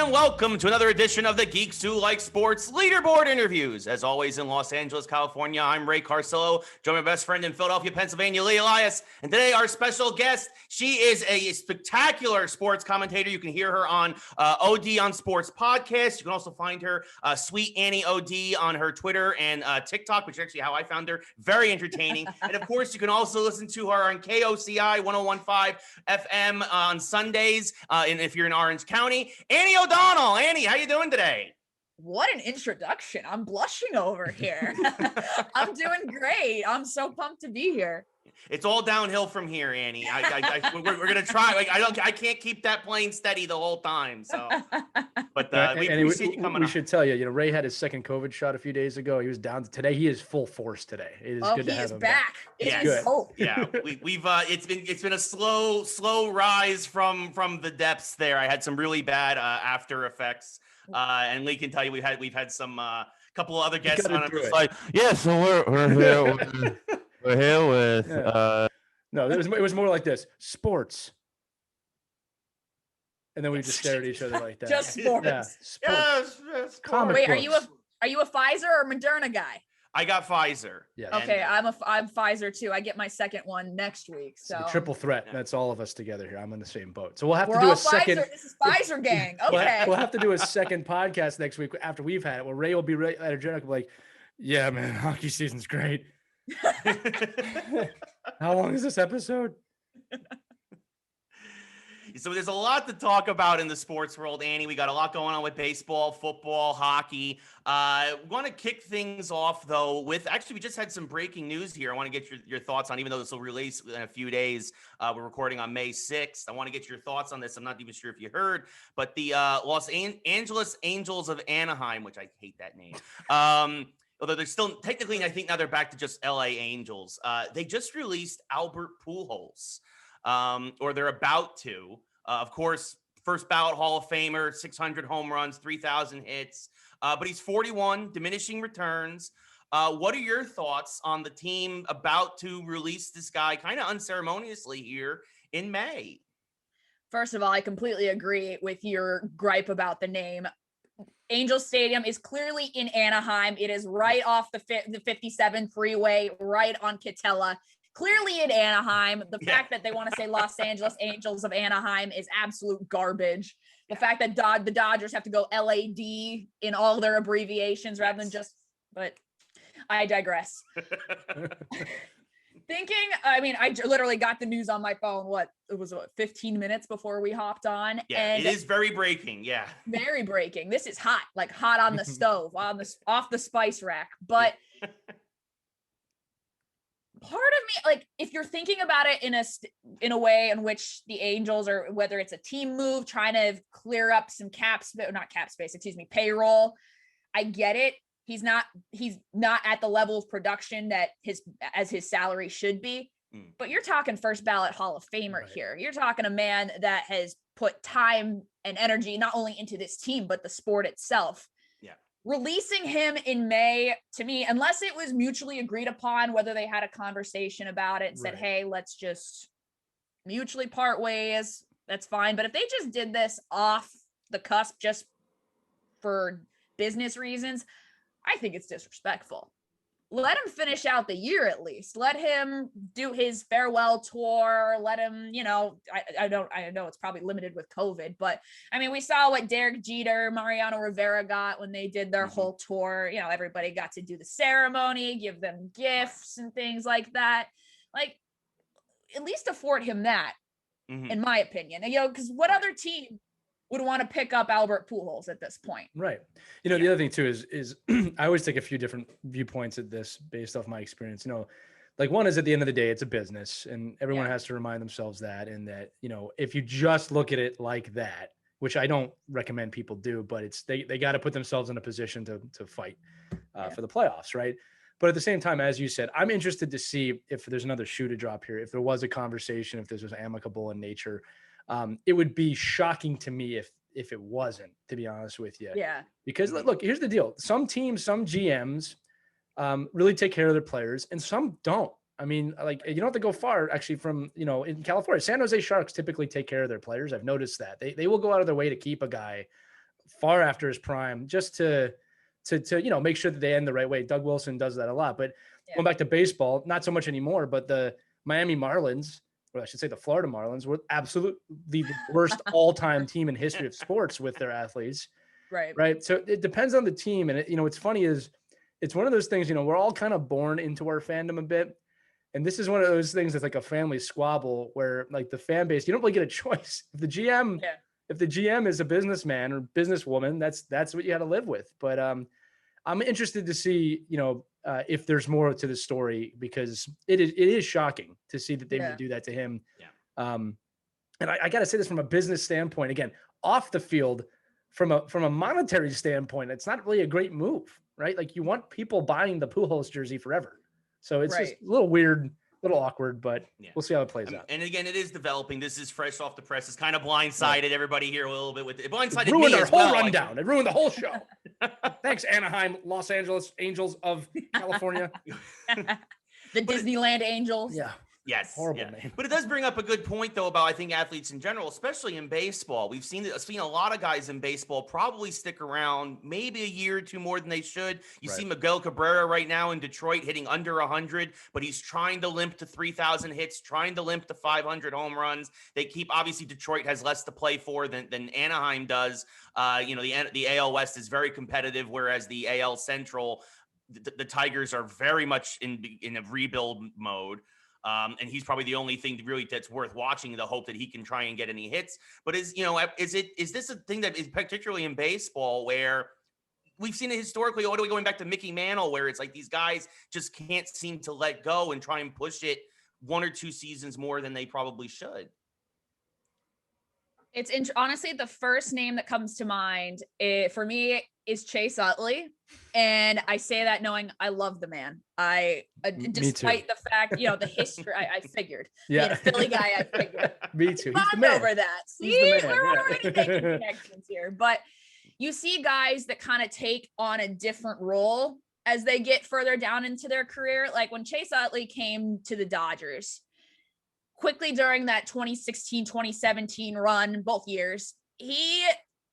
and welcome to another edition of the Geeks Who Like Sports Leaderboard interviews. As always, in Los Angeles, California, I'm Ray Carcillo, joined my best friend in Philadelphia, Pennsylvania, Lee Elias. And today, our special guest, she is a spectacular sports commentator. You can hear her on OD on Sports podcast. You can also find her, Sweet Annie OD, on her Twitter and TikTok, which is actually how I found her. Very entertaining. And of course, you can also listen to her on KOCI 1015 FM on Sundays, and if you're in Orange County. Annie O'Donnell. Annie, how you doing today? What an introduction. I'm blushing over here. I'm doing great. I'm so pumped to be here. It's all downhill from here, Annie. We're gonna try. I can't keep that plane steady the whole time. So, but we appreciate you coming. We should tell you, Ray had his second COVID shot a few days ago. He was down today. He is full force today. It is good to have him back. It is hope. Yeah, we've it's been a slow rise from the depths there. I had some really bad after effects, and Lee can tell you we've had some couple of other guests on it. It's like, yeah, so we're here. We're here with no, it was more like this: sports, and then we just stare at each other like that. Just sports. Yeah, sports. Yes. Wait, books. are you a Pfizer or Moderna guy? I got Pfizer. Yeah. Okay, I'm Pfizer too. I get my second one next week. So triple threat. That's all of us together here. I'm in the same boat. So we'll have We're to do all a second. Pfizer. This is Pfizer gang. Okay. We'll have to do a second podcast next week after we've had it. Well, Ray will be really energetic, like, yeah, man, hockey season's great. How long is this episode? So there's a lot to talk about in the sports world, Annie. We got a lot going on with baseball, football, hockey. We want to kick things off, though, with actually we just had some breaking news here. I want to get your thoughts on, even though this will release in a few days. We're recording on May 6th. I want to get your thoughts on this. I'm not even sure if you heard, but the Los Angeles Angels of Anaheim, which I hate that name. Although they're still technically, I think now they're back to just LA Angels. They just released Albert Pujols, or they're about to. Of course, first ballot Hall of Famer, 600 home runs, 3,000 hits. But he's 41, diminishing returns. What are your thoughts on the team about to release this guy kind of unceremoniously here in May? First of all, I completely agree with your gripe about the name. Angel Stadium is clearly in Anaheim. It is right off the 57 freeway, right on Catella. Clearly in Anaheim. The fact that they want to say Los Angeles Angels of Anaheim is absolute garbage. The fact that the Dodgers have to go LAD in all their abbreviations rather than just, but I digress. I literally got the news on my phone. It was 15 minutes before we hopped on. Yeah, and it is very breaking. Yeah. Very breaking. This is hot, like hot on the stove, off the spice rack. But part of me, like, if you're thinking about it in a way in which the Angels, or whether it's a team move trying to clear up some payroll, I get it. He's not at the level of production that his salary should be. But you're talking first ballot Hall of Famer here. You're talking a man that has put time and energy not only into this team but the sport itself. Yeah. Releasing him in May, to me, unless it was mutually agreed upon, whether they had a conversation about it and said, hey, let's just mutually part ways, that's fine. But if they just did this off the cusp just for business reasons, I think it's disrespectful. Let him finish out the year at least. Let him do his farewell tour. Let him, I know it's probably limited with COVID, but I mean, we saw what Derek Jeter, Mariano Rivera got when they did their whole tour. Everybody got to do the ceremony, give them gifts and things like that. Like, at least afford him that, in my opinion. Because what other team would want to pick up Albert Pujols at this point? Right. The other thing too is I always take a few different viewpoints at this based off my experience. Like, one is, at the end of the day, it's a business, and everyone has to remind themselves that, and that, if you just look at it like that, which I don't recommend people do, but it's, they got to put themselves in a position to fight for the playoffs. Right. But at the same time, as you said, I'm interested to see if there's another shoe to drop here. If there was a conversation, if this was amicable in nature, it would be shocking to me if it wasn't, to be honest with you. Yeah. Because look, here's the deal. Some teams, some GMs really take care of their players, and some don't. I mean, like, you don't have to go far actually from, in California, San Jose Sharks typically take care of their players. I've noticed that they will go out of their way to keep a guy far after his prime, just to make sure that they end the right way. Doug Wilson does that a lot. But going back to baseball, not so much anymore, but the Miami Marlins, or I should say the Florida Marlins, were absolutely the worst all-time team in history of sports with their athletes. Right. So it depends on the team. And what's funny is it's one of those things, we're all kind of born into our fandom a bit. And this is one of those things that's like a family squabble where like the fan base, you don't really get a choice. If the GM is a businessman or businesswoman, that's what you got to live with. But I'm interested to see, if there's more to the story, because it is shocking to see that they would do that to him. Yeah. And I got to say this from a business standpoint, again, off the field, from a monetary standpoint, it's not really a great move, right? Like you want people buying the Pujols jersey forever. So it's just a little weird, a little awkward, but we'll see how it plays out. And again, it is developing. This is fresh off the press. It's kind of blindsided everybody here a little bit with it. Blindsided ruined me our as whole well. rundown. It ruined the whole show. Thanks, Anaheim, Los Angeles Angels of California. The Disneyland Angels. Yeah. Yes. Horrible name. But it does bring up a good point, though, about, I think, athletes in general, especially in baseball. We've seen a lot of guys in baseball probably stick around maybe a year or two more than they should. You see Miguel Cabrera right now in Detroit hitting under 100, but he's trying to limp to 3,000 hits, trying to limp to 500 home runs. Obviously, Detroit has less to play for than Anaheim does. The AL West is very competitive, whereas the AL Central, the Tigers are very much in a rebuild mode. And he's probably the only thing really that's worth watching, the hope that he can try and get any hits. But is this a thing that is particularly in baseball where we've seen it historically, all the way going back to Mickey Mantle, where it's like these guys just can't seem to let go and try and push it one or two seasons more than they probably should? It's honestly, the first name that comes to mind for me is Chase Utley. And I say that knowing I love the man. Despite the fact, the history, I figured. Being a Philly guy, I figured. Me too. He's the man. Over that. See, we're already making connections here. But you see guys that kind of take on a different role as they get further down into their career. Like when Chase Utley came to the Dodgers, quickly during that 2016, 2017 run, both years, he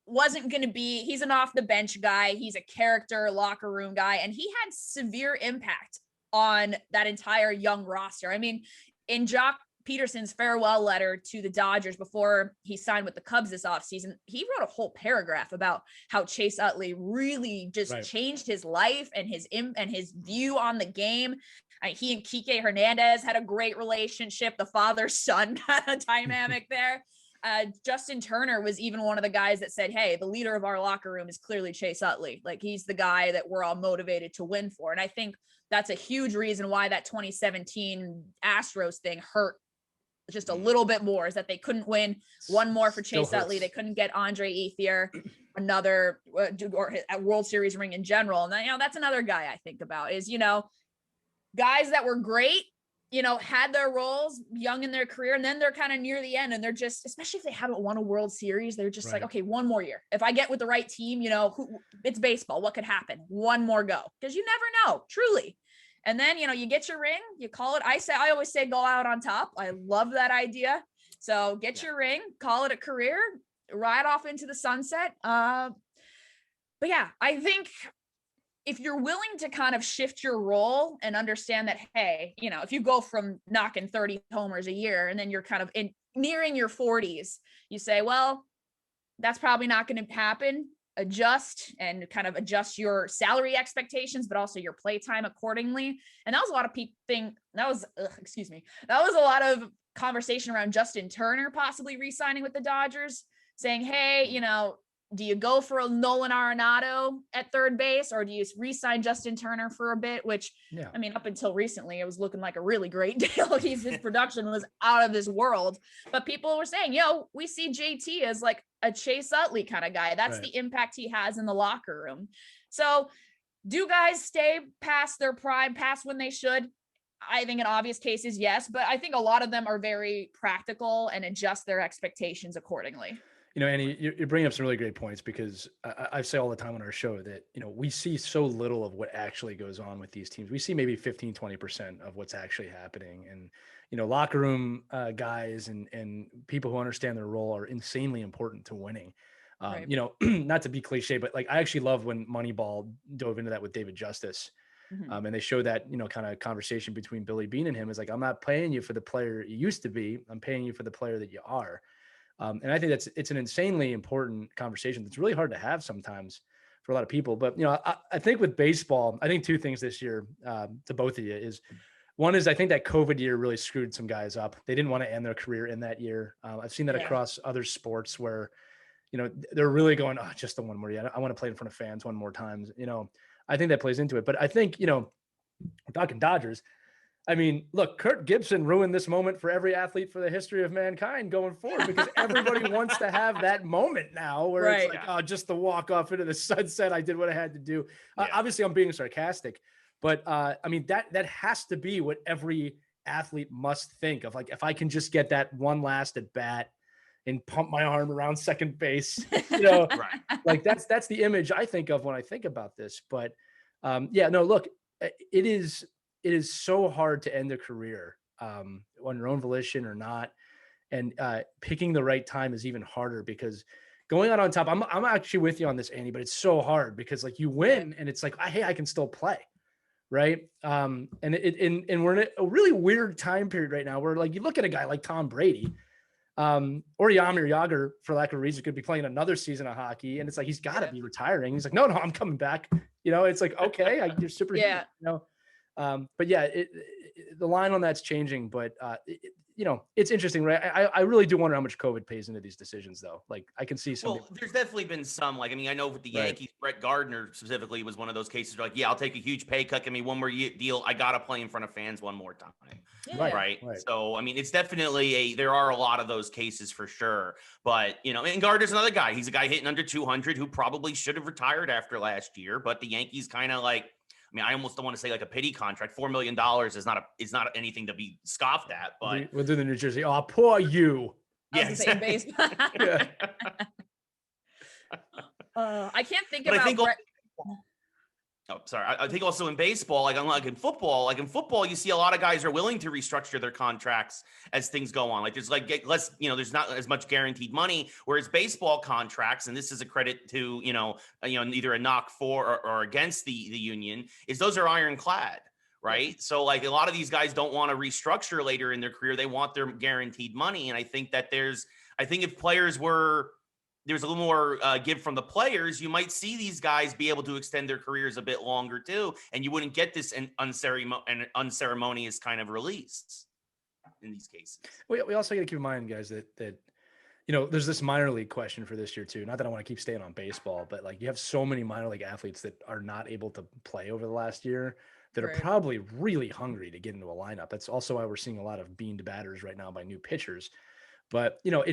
wasn't going to he's an off the bench guy. He's a character locker room guy, and he had severe impact on that entire young roster. I mean, in Jock Peterson's farewell letter to the Dodgers before he signed with the Cubs this offseason, he wrote a whole paragraph about how Chase Utley really just changed his life and his view on the game. He and Kike Hernandez had a great relationship, the father-son kind of dynamic there. Justin Turner was even one of the guys that said, hey, the leader of our locker room is clearly Chase Utley. Like, he's the guy that we're all motivated to win for. And I think that's a huge reason why that 2017 Astros thing hurt just a little bit more, is that they couldn't win one more for Chase Utley. They couldn't get Andre Ethier, another or a World Series ring in general. And that's another guy I think about is, guys that were great, had their roles young in their career, and then they're kind of near the end, and they're just, especially if they haven't won a World Series, they're just like, okay, one more year. If I get with the right team, it's baseball. What could happen? One more go. Because you never know, truly. And then, you get your ring, you call it. I always say go out on top. I love that idea. So get your ring, call it a career, ride off into the sunset. But yeah, I think if you're willing to kind of shift your role and understand that, hey, if you go from knocking 30 homers a year and then you're kind of nearing your 40s, you say, well, that's probably not going to happen. Adjust and kind of adjust your salary expectations, but also your play time accordingly. And that was a lot of people think that was a lot of conversation around Justin Turner possibly re-signing with the Dodgers, saying, hey, do you go for a Nolan Arenado at third base, or do you re-sign Justin Turner for a bit? Which, I mean, up until recently, it was looking like a really great deal. His production was out of this world. But people were saying, we see JT as like a Chase Utley kind of guy. That's the impact he has in the locker room. So do guys stay past their prime, past when they should? I think in obvious cases, yes. But I think a lot of them are very practical and adjust their expectations accordingly. Annie, you're bringing up some really great points, because I say all the time on our show that, we see so little of what actually goes on with these teams. We see maybe 15, 20% of what's actually happening. And, locker room guys and people who understand their role are insanely important to winning. Right. You know, not to be cliche, but like I actually love when Moneyball dove into that with David Justice. Mhm. And they show that, you know, kind of conversation between Billy Beane and him is like, I'm not paying you for the player you used to be. I'm paying you for the player that you are. And I think it's an insanely important conversation that's really hard to have sometimes for a lot of people. But, you know, I think with baseball, I think two things this year to both of you is one is I think that COVID year really screwed some guys up. They didn't want to end their career in that year. I've seen that Yeah. across other sports where, you know, they're really going, oh, just the one more year. I want to play in front of fans one more time. You know, I think that plays into it. But I think, you know, we're talking Dodgers. I mean, look, Kurt Gibson ruined this moment for every athlete for the history of mankind going forward because everybody wants to have that moment now where Right. it's like, oh, just the walk off into the sunset. I did what I had to do. Yeah. Obviously, I'm being sarcastic, but I mean, that has to be what every athlete must think of. Like, if I can just get that one last at bat and pump my arm around second base, you know, Right. like that's the image I think of when I think about this. But yeah, no, look, it is so hard to end a career on your own volition or not. And picking the right time is even harder because going out on top, I'm actually with you on this, Annie, but it's so hard because like you win and it's like, hey, I can still play. Right. And we're in a really weird time period right now where like you look at a guy like Tom Brady, or Yamir Yager, for lack of a reason, could be playing another season of hockey. And it's like, he's got to be retiring. He's like, no, I'm coming back. You know, it's like, okay, you're super, you know. But yeah, the line on that's changing, but you know, it's interesting, right? I really do wonder how much COVID pays into these decisions, though. Like, I can see some. Well, there's definitely been some. Like, I mean, I know with the Yankees, Brett Gardner specifically was one of those cases where like, yeah, I'll take a huge pay cut, give me one more deal. I gotta play in front of fans one more time. Yeah. Right. So, I mean, it's definitely there are a lot of those cases for sure. But, you know, and Gardner's another guy. He's a guy hitting under 200 who probably should have retired after last year. But the Yankees kind of like, I mean, I almost don't want to say like a pity contract. $4 million is not anything to be scoffed at. But we'll do the New Jersey. Oh, poor you. Yeah, exactly. Baseball. Yeah. I can't think but about. Oh, sorry. I think also in baseball, like in football, you see a lot of guys are willing to restructure their contracts as things go on. Like there's like less, you know, there's not as much guaranteed money. Whereas baseball contracts, and this is a credit to, you know, neither a knock for or against the union, is those are ironclad, right? So like a lot of these guys don't want to restructure later in their career. They want their guaranteed money. And I think that if players there's a little more give from the players, you might see these guys be able to extend their careers a bit longer too, and you wouldn't get this unceremonious kind of release in these cases. We also got to keep in mind, guys, that you know, there's this minor league question for this year too. Not that I want to keep staying on baseball, but like you have so many minor league athletes that are not able to play over the last year that are probably really hungry to get into a lineup. That's also why we're seeing a lot of beaned batters right now by new pitchers. But, you know,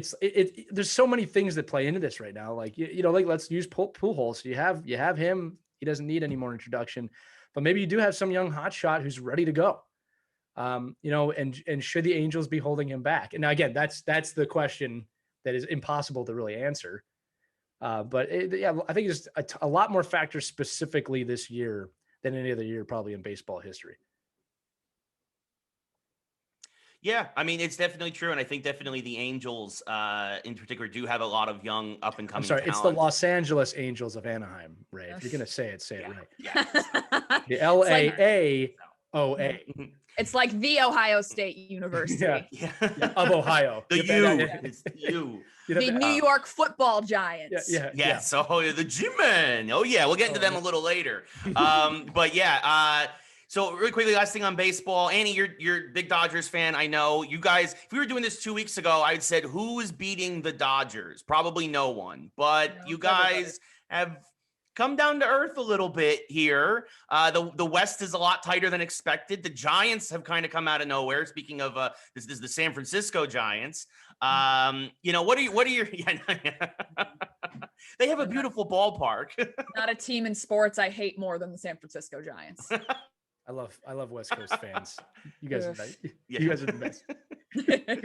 there's so many things that play into this right now. Like, you know, like let's use Pujols. You have him. He doesn't need any more introduction, but maybe you do have some young hotshot who's ready to go. You know, and should the Angels be holding him back? And now, again, that's the question that is impossible to really answer. But I think it's a lot more factors specifically this year than any other year probably in baseball history. Yeah, I mean, it's definitely true. And I think definitely the Angels in particular do have a lot of young up and coming talent. It's the Los Angeles Angels of Anaheim, Ray. If you're going to say it right. Yeah. The LAAOA. It's like the Ohio State University. Yeah, of Ohio. The U. It's the U. The New York Football Giants. Yeah. So the G-Men. Oh, yeah. We'll get into them a little later. But yeah, so really quickly, last thing on baseball. Annie, you're a big Dodgers fan. I know you guys, if we were doing this 2 weeks ago, I would said, who is beating the Dodgers? Probably no one, but you guys have come down to earth a little bit here. The West is a lot tighter than expected. The Giants have kind of come out of nowhere. Speaking of this is the San Francisco Giants. You know, what are your they have a beautiful ballpark. Not a team in sports I hate more than the San Francisco Giants. I love West Coast fans. You guys are nice. Yeah. You guys are the best.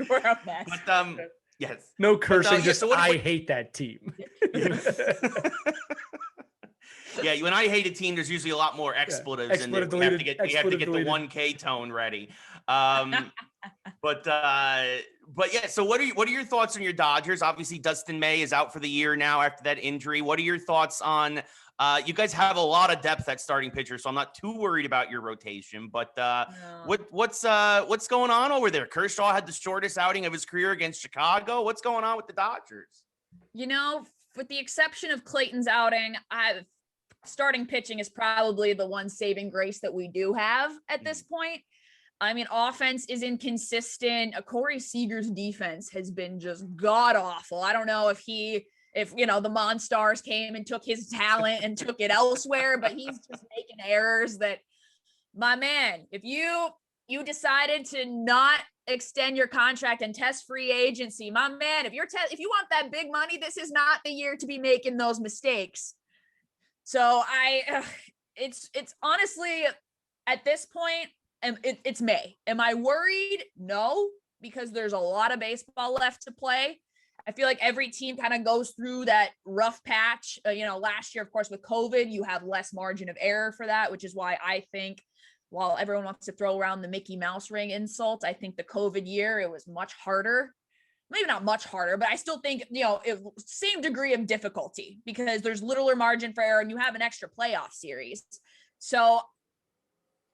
We're a mess. But yes. No cursing, just I hate that team. Yeah, when I hate a team, there's usually a lot more expletives, and we have to get the 1K tone ready. But But yeah, so what are your thoughts on your Dodgers? Obviously, Dustin May is out for the year now after that injury. What are your thoughts on? You guys have a lot of depth at starting pitcher, so I'm not too worried about your rotation. But No. what's going on over there? Kershaw had the shortest outing of his career against Chicago. What's going on with the Dodgers? With the exception of Clayton's outing, starting pitching is probably the one saving grace that we do have at this point. I mean, offense is inconsistent. Corey Seager's defense has been just god awful. I don't know if the Monstars came and took his talent and took it elsewhere, but he's just making errors that, my man, if you decided to not extend your contract and test free agency, my man, if you want that big money, this is not the year to be making those mistakes. So it's honestly at this point, it's May. Am I worried? No, because there's a lot of baseball left to play. I feel like every team kind of goes through that rough patch. Last year, of course, with COVID, you have less margin of error for that, which is why I think, while everyone wants to throw around the Mickey Mouse ring insult, I think the COVID year, it was much harder. Maybe not much harder, but I still think, same degree of difficulty because there's littler margin for error and you have an extra playoff series. So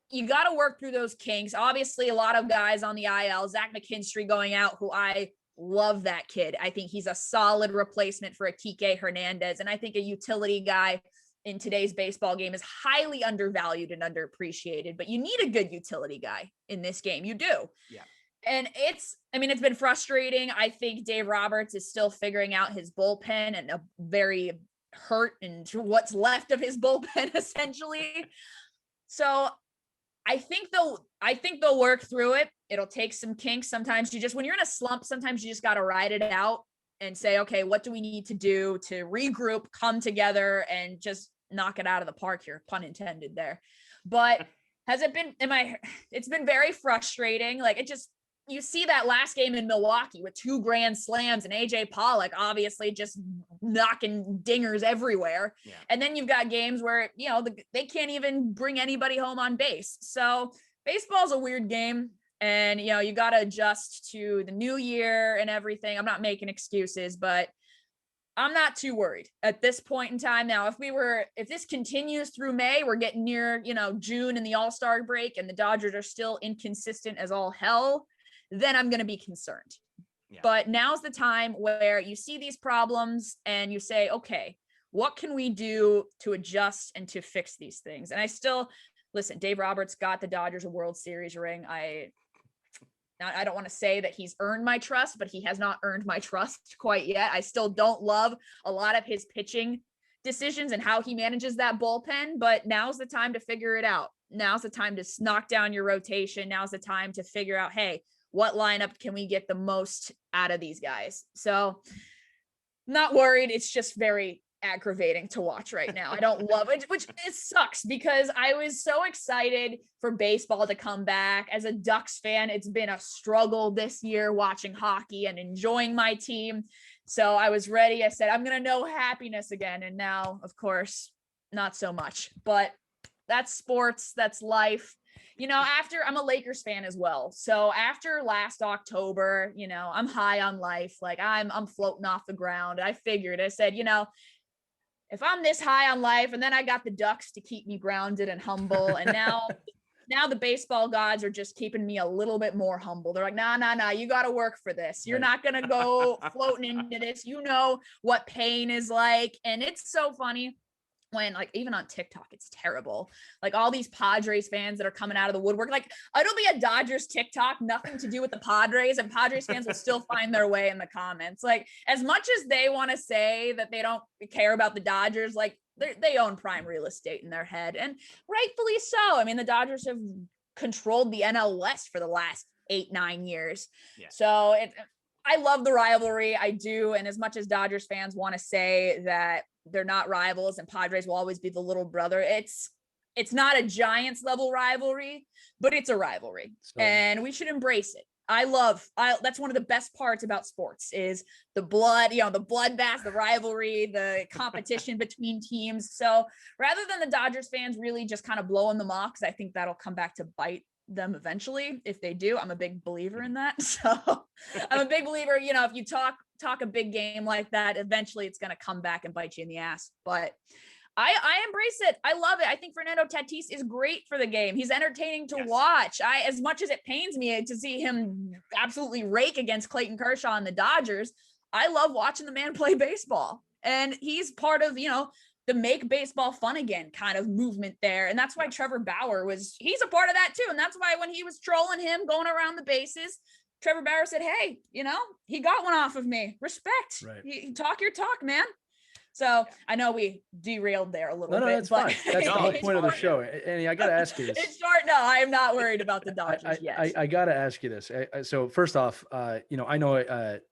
you got to work through those kinks. Obviously, a lot of guys on the IL, Zach McKinstry going out, who I love that kid. I think he's a solid replacement for a Kike Hernandez. And I think a utility guy in today's baseball game is highly undervalued and underappreciated, but you need a good utility guy in this game. You do. Yeah. And it's been frustrating. I think Dave Roberts is still figuring out his bullpen and a very hurt and what's left of his bullpen essentially. So I think they'll work through it. It'll take some kinks. Sometimes when you're in a slump, sometimes you just got to ride it out and say, okay, what do we need to do to regroup, come together, and just knock it out of the park here, pun intended there. But it's been very frustrating. You see that last game in Milwaukee with 2 grand slams and AJ Pollock obviously just knocking dingers everywhere. Yeah. And then you've got games where, they can't even bring anybody home on base. So baseball's a weird game and, you got to adjust to the new year and everything. I'm not making excuses, but I'm not too worried at this point in time. Now, if this continues through May, we're getting near, June and the All-Star break and the Dodgers are still inconsistent as all hell, then I'm going to be concerned. Yeah. But now's the time where you see these problems and you say, okay, what can we do to adjust and to fix these things? And I still, listen, Dave Roberts got the Dodgers a World Series ring. I don't want to say that he's earned my trust, but he has not earned my trust quite yet. I still don't love a lot of his pitching decisions and how he manages that bullpen, but now's the time to figure it out. Now's the time to knock down your rotation. Now's the time to figure out, hey, what lineup can we get the most out of these guys? So not worried. It's just very aggravating to watch right now. I don't love it, which it sucks because I was so excited for baseball to come back. As a Ducks fan, it's been a struggle this year watching hockey and enjoying my team. So I was ready. I said, I'm going to know happiness again. And now, of course, not so much, but that's sports. That's life. I'm a Lakers fan as well. So after last October, I'm high on life. I'm floating off the ground. I said, if I'm this high on life and then I got the Ducks to keep me grounded and humble. And now the baseball gods are just keeping me a little bit more humble. They're like, nah, you got to work for this. You're not going to go floating into this. You know what pain is like. And it's so funny. When even on TikTok, it's terrible. All these Padres fans that are coming out of the woodwork, it'll be a Dodgers TikTok, nothing to do with the Padres, and Padres fans will still find their way in the comments. As much as they want to say that they don't care about the Dodgers, they own prime real estate in their head, and rightfully so. The Dodgers have controlled the NL West for the last 8-9 years. Yeah. So I love the rivalry. I do. And as much as Dodgers fans want to say that they're not rivals and Padres will always be the little brother, it's not a Giants level rivalry, but it's a rivalry and we should embrace it. That's one of the best parts about sports is the blood, the bloodbath, the rivalry, the competition between teams. So rather than the Dodgers fans really just kind of blowing them off, because I think that'll come back to bite them eventually. If they do, I'm a big believer in that. So I'm a big believer, if you talk a big game like that, eventually it's going to come back and bite you in the ass. But I embrace it. I love it. I think Fernando Tatis is great for the game. He's entertaining to watch. As much as it pains me to see him absolutely rake against Clayton Kershaw and the Dodgers, I love watching the man play baseball. And he's part of, the make baseball fun again kind of movement there. And that's why Trevor Bauer he's a part of that too. And that's why when he was trolling him going around the bases, Trevor Bauer said, hey, he got one off of me. Respect. Right. Talk your talk, man. So I know we derailed there a little bit. No, that's fine. That's the whole point of the show. Annie, I got to ask you this. It's short. No, I am not worried about the Dodgers yet. I got to ask you this. So first off, I know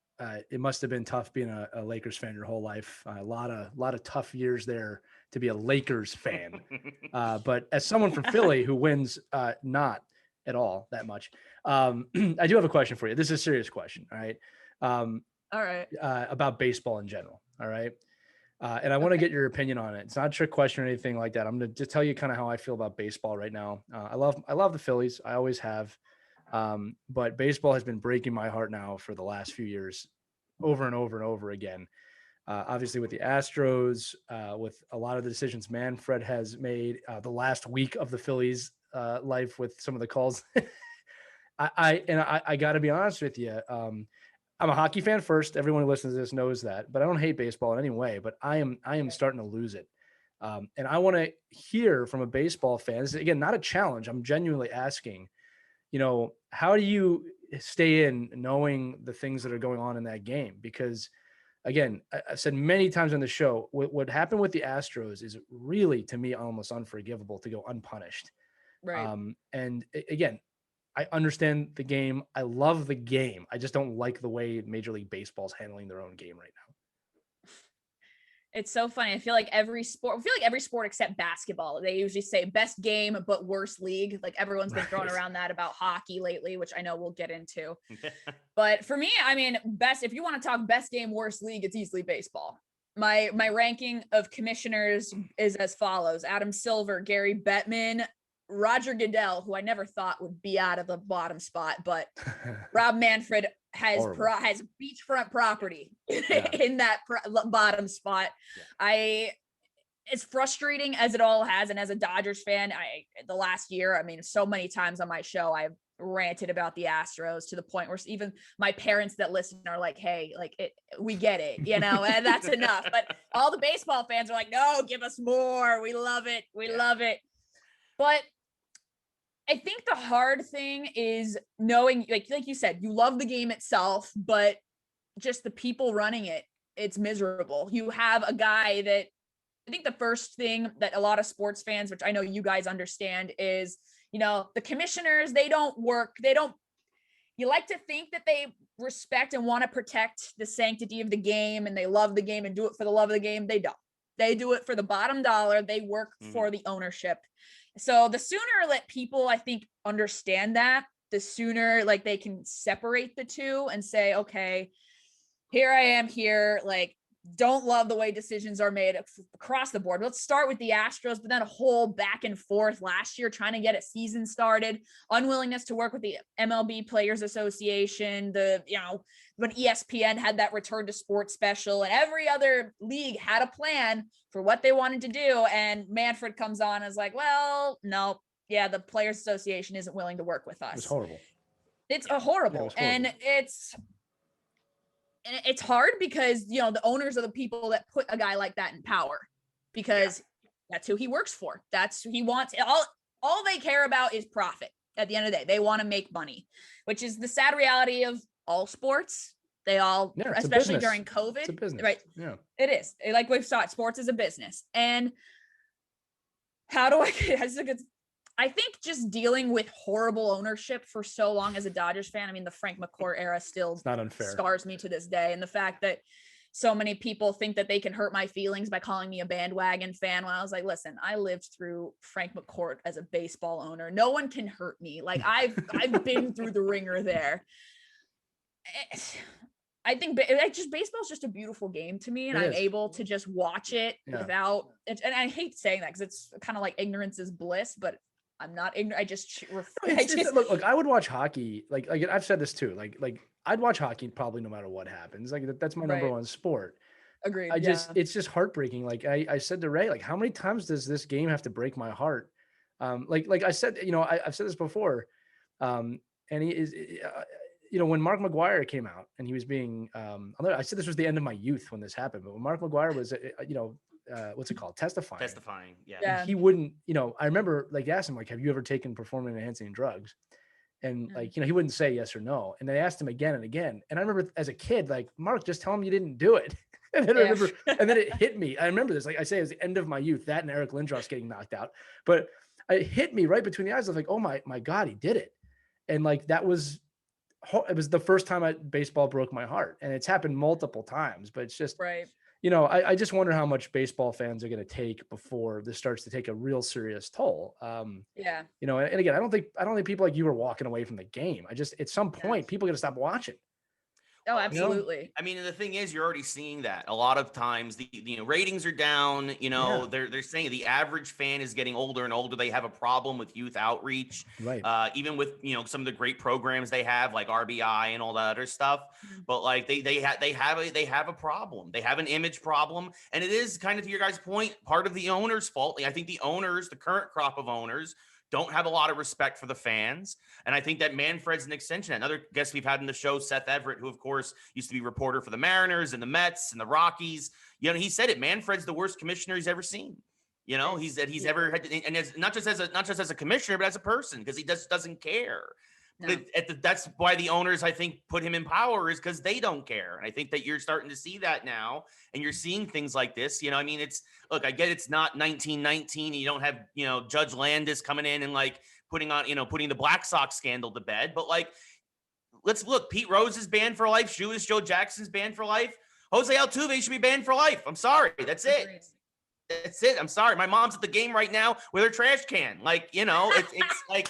it must have been tough being a Lakers fan your whole life. A lot of tough years there to be a Lakers fan. But as someone from Philly who wins not at all that much, I do have a question for you. This is a serious question. All right. All right. About baseball in general. All right. And I want to get your opinion on it. It's not a trick question or anything like that. I'm going to just tell you kind of how I feel about baseball right now. I love the Phillies. I always have. But baseball has been breaking my heart now for the last few years over and over and over again. Obviously with the Astros, with a lot of the decisions Manfred has made the last week of the Phillies life with some of the calls. I got to be honest with you. I'm a hockey fan first. Everyone who listens to this knows that, but I don't hate baseball in any way, but I am starting to lose it. And I want to hear from a baseball fan. This is, again, not a challenge. I'm genuinely asking, how do you stay in knowing the things that are going on in that game? Because again, I've said many times on the show, what happened with the Astros is really, to me, almost unforgivable to go unpunished. Right. And again, I understand the game. I love the game. I just don't like the way Major League Baseball is handling their own game right now. It's so funny. I feel like every sport except basketball, they usually say best game, but worst league. Like everyone's been throwing around that about hockey lately, which I know we'll get into. But for me, if you want to talk best game, worst league, it's easily baseball. My ranking of commissioners is as follows: Adam Silver, Gary Bettman, Roger Goodell, who I never thought would be out of the bottom spot, but Rob Manfred has beachfront property in that bottom spot. Yeah. As frustrating as it all has, and as a Dodgers fan, the last year, so many times on my show, I've ranted about the Astros to the point where even my parents that listen are like, hey, we get it, and that's enough. But all the baseball fans are like, no, give us more. We love it. We love it. But I think the hard thing is knowing, like you said, you love the game itself, but just the people running it, it's miserable. You have a guy that, I think the first thing that a lot of sports fans, which I know you guys understand, is, the commissioners, you like to think that they respect and want to protect the sanctity of the game and they love the game and do it for the love of the game. They don't. They do it for the bottom dollar. They work for the ownership. So the sooner that people, I think, understand that, the sooner they can separate the two and say, okay, here I am here, don't love the way decisions are made across the board. Let's start with the Astros, but then a whole back and forth last year trying to get a season started, unwillingness to work with the MLB Players Association, when ESPN had that return to sports special, and every other league had a plan for what they wanted to do. And Manfred comes on and is like, well, no, the Players Association isn't willing to work with us. It's horrible. It's horrible. And it's hard because, the owners are the people that put a guy like that in power, because that's who he works for. That's who he wants. All they care about is profit. At the end of the day, they want to make money, which is the sad reality of all sports. They all, especially during COVID, it's a business. Right? Yeah, it is. Like we've saw it, sports is a business. And how do I think just dealing with horrible ownership for so long as a Dodgers fan. The Frank McCourt era still it's not unfair. Scars me to this day. And the fact that so many people think that they can hurt my feelings by calling me a bandwagon fan, when I was like, listen, I lived through Frank McCourt as a baseball owner. No one can hurt me. I've been through the ringer there. I think baseball is just a beautiful game to me, and I'm able to just watch it without, and I hate saying that because it's kind of like ignorance is bliss, but I'm not ignorant. I just, Look, I would watch hockey. Like I've said this too. Like I'd watch hockey probably no matter what happens. Like that's my number one sport. Agreed. It's just heartbreaking. Like I said to Ray, like how many times does this game have to break my heart? Like I said, I've said this before. And he is, when Mark McGuire came out and he was being, I said this was the end of my youth when this happened, but when Mark McGuire was, what's it called? Testifying. Yeah. He wouldn't, I remember like asked him, like, have you ever taken performance enhancing drugs? And like, he wouldn't say yes or no. And they asked him again and again. And I remember as a kid, like, Mark, just tell him you didn't do it. And then and then it hit me. I remember this, like I say, it was the end of my youth, that and Eric Lindros getting knocked out. But it hit me right between the eyes. I was like, oh my God, he did it. And like, it was the first time baseball broke my heart. And it's happened multiple times, but it's just, right. I just wonder how much baseball fans are going to take before this starts to take a real serious toll. And again, I don't think people like you are walking away from the game. At some point, people are going to stop watching. Oh, absolutely. I mean, and the thing is, you're already seeing that a lot of times the ratings are down. They're saying the average fan is getting older and older. They have a problem with youth outreach, right? Even with some of the great programs they have, like RBI and all that other stuff. But like they have a problem. They have an image problem, and it is kind of, to your guys' point, part of the owner's fault. I think the current crop of owners, don't have a lot of respect for the fans. And I think that Manfred's an extension. Another guest we've had in the show, Seth Everett, who of course used to be reporter for the Mariners and the Mets and the Rockies. He said it, Manfred's the worst commissioner he's ever seen. He's ever had, and it's not just as a commissioner, but as a person, because he just doesn't care. No. That's why the owners, I think, put him in power, is because they don't care. And I think that you're starting to see that now, and you're seeing things like this. I get it's not 1919. You don't have, Judge Landis coming in and like putting the Black Sox scandal to bed. But like, let's look. Pete Rose is banned for life. Shoeless Joe Jackson's banned for life. Jose Altuve should be banned for life. I'm sorry. That's it. That's it. I'm sorry. My mom's at the game right now with her trash can. Like, it's like.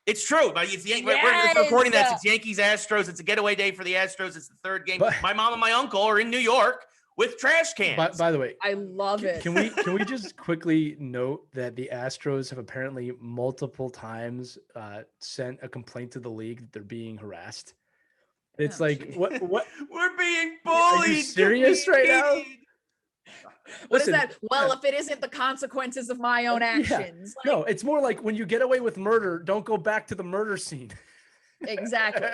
It's true. We're recording that. It's Yankees Astros. It's a getaway day for the Astros. It's the third game. But my mom and my uncle are in New York with trash cans. By the way, I love it. Can we just quickly note that the Astros have apparently multiple times sent a complaint to the league that they're being harassed? It's what we're being bullied. Are you serious right now? What is that? Well, if it isn't the consequences of my own actions. Yeah. No, it's more like when you get away with murder, don't go back to the murder scene. Exactly.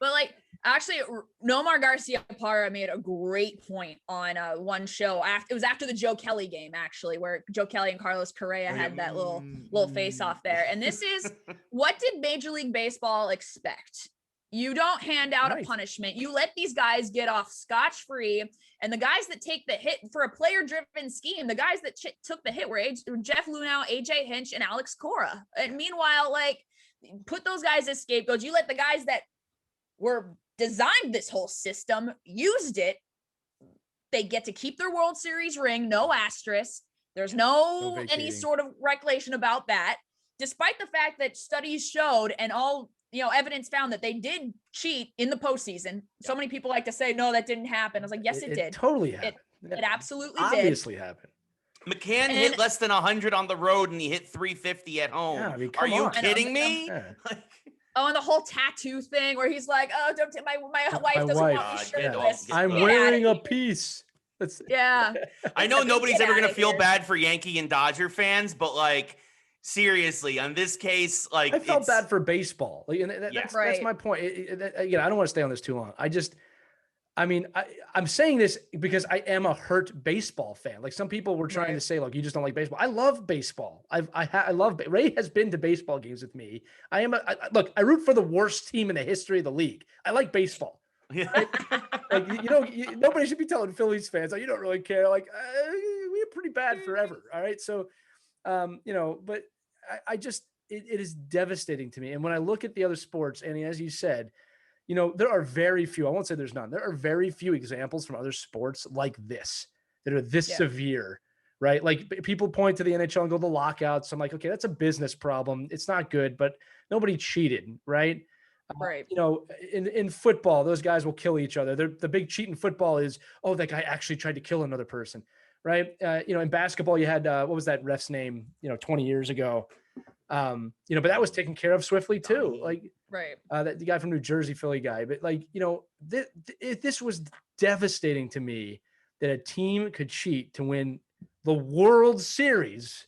But like, actually, Nomar Garcia-Parra made a great point on one show. It was after the Joe Kelly game, actually, where Joe Kelly and Carlos Correa had that little face off there. And this is, what did Major League Baseball expect? You don't hand out a punishment. You let these guys get off scotch-free. And the guys that take the hit for a player-driven scheme, the guys that took the hit were Jeff Lunau, AJ Hinch, and Alex Cora. And meanwhile, like, put those guys as scapegoats. You let the guys that were designed this whole system, used it. They get to keep their World Series ring, no asterisk. There's no any sort of regulation about that. Despite the fact that studies showed and all evidence found that they did cheat in the postseason. So many people like to say, no, that didn't happen. I was like, yes, it did. It totally happened. It absolutely obviously happened. McCann hit less than 100 on the road and he hit 350 at home. Yeah, I mean, Are you kidding me? Yeah. Oh, and the whole tattoo thing where he's like, oh, don't my wife doesn't want me shirtless. I'm wearing a piece. Yeah. I know nobody's ever going to feel bad for Yankee and Dodger fans, but like, seriously, on this case, like, I felt bad for baseball. Like, and that's my point. Again, I don't want to stay on this too long. I'm saying this because I am a hurt baseball fan. Like, some people were trying to say, like, you just don't like baseball. I love baseball. I love. Ray has been to baseball games with me. I root for the worst team in the history of the league. I like baseball. Right? Like, nobody should be telling Phillies fans, you don't really care. Like, we were pretty bad forever. All right, so. But I just, it is devastating to me. And when I look at the other sports, and as you said, there are very few, I won't say there's none. There are very few examples from other sports like this that are this severe, right? Like, people point to the NHL and go, the lockouts. I'm like, okay, that's a business problem. It's not good, but nobody cheated, right? Right. In football, those guys will kill each other. The big cheat in football is, oh, that guy actually tried to kill another person. Right. In basketball, you had, what was that ref's name, 20 years ago? But that was taken care of swiftly too. Like, right. That the guy from New Jersey, Philly guy. But like, this was devastating to me that a team could cheat to win the World Series,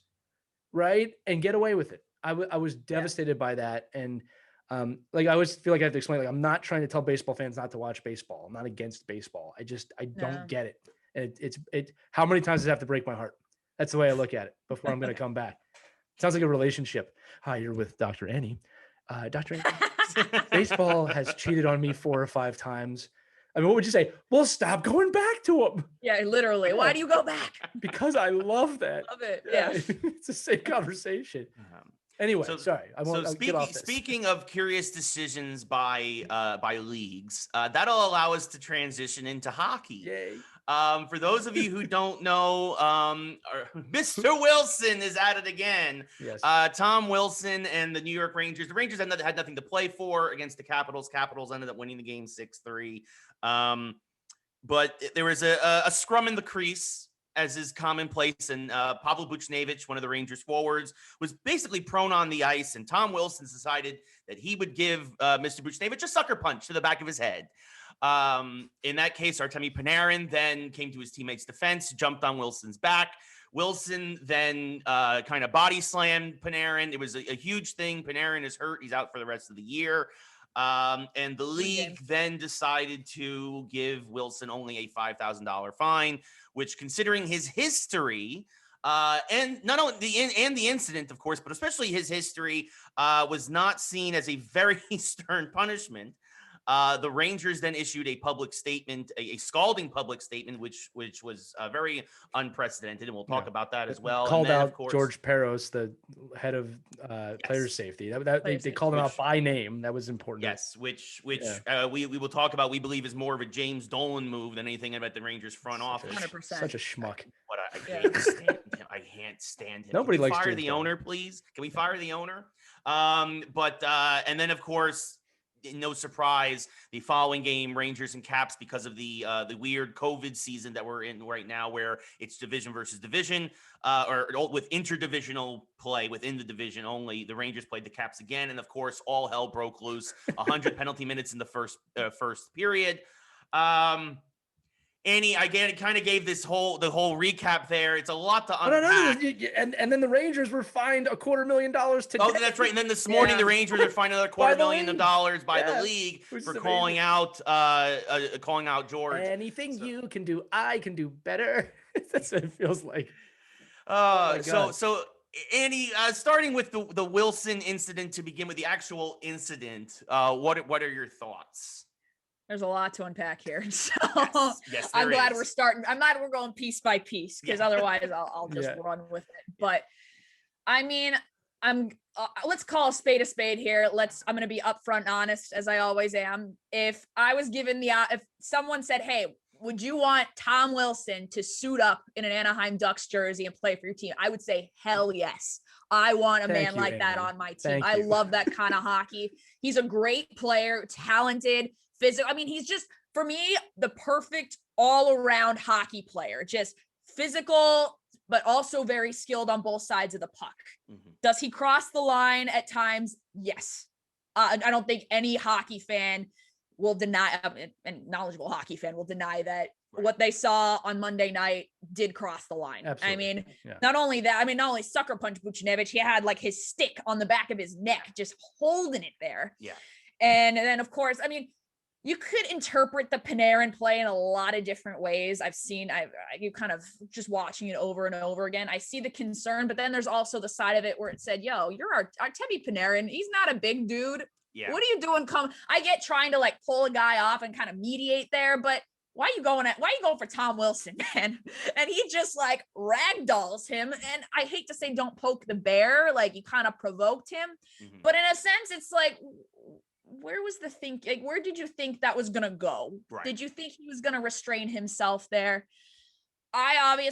right, and get away with it. I was devastated by that, and I always feel like I have to explain. Like, I'm not trying to tell baseball fans not to watch baseball. I'm not against baseball. I don't get it. And it's how many times does it have to break my heart? That's the way I look at it before I'm going to come back. Sounds like a relationship. Hi, you're with Dr. Annie. Dr. Annie, baseball has cheated on me 4 or 5 times. I mean, what would you say? Well, stop going back to them. Yeah, literally. Yeah. Why do you go back? Because I love that. Love it. Yeah. It's the same conversation. Anyway, sorry. Speaking of curious decisions by leagues, that'll allow us to transition into hockey. Yay. For those of you who don't know, Mr. Wilson is at it again. Yes. Tom Wilson and the New York Rangers. The Rangers had nothing to play for against the Capitals. Capitals ended up winning the game 6-3. But there was a scrum in the crease, as is commonplace, and Pavel Buchnevich, one of the Rangers forwards, was basically prone on the ice, and Tom Wilson decided that he would give Mr. Buchnevich a sucker punch to the back of his head. In that case, Artemi Panarin then came to his teammate's defense, jumped on Wilson's back. Wilson then kind of body slammed Panarin. It was a huge thing. Panarin is hurt. He's out for the rest of the year. And the league then decided to give Wilson only a $5,000 fine, which, considering his history, and not only the incident, of course, but especially his history, was not seen as a very stern punishment. The Rangers then issued a public statement, a scalding public statement, which was very unprecedented, and we'll talk about that as well. Called and then, out, of course, George Peros, the head of player safety. They called him out by name. That was important. Yes, which we will talk about. We believe is more of a James Dolan move than anything about the Rangers front office. 100%. Such a schmuck. But I can't stand him. I can't stand him. Nobody likes fire James the Dolan. owner, please. Can we fire the owner? And then, of course, no surprise, the following game, Rangers and Caps, because of the weird COVID season that we're in right now, where it's division versus division, or with interdivisional play within the division only. The Rangers played the Caps again, and of course, all hell broke loose. 100 penalty minutes in the first period. Annie, I kind of gave the whole recap there. It's a lot to unpack. And then the Rangers were fined $250,000 today. Oh, that's right. And then this morning, the Rangers are fined another $250,000 by the league for calling out George. Anything you can do, I can do better. That's what it feels like. So Annie, starting with the Wilson incident to begin with, the actual incident, what are your thoughts? There's a lot to unpack here. So yes, I'm glad we're starting. I'm glad we're going piece by piece, because otherwise I'll just run with it. But I mean, let's call a spade here. I'm going to be upfront and honest, as I always am. If I was given if someone said, hey, would you want Tom Wilson to suit up in an Anaheim Ducks jersey and play for your team? I would say, hell yes. I want a man like that on my team. I love that kind of hockey. He's a great player, talented, physical. I mean, he's just, for me, the perfect all-around hockey player. Just physical, but also very skilled on both sides of the puck. Mm-hmm. Does he cross the line at times? Yes. I don't think any hockey fan will deny, and knowledgeable hockey fan will deny that what they saw on Monday night did cross the line. Absolutely. I mean, not only sucker punch Buchnevich, he had like his stick on the back of his neck, just holding it there. Yeah. And then, of course, I mean, you could interpret the Panarin play in a lot of different ways. You kind of just watching it over and over again. I see the concern, but then there's also the side of it where it said, yo, you're our Artemi Panarin. He's not a big dude. Yeah. What are you doing? I get trying to like pull a guy off and kind of mediate there, but why are you going for Tom Wilson, man? And he just like ragdolls him. And I hate to say, don't poke the bear. Like, you kind of provoked him, but in a sense, it's like, where was the think? Like, where did you think that was going to go? Right. Did you think he was going to restrain himself there? I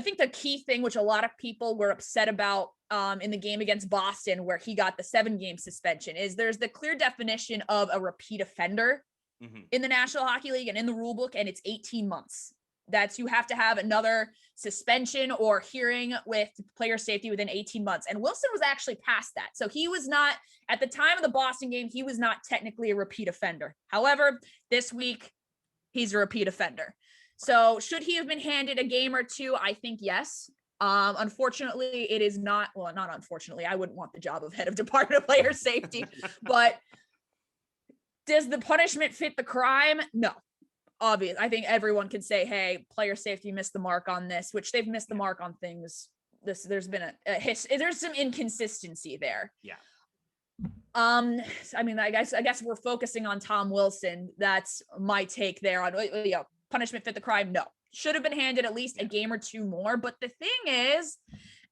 think the key thing, which a lot of people were upset about in the game against Boston, where he got the 7-game suspension, is there's the clear definition of a repeat offender in the National Hockey League and in the rule book, and it's 18 months. That's you have to have another suspension or hearing with player safety within 18 months. And Wilson was actually past that. So he was not, at the time of the Boston game, he was not technically a repeat offender. However, this week, he's a repeat offender. So should he have been handed a game or two? I think yes. Unfortunately, it is not, well, not unfortunately, I wouldn't want the job of head of Department of Player Safety, but does the punishment fit the crime? No. Obvious. I think everyone can say, hey, player safety missed the mark on this, which they've missed the mark on things. There's been there's some inconsistency there. Yeah. I mean, I guess we're focusing on Tom Wilson. That's my take there on, punishment fit the crime. No, should have been handed at least a game or two more. But the thing is,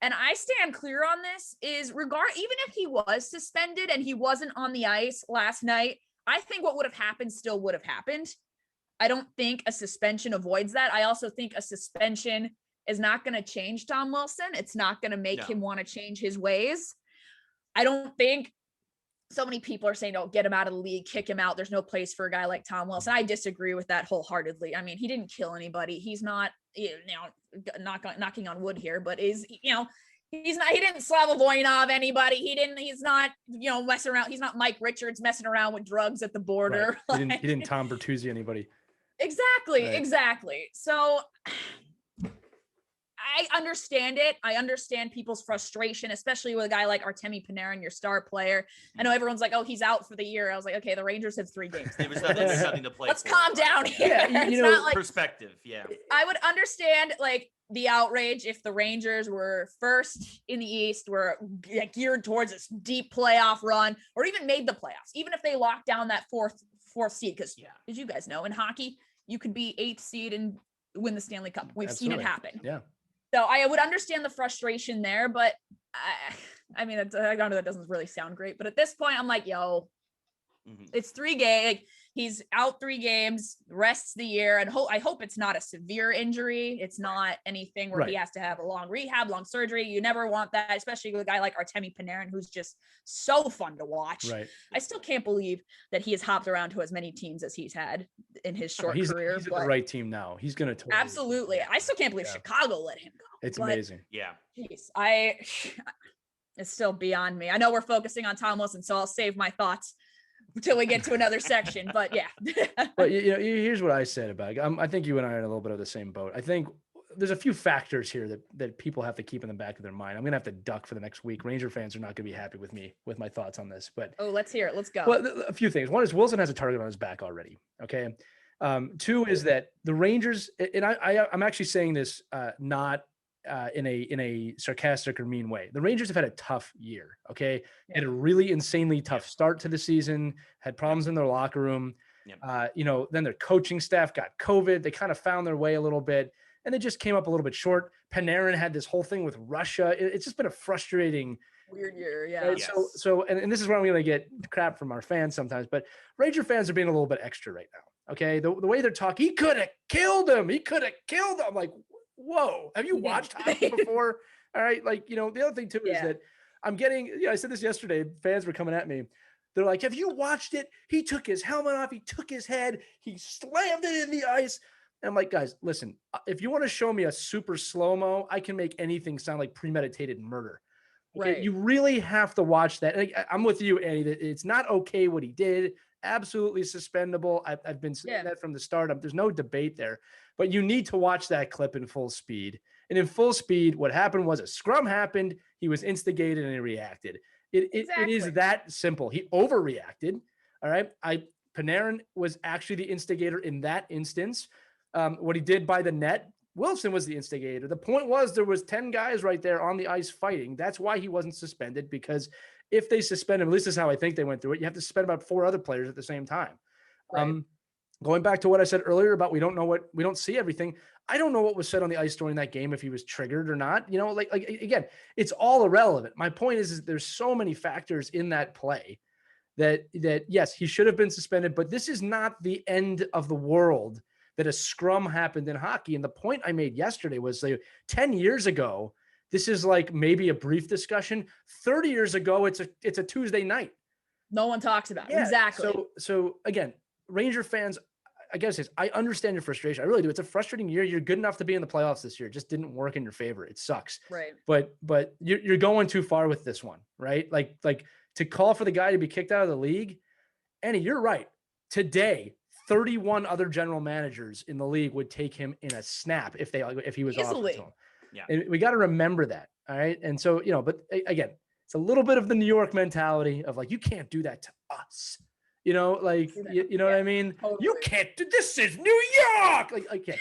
and I stand clear on this, is even if he was suspended and he wasn't on the ice last night, I think what would have happened still would have happened. I don't think a suspension avoids that. I also think a suspension is not going to change Tom Wilson. It's not going to make him want to change his ways. I don't think so many people are saying, oh, get him out of the league, kick him out. There's no place for a guy like Tom Wilson. I disagree with that wholeheartedly. I mean, he didn't kill anybody. He's not, knocking on wood here, but he didn't Slava Voinov anybody. He's not, messing around. He's not Mike Richards messing around with drugs at the border. Right. He didn't Tom Bertuzzi anybody. Exactly. So I understand it. I understand people's frustration, especially with a guy like Artemi Panarin, your star player. I know everyone's like, oh, he's out for the year. I was like, okay, the Rangers have 3 games. There's nothing to play. Let's calm down here. Yeah, it's not like perspective. Yeah. I would understand like the outrage if the Rangers were first in the East, were geared towards this deep playoff run, or even made the playoffs, even if they locked down that fourth seed. Because as you guys know, in hockey, you could be 8th seed and win the Stanley Cup. We've seen it happen. Yeah. So I would understand the frustration there, but I mean, I don't know, that doesn't really sound great. But at this point, I'm like, it's 3 games. Like, he's out 3 games, rests the year, and I hope it's not a severe injury. It's not anything where he has to have a long rehab, long surgery. You never want that, especially with a guy like Artemi Panarin, who's just so fun to watch. Right. I still can't believe that he has hopped around to as many teams as he's had in his short career. He's at the right team now. He's going to absolutely. I still can't believe Chicago let him go. It's amazing. Yeah. Geez, it's still beyond me. I know we're focusing on Tom Wilson, so I'll save my thoughts until we get to another section, but yeah. But here's what I said about it. I think you and I are in a little bit of the same boat. I think there's a few factors here that people have to keep in the back of their mind. I'm going to have to duck for the next week. Ranger fans are not going to be happy with me, with my thoughts on this, but let's hear it. Let's go. Well, a few things. One is Wilson has a target on his back already. Okay. 2 is that the Rangers, and I'm actually saying this, not in a sarcastic or mean way. The Rangers have had a tough year. Okay. Had a really insanely tough start to the season, had problems in their locker room. Then their coaching staff got COVID. They kind of found their way a little bit and they just came up a little bit short. Panarin had this whole thing with Russia. It's just been a frustrating, weird year. Yeah. Right? Yes. So, and this is where I'm going to get crap from our fans sometimes, but Ranger fans are being a little bit extra right now. Okay. The way they're talking, he could have killed him. I'm like, whoa, have you watched hockey before? All right. Like, the other thing too is that I'm getting, I said this yesterday, fans were coming at me. They're like, have you watched it? He took his helmet off. He took his head. He slammed it in the ice. And I'm like, guys, listen, if you want to show me a super slow-mo, I can make anything sound like premeditated murder. Okay? Right. You really have to watch that. And I'm with you, Annie, that it's not okay what he did. Absolutely suspendable. I've been saying that from the start. There's no debate there. But you need to watch that clip in full speed. And in full speed, what happened was a scrum happened. He was instigated and he reacted. It is that simple. He overreacted. All right. Panarin was actually the instigator in that instance. What he did by the net, Wilson was the instigator. The point was there was 10 guys right there on the ice fighting. That's why he wasn't suspended, because if they suspend him, at least this is how I think they went through it, you have to suspend about 4 other players at the same time. Right. Going back to what I said earlier about we don't see everything. I don't know what was said on the ice during that game, if he was triggered or not. Again, it's all irrelevant. My point is there's so many factors in that play that yes, he should have been suspended, but this is not the end of the world that a scrum happened in hockey. And the point I made yesterday was 10 years ago, this is like maybe a brief discussion. 30 years ago, it's a Tuesday night. No one talks about it. Exactly. So again, Ranger fans, I guess I understand your frustration. I really do. It's a frustrating year. You're good enough to be in the playoffs this year. It just didn't work in your favor. It sucks. Right. But you're going too far with this one, right? Like to call for the guy to be kicked out of the league. Annie, you're right. Today, 31 other general managers in the league would take him in a snap if he was offered to him. Yeah. And we got to remember that. All right. And so, but again, it's a little bit of the New York mentality of like, you can't do that to us. You know what I mean? Totally. You can't do this. Is New York. Like, okay.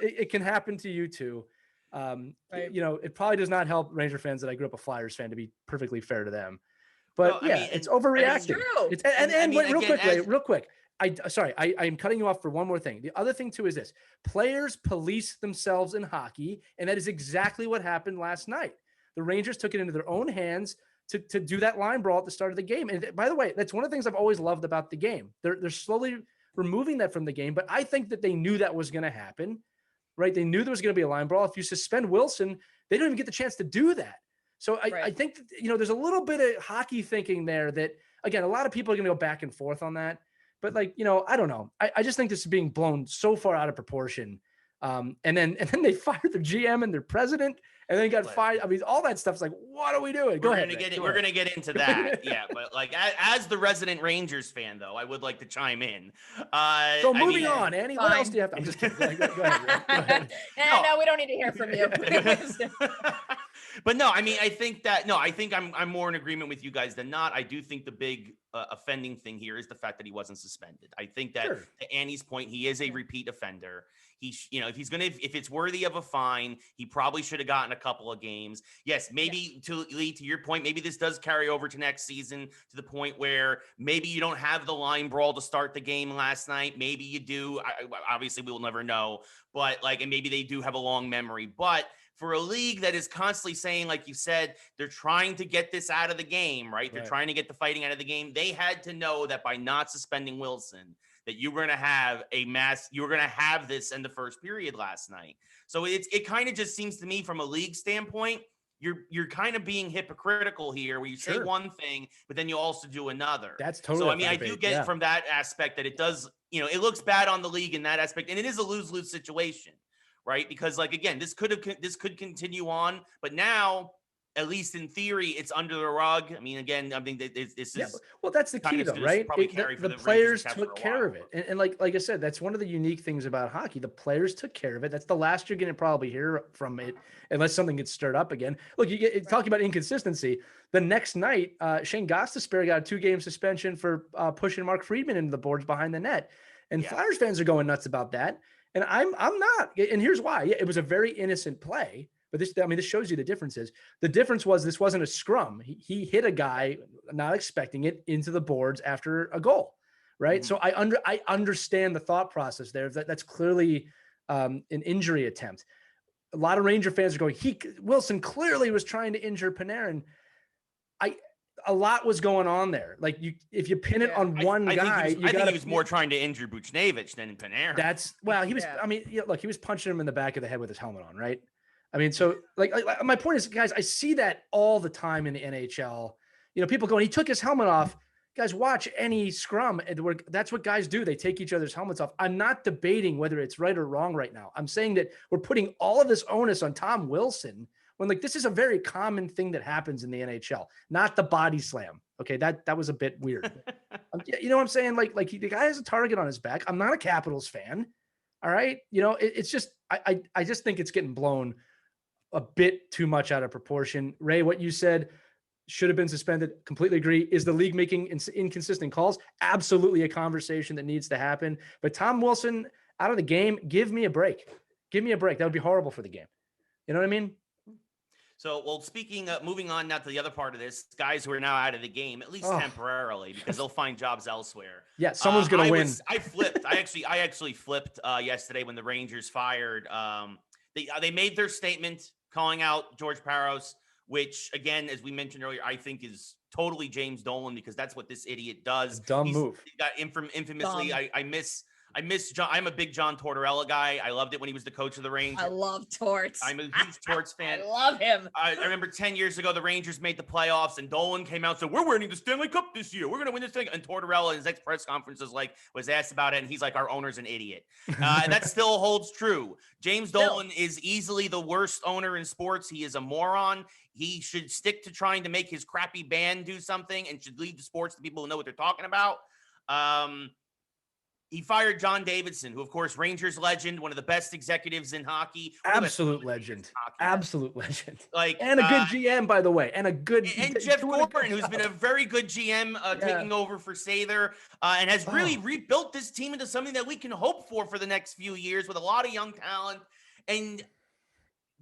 It can happen to you too. Right. It probably does not help Ranger fans that I grew up a Flyers fan, to be perfectly fair to them. But it's overreacting. Real quick. I'm cutting you off for one more thing. The other thing too is this: players police themselves in hockey, and that is exactly what happened last night. The Rangers took it into their own hands to do that line brawl at the start of the game. And by the way, that's one of the things I've always loved about the game. They're slowly removing that from the game, but I think that they knew that was going to happen, right? They knew there was going to be a line brawl. If you suspend Wilson, they don't even get the chance to do that. So I think that, there's a little bit of hockey thinking there that, again, a lot of people are going to go back and forth on that. But I don't know. I just think this is being blown so far out of proportion. And then they fired their GM and their president, and then got fired. I mean, all that stuff's like, what are we doing? Go ahead. We're gonna get into that. Yeah, but like as the resident Rangers fan, though, I would like to chime in. So moving on, Annie. What else do you have? I'm just kidding. Go ahead. Go ahead. No, we don't need to hear from you. But no, I mean, I think I'm more in agreement with you guys than not. I do think the big offending thing here is the fact that he wasn't suspended. I think that to Annie's point, he is a repeat offender. If it's worthy of a fine, he probably should have gotten a couple of games. Yes, maybe to your point, maybe this does carry over to next season to the point where maybe you don't have the line brawl to start the game last night. Maybe you do. Obviously, we will never know. But and maybe they do have a long memory. But for a league that is constantly saying, like you said, they're trying to get this out of the game, right? They're trying to get the fighting out of the game. They had to know that by not suspending Wilson, that you were going to have you were going to have this in the first period last night. So it kind of just seems to me from a league standpoint, you're kind of being hypocritical here where you say one thing, but then you also do another. That's totally. So, I mean, I do get from that aspect that it does, it looks bad on the league in that aspect. And it is a lose-lose situation, right? Because again, this could continue on, but now, at least in theory, it's under the rug. I mean, again, I think that this is well, that's the key, though, right? The players took care of it, and like I said, that's one of the unique things about hockey. The players took care of it. That's the last you're going to probably hear from it, unless something gets stirred up again. Look, talking about inconsistency. The next night, Shane Gostisbehere got a 2-game suspension for pushing Mark Friedman into the boards behind the net, and Flyers fans are going nuts about that. And I'm not. And here's why. Yeah, it was a very innocent play. But this shows you the differences. The difference was this wasn't a scrum. He hit a guy not expecting it into the boards after a goal, right? Mm-hmm. So I understand the thought process there. That's clearly an injury attempt. A lot of Ranger fans are going, Wilson clearly was trying to injure Panarin. A lot was going on there. Like if you pin it on one guy, I think he was more trying to injure Buchnevich than Panarin. He was. Yeah. I mean, look, he was punching him in the back of the head with his helmet on, right? I mean, so like my point is, guys, I see that all the time in the NHL. People going, he took his helmet off. Guys, watch any scrum. That's what guys do. They take each other's helmets off. I'm not debating whether it's right or wrong right now. I'm saying that we're putting all of this onus on Tom Wilson when this is a very common thing that happens in the NHL, not the body slam. Okay, that was a bit weird. You know what I'm saying? The guy has a target on his back. I'm not a Capitals fan. All right. It's just, I just think it's getting blown a bit too much out of proportion. Ray, what you said should have been suspended. Completely agree. Is the league making inconsistent calls? Absolutely a conversation that needs to happen. But Tom Wilson out of the game, give me a break. Give me a break. That would be horrible for the game. You know what I mean? So, well, moving on now to the other part of this, guys who are now out of the game, at least temporarily, because they'll find jobs elsewhere. Yeah, someone's going to win. I flipped. I actually flipped yesterday when the Rangers fired. They made their statement calling out George Parros, which, again, as we mentioned earlier, I think is totally James Dolan, because that's what this idiot does. Dumb move. He got infamously. I I miss John. I'm a big John Tortorella guy. I loved it when he was the coach of the Rangers. I love Torts. I'm a huge Torts fan. I love him. I remember 10 years ago, the Rangers made the playoffs, and Dolan came out and said, "We're winning the Stanley Cup this year. We're going to win this thing." And Tortorella, in his next press conference, was asked about it, and he's like, "Our owner's an idiot." And that still holds true. James Dolan is easily the worst owner in sports. He is a moron. He should stick to trying to make his crappy band do something and should leave the sports to people who know what they're talking about. He fired John Davidson, who, of course, Rangers legend, one of the best executives in hockey. Absolute legend. Absolute legend. And a good GM, by the way. And Jeff Gorton, who's been a very good GM, taking over for Sather, and has really rebuilt this team into something that we can hope for the next few years with a lot of young talent. And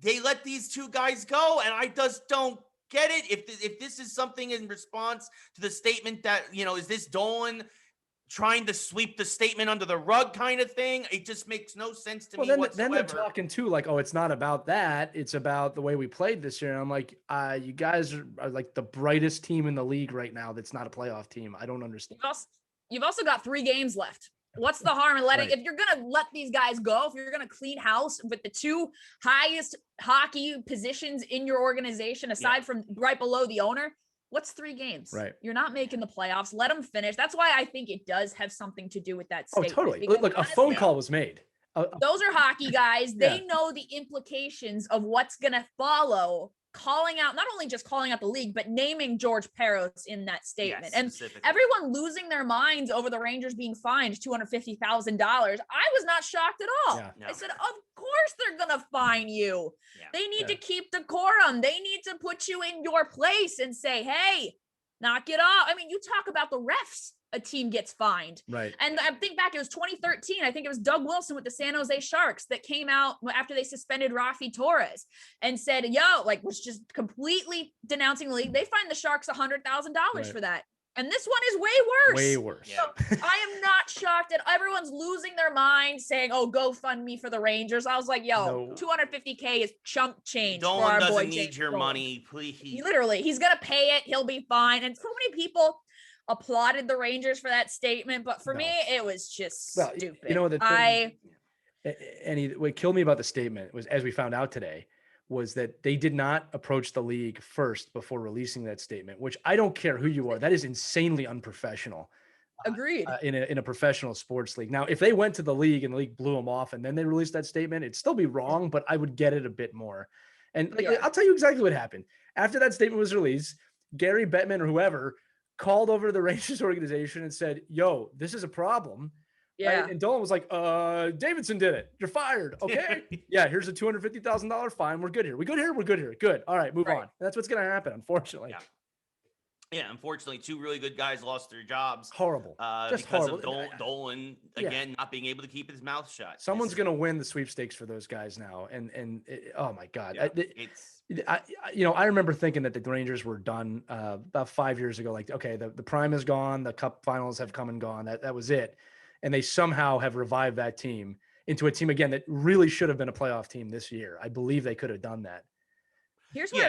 they let these two guys go, and I just don't get it. If this is something in response to the statement that, is this Dolan trying to sweep the statement under the rug kind of thing? It just makes no sense to me whatsoever. Then they're talking too, like, oh, it's not about that. It's about the way we played this year. And I'm like, you guys are like the brightest team in the league right now. That's not a playoff team. I don't understand. You've also got 3 games left. What's the harm in letting, if you're going to let these guys go, if you're going to clean house with the 2 highest hockey positions in your organization, aside from right below the owner, what's 3 games? Right. You're not making the playoffs. Let them finish. That's why I think it does have something to do with that statement. Oh, totally. Look, honestly, a phone call was made. Those are hockey guys. They know the implications of what's going to follow, calling out, not only just calling out the league, but naming George Peros in that statement. And everyone losing their minds over the Rangers being fined $250,000. I was not shocked at all. Yeah. No. I said, of course they're going to fine you. Yeah. They need to keep decorum. They need to put you in your place and say, hey, knock it off. I mean, you talk about the refs. A team gets fined. Right. And I think back, it was 2013. I think it was Doug Wilson with the San Jose Sharks that came out after they suspended Rafi Torres and said, was just completely denouncing the league. They fined the Sharks $100,000 for that. And this one is way worse. Way worse. So I am not shocked that everyone's losing their mind saying, oh, go fund me for the Rangers. I was like, $250K is chump change. Dolan doesn't need your money, please. He's going to pay it. He'll be fine. And so many people applauded the Rangers for that statement, but for me, it was just stupid. You know what killed me about the statement was, as we found out today, was that they did not approach the league first before releasing that statement, which I don't care who you are. That is insanely unprofessional. Agreed. In a professional sports league. Now, if they went to the league and the league blew them off and then they released that statement, it'd still be wrong, but I would get it a bit more. And I'll tell you exactly what happened. After that statement was released, Gary Bettman or whoever called over to the Rangers organization and said, yo, this is a problem. Yeah. Right? And Dolan was like, Davidson did it. You're fired. Okay. Here's a $250,000 fine. We're good here. We're good here. Good. All right, move on. And that's what's going to happen, unfortunately. Yeah, unfortunately, 2 really good guys lost their jobs. Horrible. Just because horrible. Of Dolan, again, not being able to keep his mouth shut. Someone's going to win the sweepstakes for those guys now. And oh, my God. Yeah, I remember thinking that the Rangers were done about 5 years ago. Like, okay, the prime is gone. The cup finals have come and gone. That was it. And they somehow have revived that team into a team, again, that really should have been a playoff team this year. I believe they could have done that. Here's what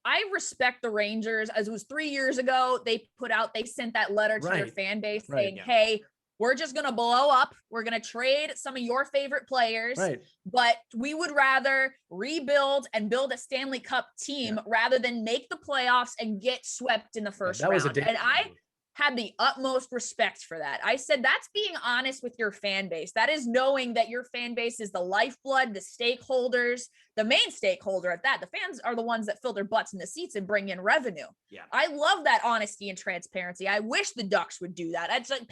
I respect the Rangers. As it was 3 years ago, they sent that letter to their fan base saying, hey, we're just going to blow up. We're going to trade some of your favorite players, but we would rather rebuild and build a Stanley Cup team rather than make the playoffs and get swept in the first round. And I had the utmost respect for that. I said, that's being honest with your fan base. That is knowing that your fan base is the lifeblood, the stakeholders, the main stakeholder at that. The fans are the ones that fill their butts in the seats and bring in revenue. Yeah. I love that honesty and transparency. I wish the Ducks would do that. I'd like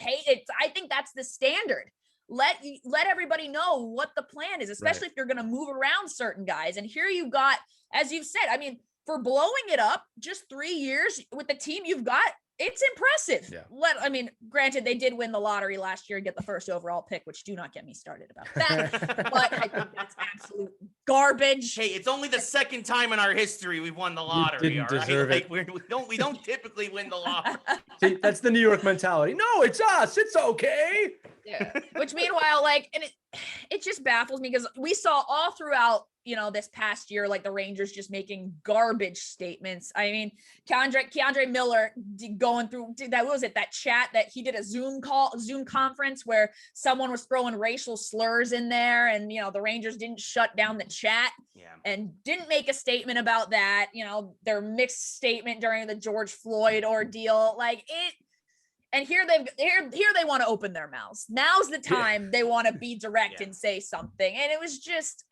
I think that's the standard. Let everybody know what the plan is, especially if you're going to move around certain guys. And here you've got, as you've said, I mean, for blowing it up just 3 years with the team you've got, it's impressive. Yeah. Granted, they did win the lottery last year and get the first overall pick, which do not get me started about that. But I think that's absolute garbage. Hey, it's only the second time in our history we've won the lottery. You didn't deserve it. We don't typically win the lottery. See, that's the New York mentality. No, it's us. It's okay. Yeah. Which meanwhile, and it just baffles me because we saw all throughout, this past year, like the Rangers just making garbage statements. I mean, Keandre Miller going through that, what was it, that chat that he did a Zoom conference where someone was throwing racial slurs in there, and the Rangers didn't shut down the chat and didn't make a statement about that. Their mixed statement during the George Floyd ordeal, like it. And here they want to open their mouths. Now's the time they want to be direct and say something. And it was just,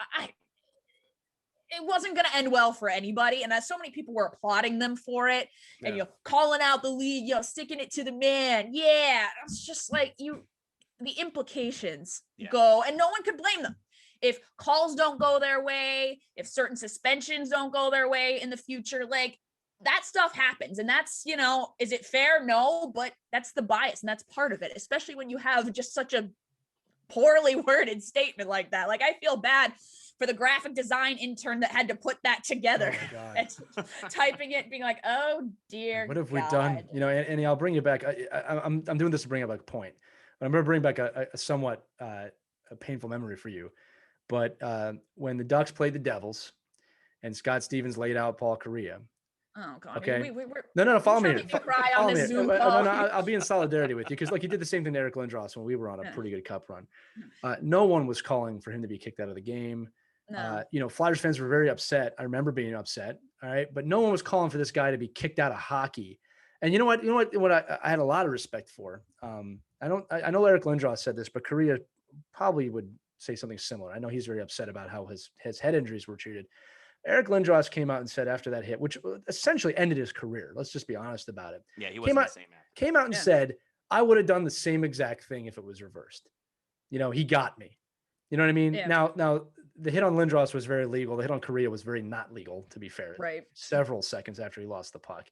it wasn't going to end well for anybody. And as so many people were applauding them for it, and calling out the league, sticking it to the man. Yeah, it's just like the implications go, and no one could blame them. If calls don't go their way, if certain suspensions don't go their way in the future, like, that stuff happens. And that's, is it fair? No, but that's the bias, and that's part of it, especially when you have just such a poorly worded statement like that. Like, I feel bad for the graphic design intern that had to put that together. And typing it, being like, oh dear, what have we done? Annie, I'll bring you back. I'm doing this to bring up a point, but I'm going to bring back a somewhat a painful memory for you. But when the Ducks played the Devils and Scott Stevens laid out Paul Kariya. Oh God. Okay. We're No. Follow me. Cry on this Zoom call. No, I'll be in solidarity with you, because like, you did the same thing to Eric Lindros when we were on a pretty good cup run. No one was calling for him to be kicked out of the game. No. Flyers fans were very upset. I remember being upset. All right, but no one was calling for this guy to be kicked out of hockey. And you know what I had a lot of respect for. I know Eric Lindros said this, but Kariya probably would say something similar. I know he's very upset about how his head injuries were treated. Eric Lindros came out and said after that hit, which essentially ended his career, let's just be honest about it. Yeah, he wasn't the same man. Came out and said, I would have done the same exact thing if it was reversed. He got me. You know what I mean? Yeah. Now the hit on Lindros was very legal. The hit on Kariya was very not legal, to be fair. Right. Several seconds after he lost the puck.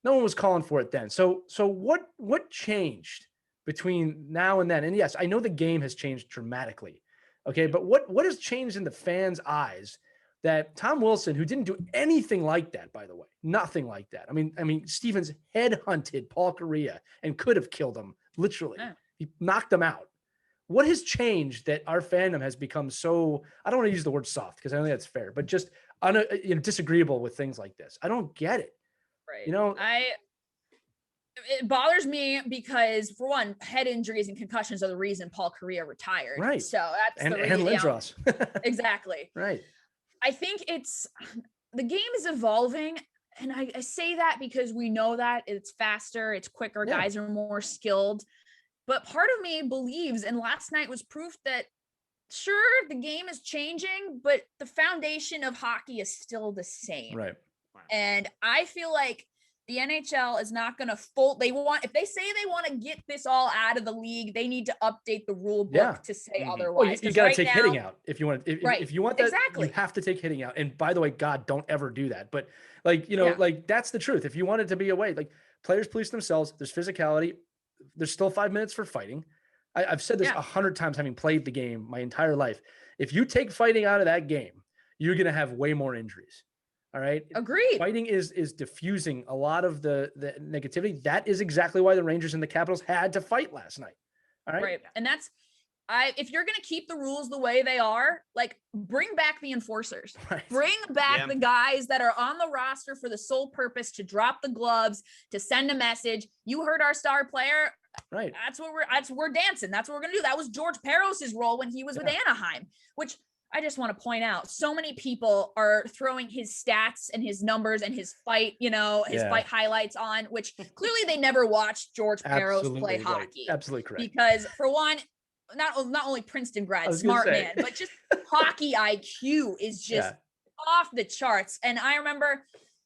No one was calling for it then. So what changed between now and then? And yes, I know the game has changed dramatically. Okay, but what has changed in the fans' eyes that Tom Wilson, who didn't do anything like that, by the way, nothing like that. I mean, Stevens headhunted Paul Kariya and could have killed him, literally. Yeah. He knocked him out. What has changed that our fandom has become so, I don't want to use the word soft because I don't think that's fair, but just disagreeable with things like this? I don't get it. Right. It bothers me because, for one, head injuries and concussions are the reason Paul Kariya retired. Right. So that's the reason. And Lindros. Exactly. Right. I think the game is evolving, and I say that because we know that it's faster, it's quicker, guys are more skilled. But part of me believes, and last night was proof that, sure, the game is changing, but the foundation of hockey is still the same. Right. And I feel like the NHL is not going to if they say they want to get this all out of the league, they need to update the rule book to say otherwise. Well, you got to take hitting out if you want. If you want that, exactly. You have to take hitting out. And by the way, God, don't ever do that. But like that's the truth. If you want it to be a way, like, players police themselves. There's physicality. There's still 5 minutes for fighting. I've said this 100 times, having played the game my entire life. If you take fighting out of that game, you're going to have way more injuries. All right. Agreed. Fighting is diffusing a lot of the negativity. That is exactly why the Rangers and the Capitals had to fight last night. All right. Right. And if you're going to keep the rules the way they are, like, bring back the enforcers, bring back the guys that are on the roster for the sole purpose to drop the gloves, to send a message. You heard our star player. Right. We're dancing. That's what we're going to do. That was George Parros' role when he was with Anaheim, which I just want to point out, so many people are throwing his stats and his numbers and his fight, fight highlights on, which clearly they never watched George Parros play hockey. Absolutely correct. Because, for one, not only Princeton grad, smart man, but just hockey IQ is just off the charts. And I remember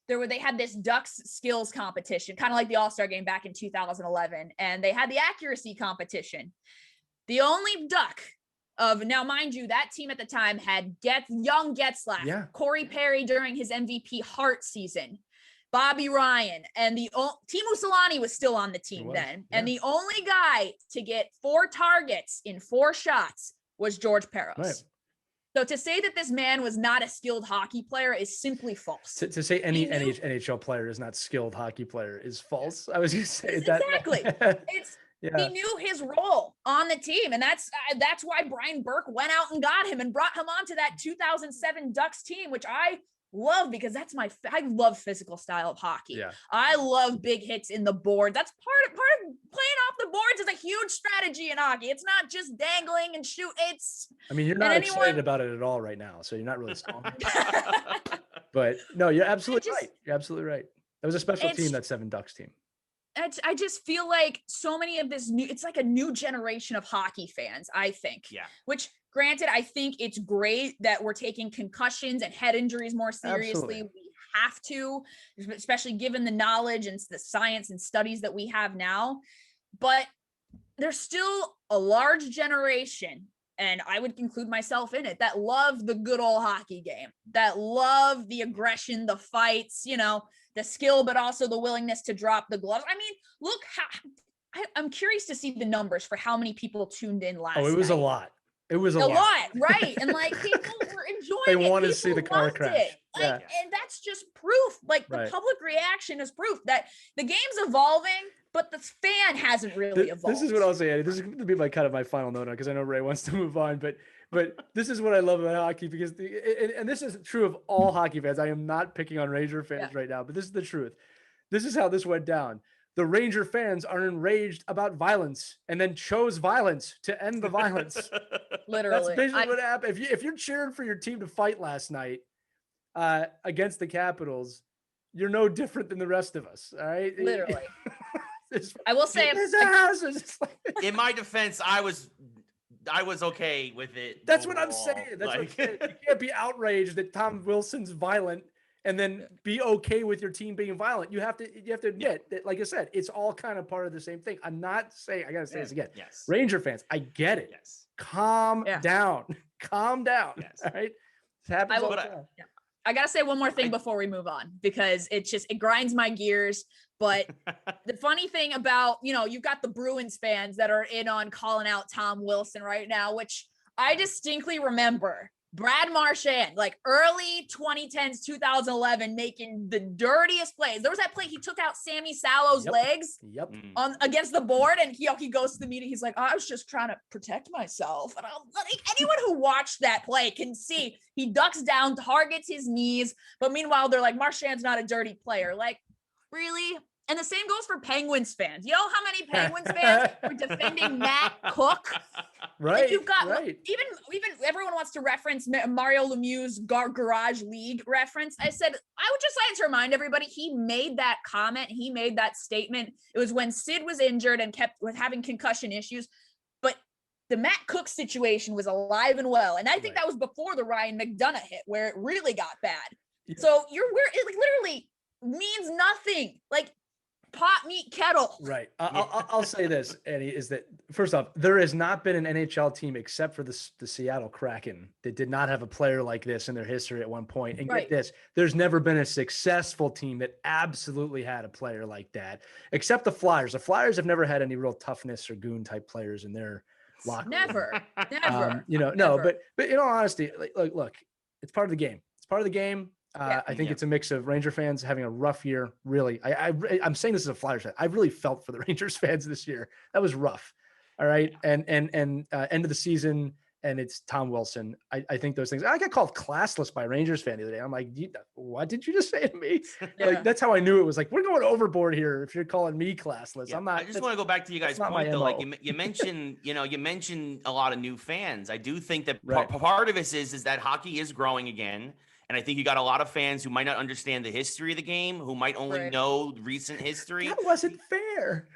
they had this Ducks skills competition, kind of like the All-Star game back in 2011. And they had the accuracy competition. The only Duck now, mind you, that team at the time had young Getzlaf, Corey Perry during his MVP Hart season, Bobby Ryan, and Timo Solani was still on the team then. Yeah. And the only guy to get 4 targets in 4 shots was George Parros. Right. So to say that this man was not a skilled hockey player is simply false. To say any NHL player is not skilled hockey player is false. I was going to say that. Exactly. He knew his role. on the team. And that's why Brian Burke went out and got him and brought him onto that 2007 Ducks team, which I love because that's I love physical style of hockey. Yeah. I love big hits in the board. That's part of playing off the boards is a huge strategy in hockey. It's not just dangling and shoot. I mean, you're not excited about it at all right now, so you're not really stalling. But no, you're absolutely right. You're absolutely right. That was a special team, that 7 Ducks team. I just feel like so many of this it's like a new generation of hockey fans, I think. Yeah. Which granted, I think it's great that we're taking concussions and head injuries more seriously. Absolutely. We have to, especially given the knowledge and the science and studies that we have now. But there's still a large generation, and I would include myself in it, that love the good old hockey game, that love the aggression, the fights, the skill, but also the willingness to drop the gloves. I mean, look, I'm curious to see the numbers for how many people tuned in last night. Oh, it was a lot. It was a lot. Right? And like people were enjoying they it. They wanted people to see the car crash. Yeah. And that's just proof. Like the public reaction is proof that the game's evolving, but the fan hasn't really evolved. This is what I'll say, Eddie. This is going to be my final note on, because I know Ray wants to move on, but this is what I love about hockey, because and this is true of all hockey fans. I am not picking on Ranger fans right now, but this is the truth. This is how this went down. The Ranger fans are enraged about violence and then chose violence to end the violence. Literally. That's basically what happened. If you're cheering for your team to fight last night against the Capitals, you're no different than the rest of us. All right. Literally. I will say, in my defense, I was okay with it. That's overall. what I'm saying. That's what I'm saying. You can't be outraged that Tom Wilson's violent and then be okay with your team being violent. You have to admit that, like I said, it's all kind of part of the same thing. I'm not saying, I got to say this again. Yes. Ranger fans, I get it. Yes. Calm down. Calm down. Yes. All right. It happens all the time. I got to say one more thing before we move on, because it grinds my gears. But the funny thing about, you've got the Bruins fans that are in on calling out Tom Wilson right now, which I distinctly remember Brad Marchand, like early 2010s, 2011, making the dirtiest plays. There was that play he took out Sammy Salo's legs against the board, and he goes to the meeting. He's like, I was just trying to protect myself. And anyone who watched that play can see he ducks down, targets his knees, but meanwhile they're like, Marchand's not a dirty player. Like, really? And the same goes for Penguins fans. You know how many Penguins fans were defending Matt Cook? Right. Like, you've got even everyone wants to reference Mario Lemieux's Garage League reference. I said, I would just like to remind everybody, he made that comment. He made that statement. It was when Sid was injured and was having concussion issues. But the Matt Cook situation was alive and well. And I think that was before the Ryan McDonough hit, where it really got bad. Yeah. So it literally means nothing. Like, pot meat kettle. Right. I'll say this, Eddie, is that first off, there has not been an NHL team except for the Seattle Kraken that did not have a player like this in their history at one point. And get this, there's never been a successful team that absolutely had a player like that, except the Flyers. The Flyers have never had any real toughness or goon type players in their locker room. Never. No, but in all honesty, look, it's part of the game. It's part of the game. I think it's a mix of Ranger fans having a rough year. Really, I'm saying this as a Flyers fan. I really felt for the Rangers fans this year. That was rough. All right, and end of the season, and it's Tom Wilson. I think those things. I got called classless by a Rangers fan the other day. I'm like, what did you just say to me? Like, that's how I knew it was like, we're going overboard here if you're calling me classless. I'm not. I just want to go back to you guys' point though. Like you mentioned, you mentioned a lot of new fans. I do think that part of it is that hockey is growing again. And I think you got a lot of fans who might not understand the history of the game, who might only know recent history. That wasn't fair.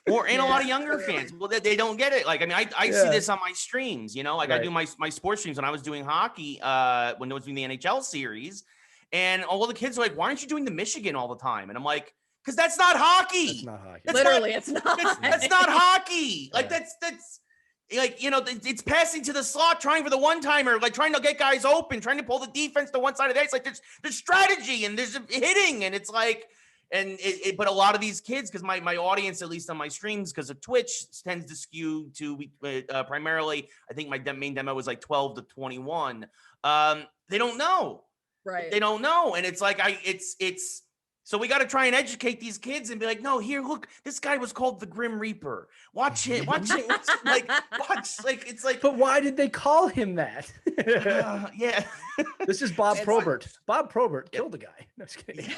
And a lot of younger fans, well, they don't get it. Like, I mean, I see this on my streams, like I do my sports streams when I was doing hockey, when I was doing the NHL series. And all the kids are like, why aren't you doing the Michigan all the time? And I'm like, because that's not hockey. That's not hockey. It's not. That's not hockey. Like, that's like, it's passing to the slot, trying for the one-timer, like trying to get guys open, trying to pull the defense to one side of the ice. Like there's strategy and there's hitting, and it's like, but a lot of these kids, because my audience, at least on my streams, because of Twitch, tends to skew to primarily, I think my main demo was like 12 to 21. They don't know. Right. They don't know. And it's like, So we got to try and educate these kids and be like, no, here, look, this guy was called the Grim Reaper. Watch it. Watch it's like. But why did they call him that? Yeah. This is Bob Probert. Bob Probert killed a guy. No, just kidding.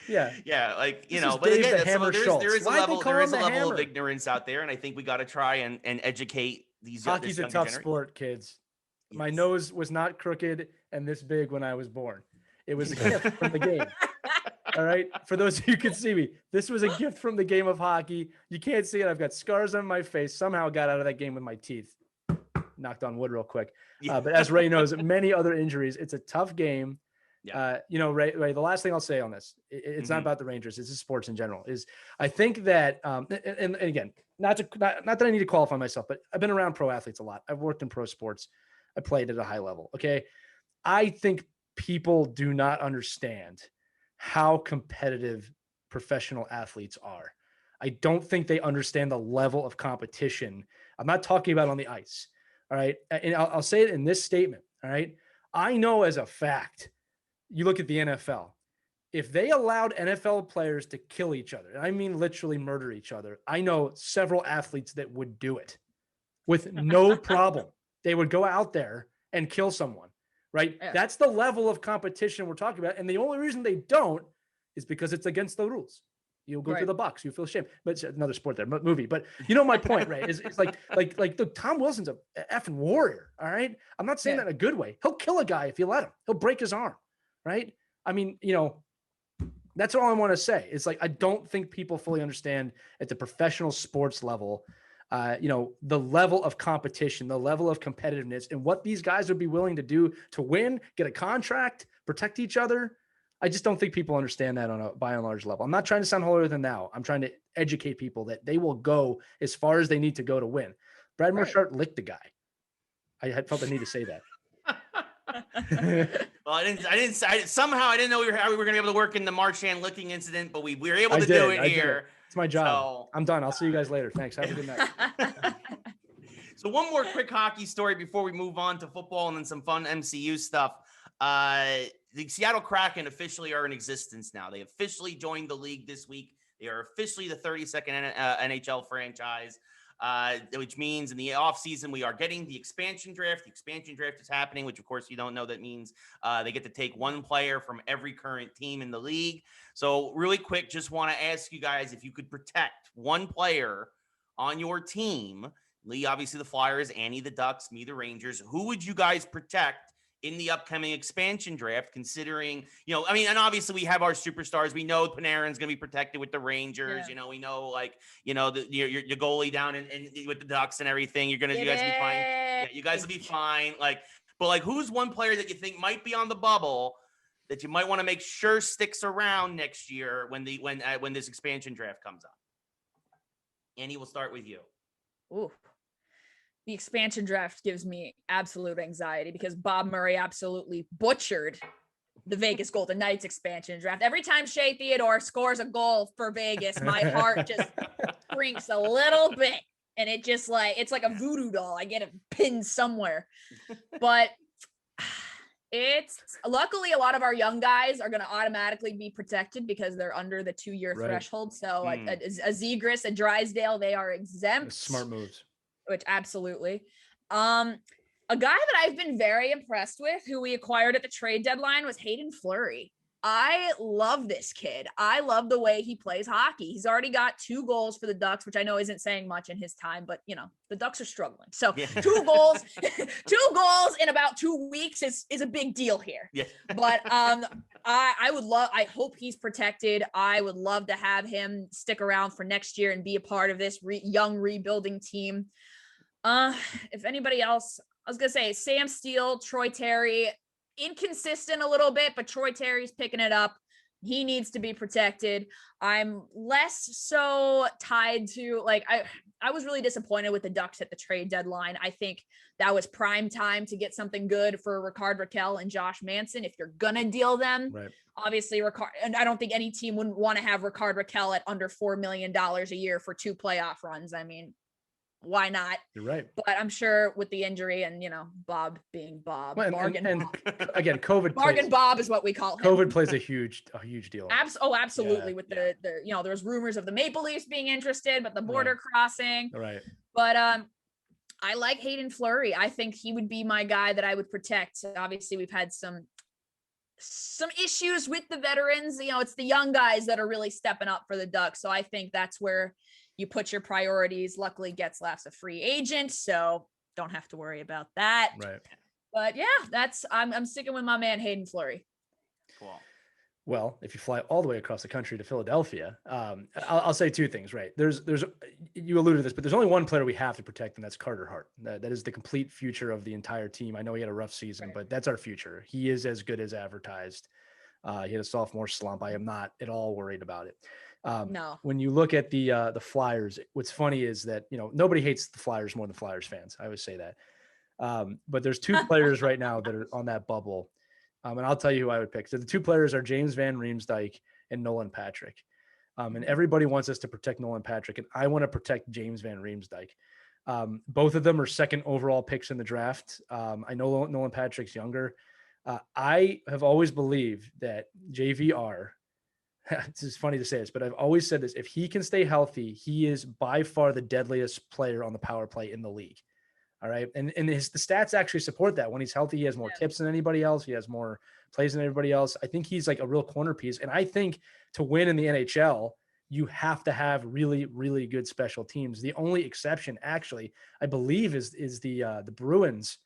Yeah. Like, you know, but again, there is a level of ignorance out there. And I think we got to try and educate these. Hockey's a tough sport, kids. Yes. My nose was not crooked and this big when I was born. It was a gift from the game. All right. For those of you who can see me, this was a gift from the game of hockey. You can't see it. I've got scars on my face. Somehow got out of that game with my teeth. Knocked on wood real quick. But as Ray knows, many other injuries. It's a tough game. Yeah. You know, Ray, the last thing I'll say on this, it's not about the Rangers. It's just sports in general. Is I think that, and again, not that I need to qualify myself, but I've been around pro athletes a lot. I've worked in pro sports. I played at a high level. Okay. I think people do not understand how competitive professional athletes are. I don't think they understand the level of competition. I'm not talking about on the ice. All right. And I'll say it in this statement. All right. I know as a fact, you look at the NFL, if they allowed NFL players to kill each other, and I mean literally murder each other, I know several athletes that would do it with no problem. They would go out there and kill someone. Right. Yeah. That's the level of competition we're talking about. And the only reason they don't is because it's against the rules. You'll go to the box. You feel shame. But it's another sport there, movie. But you know my point, right? It's like look, Tom Wilson's a effing warrior. All right. I'm not saying that in a good way. He'll kill a guy if you let him. He'll break his arm. Right. I mean, you know, that's all I want to say. It's like I don't think people fully understand at the professional sports level. You know, the level of competition, the level of competitiveness, and what these guys would be willing to do to win, get a contract, protect each other. I just don't think people understand that on a by and large level. I'm not trying to sound holier than thou. I'm trying to educate people that they will go as far as they need to go to win. Brad Marchart licked the guy. I had felt the need to say that. Well, I didn't. Somehow I didn't know we were going to be able to work in the Marchand licking incident, but we were able to do it here. It's my job. So, I'm done. I'll see you guys later. Thanks. Have a good night. So one more quick hockey story before we move on to football and then some fun MCU stuff. The Seattle Kraken officially are in existence now. They officially joined the league this week. They are officially the 32nd NHL franchise, which means in the offseason we are getting the expansion draft. The expansion draft is happening, which of course you don't know that means they get to take one player from every current team in the league. So really quick, just want to ask you guys if you could protect one player on your team. Lee, obviously the Flyers, Annie, the Ducks, me, the Rangers. Who would you guys protect in the upcoming expansion draft, considering, you know, I mean, and obviously we have our superstars. We know Panarin's going to be protected with the Rangers. Yeah. You know, we know, like, you know, your goalie down and with the Ducks and everything. You guys will be fine. Yeah, you guys will be fine. Like, but like, who's one player that you think might be on the bubble that you might want to make sure sticks around next year when this expansion draft comes up? Annie, we'll start with you. Ooh. The expansion draft gives me absolute anxiety because Bob Murray absolutely butchered the Vegas Golden Knights expansion draft. Every time Shea Theodore scores a goal for Vegas, my heart just shrinks a little bit. And it just like, it's like a voodoo doll. I get it pinned somewhere. But it's luckily a lot of our young guys are going to automatically be protected because they're under the 2-year threshold. So a Zegras, a Drysdale, they are exempt. Smart moves. Which absolutely. A guy that I've been very impressed with who we acquired at the trade deadline was Hayden Flurry. I love this kid. I love the way he plays hockey. He's already got 2 goals for the Ducks, which I know isn't saying much in his time, but you know, the Ducks are struggling. So 2 goals, 2 goals in about 2 weeks is a big deal here. Yeah. But I hope he's protected. I would love to have him stick around for next year and be a part of this young rebuilding team. If anybody else, I was going to say Sam Steele, Troy Terry, inconsistent a little bit, but Troy Terry's picking it up. He needs to be protected. I'm less so tied to, like, I was really disappointed with the Ducks at the trade deadline. I think that was prime time to get something good for Rickard Rakell and Josh Manson. If you're going to deal them, obviously and I don't think any team wouldn't want to have Rickard Rakell at under $4 million a year for 2 playoff runs. I mean, why not? You're right. But I'm sure with the injury and, Bob being Bob, Well, bargain and Bob. again, COVID Bargain Bob is what we call him. COVID plays a huge deal. Absolutely. Yeah, With the there's rumors of the Maple Leafs being interested, but the border crossing. Right. But I like Hayden Flurry. I think he would be my guy that I would protect. Obviously, we've had some issues with the veterans. It's the young guys that are really stepping up for the Ducks. So I think that's where you put your priorities. Luckily, Getzlaf's a free agent, so don't have to worry about that. Right. But yeah, I'm sticking with my man Hayden Flurry. Cool. Well, if you fly all the way across the country to Philadelphia, I'll say two things, right? There's you alluded to this, but there's only one player we have to protect, and that's Carter Hart. That is the complete future of the entire team. I know he had a rough season, but that's our future. He is as good as advertised. He had a sophomore slump. I am not at all worried about it. No. When you look at the Flyers, what's funny is that nobody hates the Flyers more than Flyers fans. I always say that. But there's two players right now that are on that bubble. And I'll tell you who I would pick. So the two players are James Van Riemsdyk and Nolan Patrick. And everybody wants us to protect Nolan Patrick, and I want to protect James Van Riemsdyk. Both of them are second overall picks in the draft. I know Nolan Patrick's younger. I have always believed that JVR, this is funny to say this, but I've always said this, if he can stay healthy, he is by far the deadliest player on the power play in the league. All right. And the stats actually support that. When he's healthy, he has more tips than anybody else. He has more plays than everybody else. I think he's like a real corner piece. And I think to win in the NHL, you have to have really, really good special teams. The only exception, actually, I believe, is the Bruins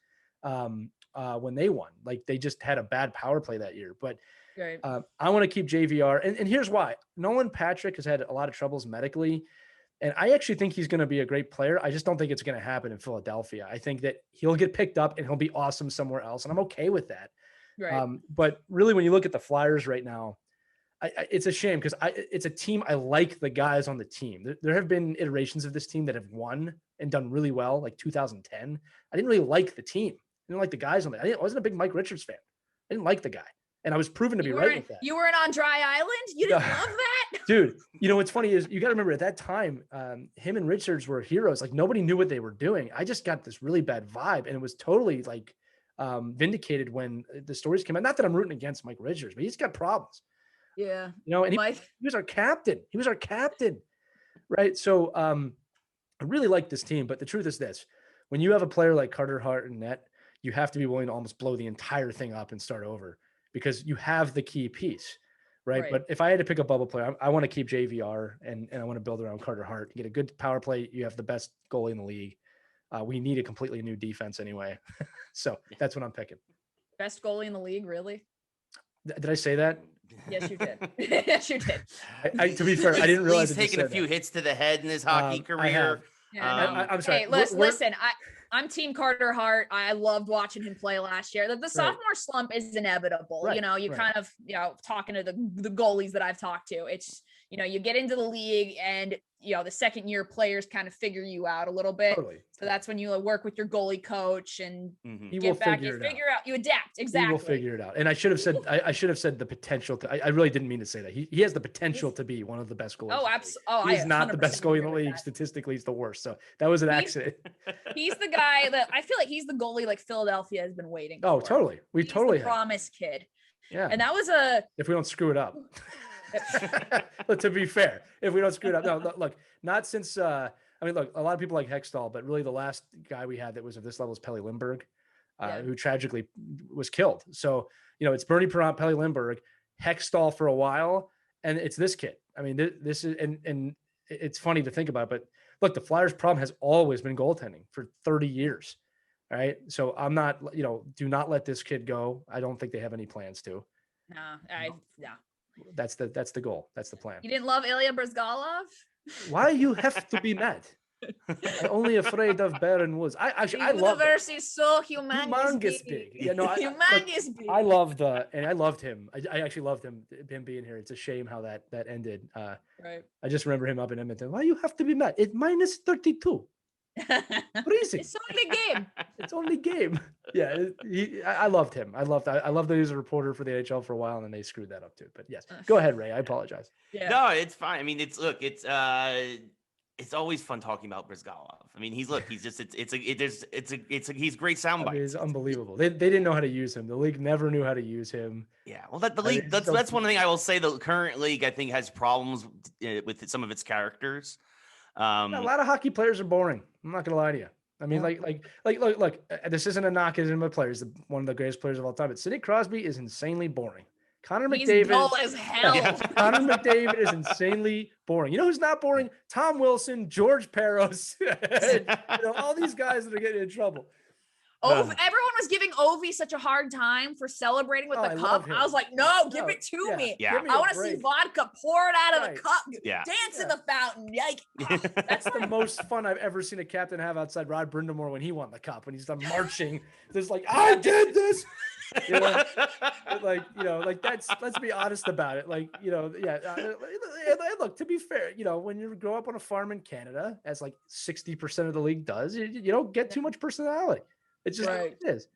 when they won. Like, they just had a bad power play that year. But Right. I want to keep JVR. And here's why. Nolan Patrick has had a lot of troubles medically. And I actually think he's going to be a great player. I just don't think it's going to happen in Philadelphia. I think that he'll get picked up and he'll be awesome somewhere else. And I'm okay with that. Right. But really, when you look at the Flyers right now, it's a shame because it's a team. I like the guys on the team. There have been iterations of this team that have won and done really well, like 2010. I didn't really like the team. I didn't like the guys on it. I wasn't a big Mike Richards fan. I didn't like the guy. And I was proven to be right with that. You weren't on dry island? You didn't love that? Dude, what's funny is you got to remember at that time, him and Richards were heroes. Like, nobody knew what they were doing. I just got this really bad vibe, and it was totally like vindicated when the stories came out. Not that I'm rooting against Mike Richards, but he's got problems. Yeah. And he was our captain. He was our captain. Right. So I really like this team, but the truth is this: when you have a player like Carter Hart in net, you have to be willing to almost blow the entire thing up and start over, because you have the key piece, right? But if I had to pick a bubble player, I want to keep JVR and I want to build around Carter Hart. Get a good power play. You have the best goalie in the league. We need a completely new defense anyway. So that's what I'm picking. Best goalie in the league, really? Did I say that? Yes, you did. Yes, you did. To be fair, I didn't realize he's taken a few hits to the head in his hockey career. I'm sorry. Hey, listen, I'm Team Carter Hart. I loved watching him play last year. The sophomore slump is inevitable. Right, Kind of, talking to the goalies that I've talked to, it's, you get into the league and, the second year players kind of figure you out a little bit. Totally. So that's when you work with your goalie coach and He will figure out. You adapt. Exactly. He will figure it out. And I should have said the potential to, I really didn't mean to say that. He has the potential to be one of the best goalies. Oh, absolutely. He's not the best goalie in the league. Statistically, he's the worst. So that was an accident. He's the guy that I feel like he's the goalie like Philadelphia has been waiting for. Oh, totally. He's the promise kid. Yeah. And that was if we don't screw it up. But to be fair, if we don't screw it up, no, look, not since look, a lot of people like Hextall, but really the last guy we had that was of this level is Pelle Lindbergh, who tragically was killed. So, it's Bernie Perrant, Pelle Lindbergh, Hextall for a while, and it's this kid. I mean, this is, and it's funny to think about, but look, the Flyers' problem has always been goaltending for 30 years. All right. So I'm not, do not let this kid go. I don't think they have any plans to. No. That's the goal. That's the plan. You didn't love Ilya Bryzgalov? Why you have to be mad? I'm only afraid of barren woods. I love. The universe is so humongous big. Yeah, no, humongous big. I loved I loved him. I actually loved him being here. It's a shame how that ended. Right. I just remember him up in Edmonton. Why you have to be mad? It's minus 32. Freezing. It's only game. It's only game. Yeah, I loved him. I loved that he was a reporter for the NHL for a while, and then they screwed that up too. But yes, go ahead, Ray. I apologize. Yeah. No, it's fine. I mean, it's it's always fun talking about Brizgalov. I mean, he's just he's great sound bites. It's unbelievable. They didn't know how to use him. The league never knew how to use him. Yeah, well, the league that's one thing I will say. The current league, I think, has problems with some of its characters. A lot of hockey players are boring. I'm not gonna lie to you. I mean, look, this isn't a knock at him, but players, one of the greatest players of all time. But Sidney Crosby is insanely boring. Connor He's McDavid, dull as hell. Yeah. Connor McDavid is insanely boring. You know who's not boring? Tom Wilson, George Peros, all these guys that are getting in trouble. Everyone was giving Ovi such a hard time for celebrating with the cup. I was like, no, give it to me. Yeah. I want to see vodka poured out of the cup. Yeah. Dance in the fountain. Yike. That's the most fun I've ever seen a captain have outside Rod Brindamore when he won the cup, when he's done marching. There's like, I did this. Let's be honest about it. Look, to be fair, when you grow up on a farm in Canada, as like 60% of the league does, you don't get too much personality. It's just what it is.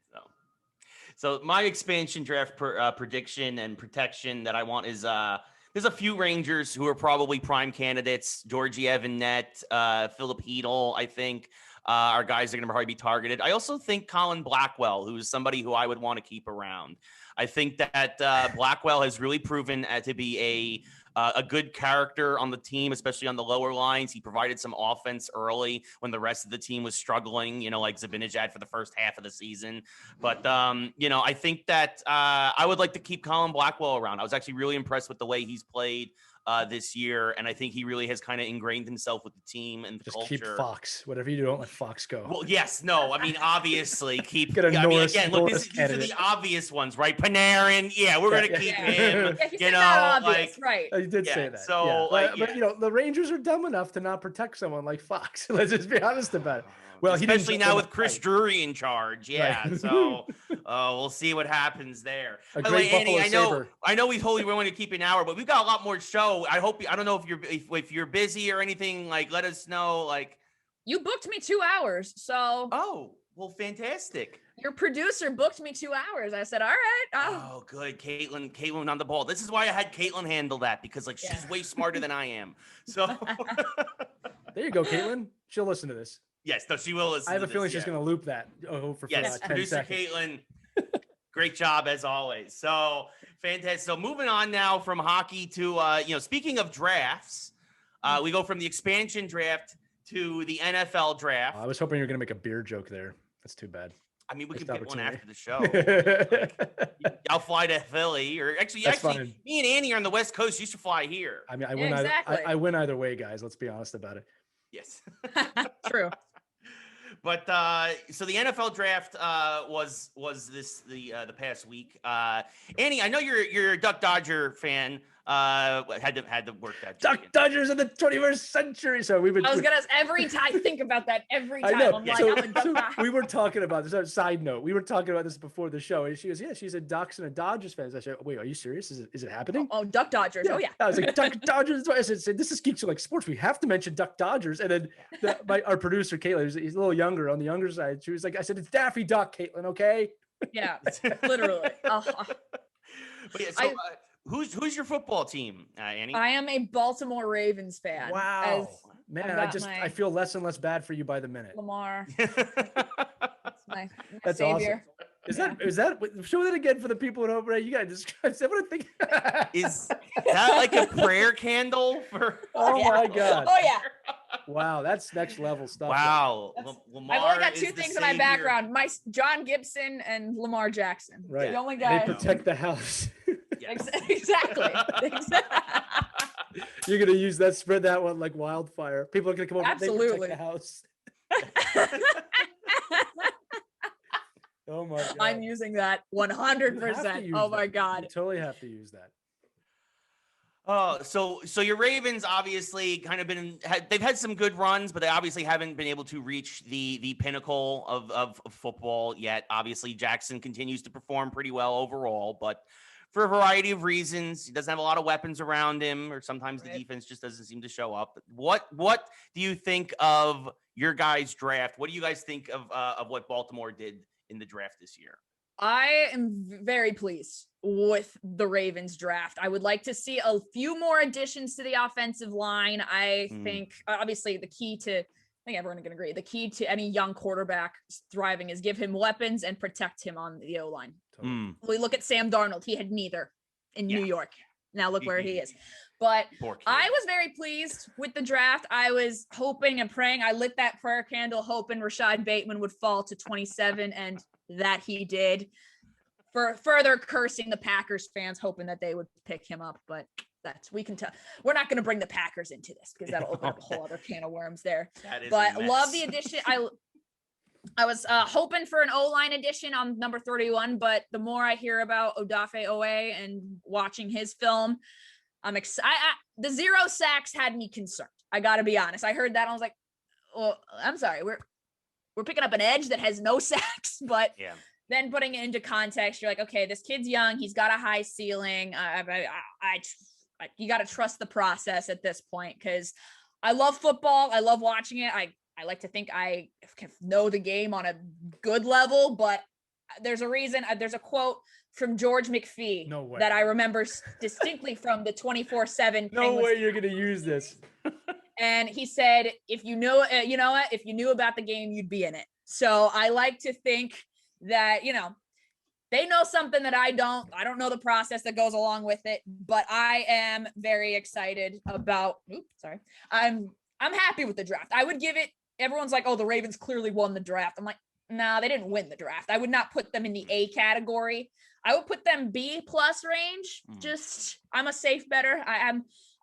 So my expansion draft prediction and protection that I want is there's a few Rangers who are probably prime candidates. Georgiev and net, Philip Hedl, I think, are guys that are going to probably be targeted. I also think Colin Blackwell, who's somebody who I would want to keep around. I think that Blackwell has really proven to be a good character on the team, especially on the lower lines. He provided some offense early when the rest of the team was struggling, like Zibanejad for the first half of the season. But, I think that I would like to keep Colin Blackwell around. I was actually really impressed with the way he's played this year, and I think he really has kind of ingrained himself with the team and the culture. Keep Fox. Whatever you do, don't let Fox go. Well, yes, no. I mean, obviously, keep. Get a Norris, again, look, these are the obvious ones, right? Panarin, we're gonna keep him. Right? You did say that. So, but the Rangers are dumb enough to not protect someone like Fox. Let's just be honest about it. Well, especially now with Chris Drury in charge. Yeah. Right. So we'll see what happens there. A By the way, great Annie, Buffalo I know we totally want to keep an hour, but we've got a lot more show. I don't know if you're busy or anything, let us know. You booked me 2 hours. So. Oh, well, fantastic. Your producer booked me 2 hours. I said, all right. Oh, good. Caitlin on the ball. This is why I had Caitlin handle that, because she's way smarter than I am. So there you go, Caitlin. She'll listen to this. Yes, no, she will listen. I have a feeling she's going to loop that. For 10 producer seconds. Caitlin, great job as always. So fantastic. So moving on now from hockey to speaking of drafts, we go from the expansion draft to the NFL draft. I was hoping you were going to make a beer joke there. That's too bad. I mean, we could get one after the show. I'll fly to Philly, or actually, me and Annie are on the West Coast. You should fly here. I mean, I win either way, guys. Let's be honest about it. Yes. True. But so the NFL draft was the past week. Annie, I know you're a Duck Dodger fan. Had to work that. Duck Dodgers in the 21st century. So we've been. I was gonna every time I think about that every time. I'm like, I'm a Duck. We were talking about this. Side note, we were talking about this before the show, and she goes, "Yeah, she's a Ducks and a Dodgers fan." I said, "Wait, are you serious? Is it happening?" Oh, Duck Dodgers. Yeah. Oh yeah. I was like, Duck Dodgers. I said, "This is Geeks Like Sports. We have to mention Duck Dodgers." And then our producer Caitlin, he's a little younger on the younger side. She was like, "I said it's Daffy Duck, Caitlin. Okay." Yeah, literally. But yeah, so. Who's your football team, Annie? I am a Baltimore Ravens fan. Wow, man, I feel less and less bad for you by the minute. Lamar. That's savior. Awesome. Is that show that again for the people at home? Right, you gotta describe. What I think. Is that like a prayer candle for? Oh my God. Oh yeah. Wow, that's next level stuff. Wow. Lamar I've only got two things in my background: my John Gibson and Lamar Jackson. Right. The only guy. They protect the house. Yes. Exactly. You're gonna use that, spread that one like wildfire. People are gonna come over. Absolutely. They protect the house. Oh my God. I'm using that 100%. Oh my God. You totally have to use that. Oh, so your Ravens obviously kind of they've had some good runs, but they obviously haven't been able to reach the pinnacle of football yet. Obviously, Jackson continues to perform pretty well overall, but for a variety of reasons, he doesn't have a lot of weapons around him, or sometimes the defense just doesn't seem to show up. What do you think of your guys' draft? What do you guys think of what Baltimore did in the draft this year? I am very pleased with the Ravens draft. I would like to see a few more additions to the offensive line. I think obviously the key to, I think everyone can agree, the key to any young quarterback thriving is give him weapons and protect him on the O-line. We look at Sam Darnold. He had neither in New York. Now look where he is. But I was very pleased with the draft. I was hoping and praying. I lit that prayer candle hoping Rashad Bateman would fall to 27, and that he did. For further cursing the Packers fans, hoping that they would pick him up. But we can tell. We're not going to bring the Packers into this because that'll open up a whole other can of worms there. But love the addition. I was hoping for an O-line addition on number 31, but the more I hear about Odafe Owe and watching his film, I'm excited. The 0 sacks had me concerned. I got to be honest. I heard that and I was like, well, I'm sorry. We're picking up an edge that has no sacks, but then putting it into context, you're like, okay, this kid's young. He's got a high ceiling. You got to trust the process at this point because I love football. I love watching it. I like to think I know the game on a good level, but there's a reason. There's a quote from George McPhee that I remember distinctly from the 24/7. No way you're going to use this. And he said, if you know, you know what, if you knew about the game, you'd be in it. So I like to think that, they know something that I don't know the process that goes along with it, but I am very excited about, I'm happy with the draft. I would give it, everyone's like, oh, the Ravens clearly won the draft. I'm like, nah, they didn't win the draft. I would not put them in the A category. I would put them B+ range. Just, I'm a safe better.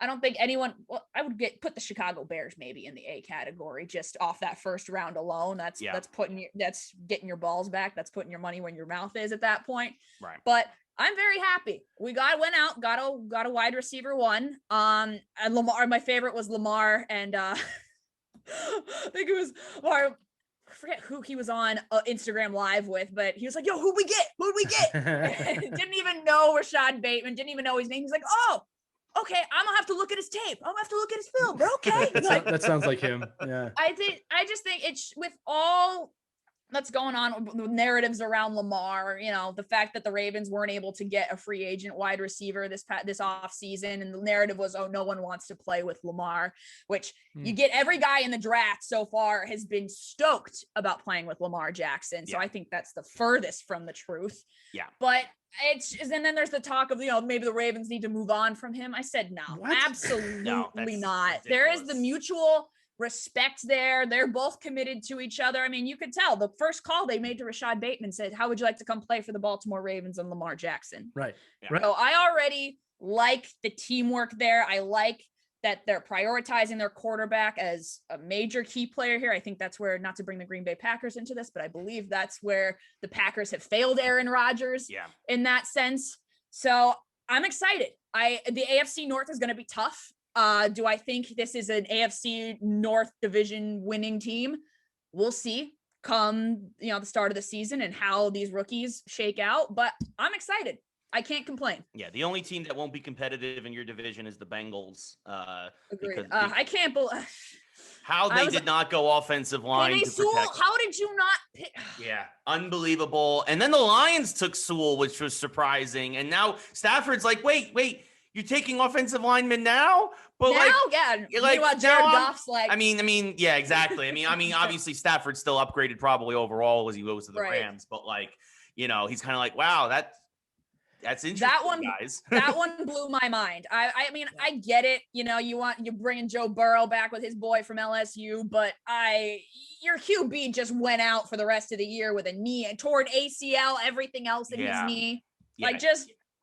I don't think anyone, I would put the Chicago Bears maybe in the A category just off that first round alone. That's getting your balls back. That's putting your money where your mouth is at that point. Right. But I'm very happy. We went out, got a wide receiver one. And Lamar, my favorite was Lamar, and I think it was Lamar. I forget who he was on Instagram Live with, but he was like, yo, who'd we get? Didn't even know Rashad Bateman, didn't even know his name. He's like, oh, okay, I'm gonna have to look at his tape. I'm gonna have to look at his film. We're okay. That sounds like him. Yeah. I just think it's with all that's going on with narratives around Lamar, the fact that the Ravens weren't able to get a free agent wide receiver this off season. And the narrative was, oh, no one wants to play with Lamar, which you get every guy in the draft so far has been stoked about playing with Lamar Jackson. So I think that's the furthest from the truth. Yeah. But and then there's the talk of, maybe the Ravens need to move on from him. I said, no, absolutely not. Ridiculous. There is the mutual respect there. They're both committed to each other. I mean, you could tell the first call they made to Rashad Bateman said, how would you like to come play for the Baltimore Ravens and Lamar Jackson? Right. So I already like the teamwork there. I like that they're prioritizing their quarterback as a major key player here. I think that's where, not to bring the Green Bay Packers into this, but I believe that's where the Packers have failed Aaron Rodgers in that sense. So I'm excited. The AFC North is going to be tough. Do I think this is an AFC North division winning team? We'll see come, the start of the season and how these rookies shake out, but I'm excited. I can't complain. Yeah. The only team that won't be competitive in your division is the Bengals. Agreed. I can't believe how they did not go offensive line. How did you not pick? Yeah. Unbelievable. And then the Lions took Sewell, which was surprising. And now Stafford's like, wait, you're taking offensive linemen now? But meanwhile, Jared Goff's like, I mean, yeah, exactly. I mean, obviously Stafford's still upgraded probably overall as he goes to the Rams, but he's kind of like, wow, that's interesting, guys. That one blew my mind. I mean, I get it. You're bringing Joe Burrow back with his boy from LSU, but your QB just went out for the rest of the year with a knee and torn ACL, everything else in his knee. Yeah.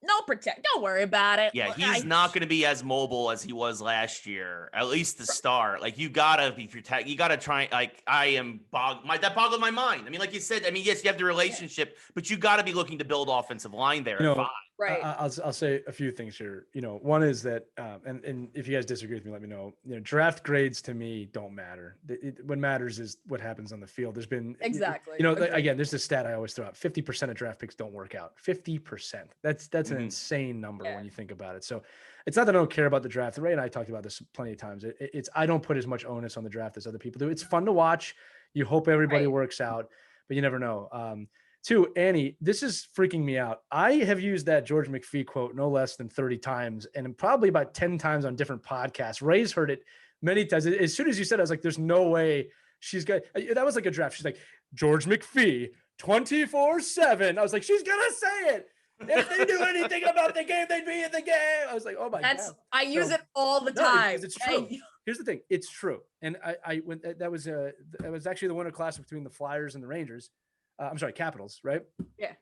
Don't worry about it. Yeah, he's not going to be as mobile as he was last year, at least to start. You gotta be protect. You gotta try. That boggled my mind. I mean, like you said, yes, you have the relationship, but you gotta be looking to build offensive line there. Right. I'll say a few things here. One is that, and if you guys disagree with me, let me know. Draft grades to me don't matter. What matters is what happens on the field. There's been exactly. Again, there's a stat I always throw out: 50% of draft picks don't work out. 50%. That's an insane number when you think about it. So it's not that I don't care about the draft. Ray and I talked about this plenty of times. It's I don't put as much onus on the draft as other people do. It's fun to watch. You hope everybody works out, but you never know. Two, Annie, this is freaking me out. I have used that George McPhee quote no less than 30 times and probably about 10 times on different podcasts. Ray's heard it many times. As soon as you said it, I was like, there's no way she's got, that was like a draft. She's like, George McPhee, 24/7. I was like, she's going to say it. If they knew anything about the game, they'd be in the game. I was like, oh my God. I use it all the time. It's true. Here's the thing. It's true. And I went, that was actually the winter class between the Flyers and the Rangers. I'm sorry, Capitals, right? Yeah.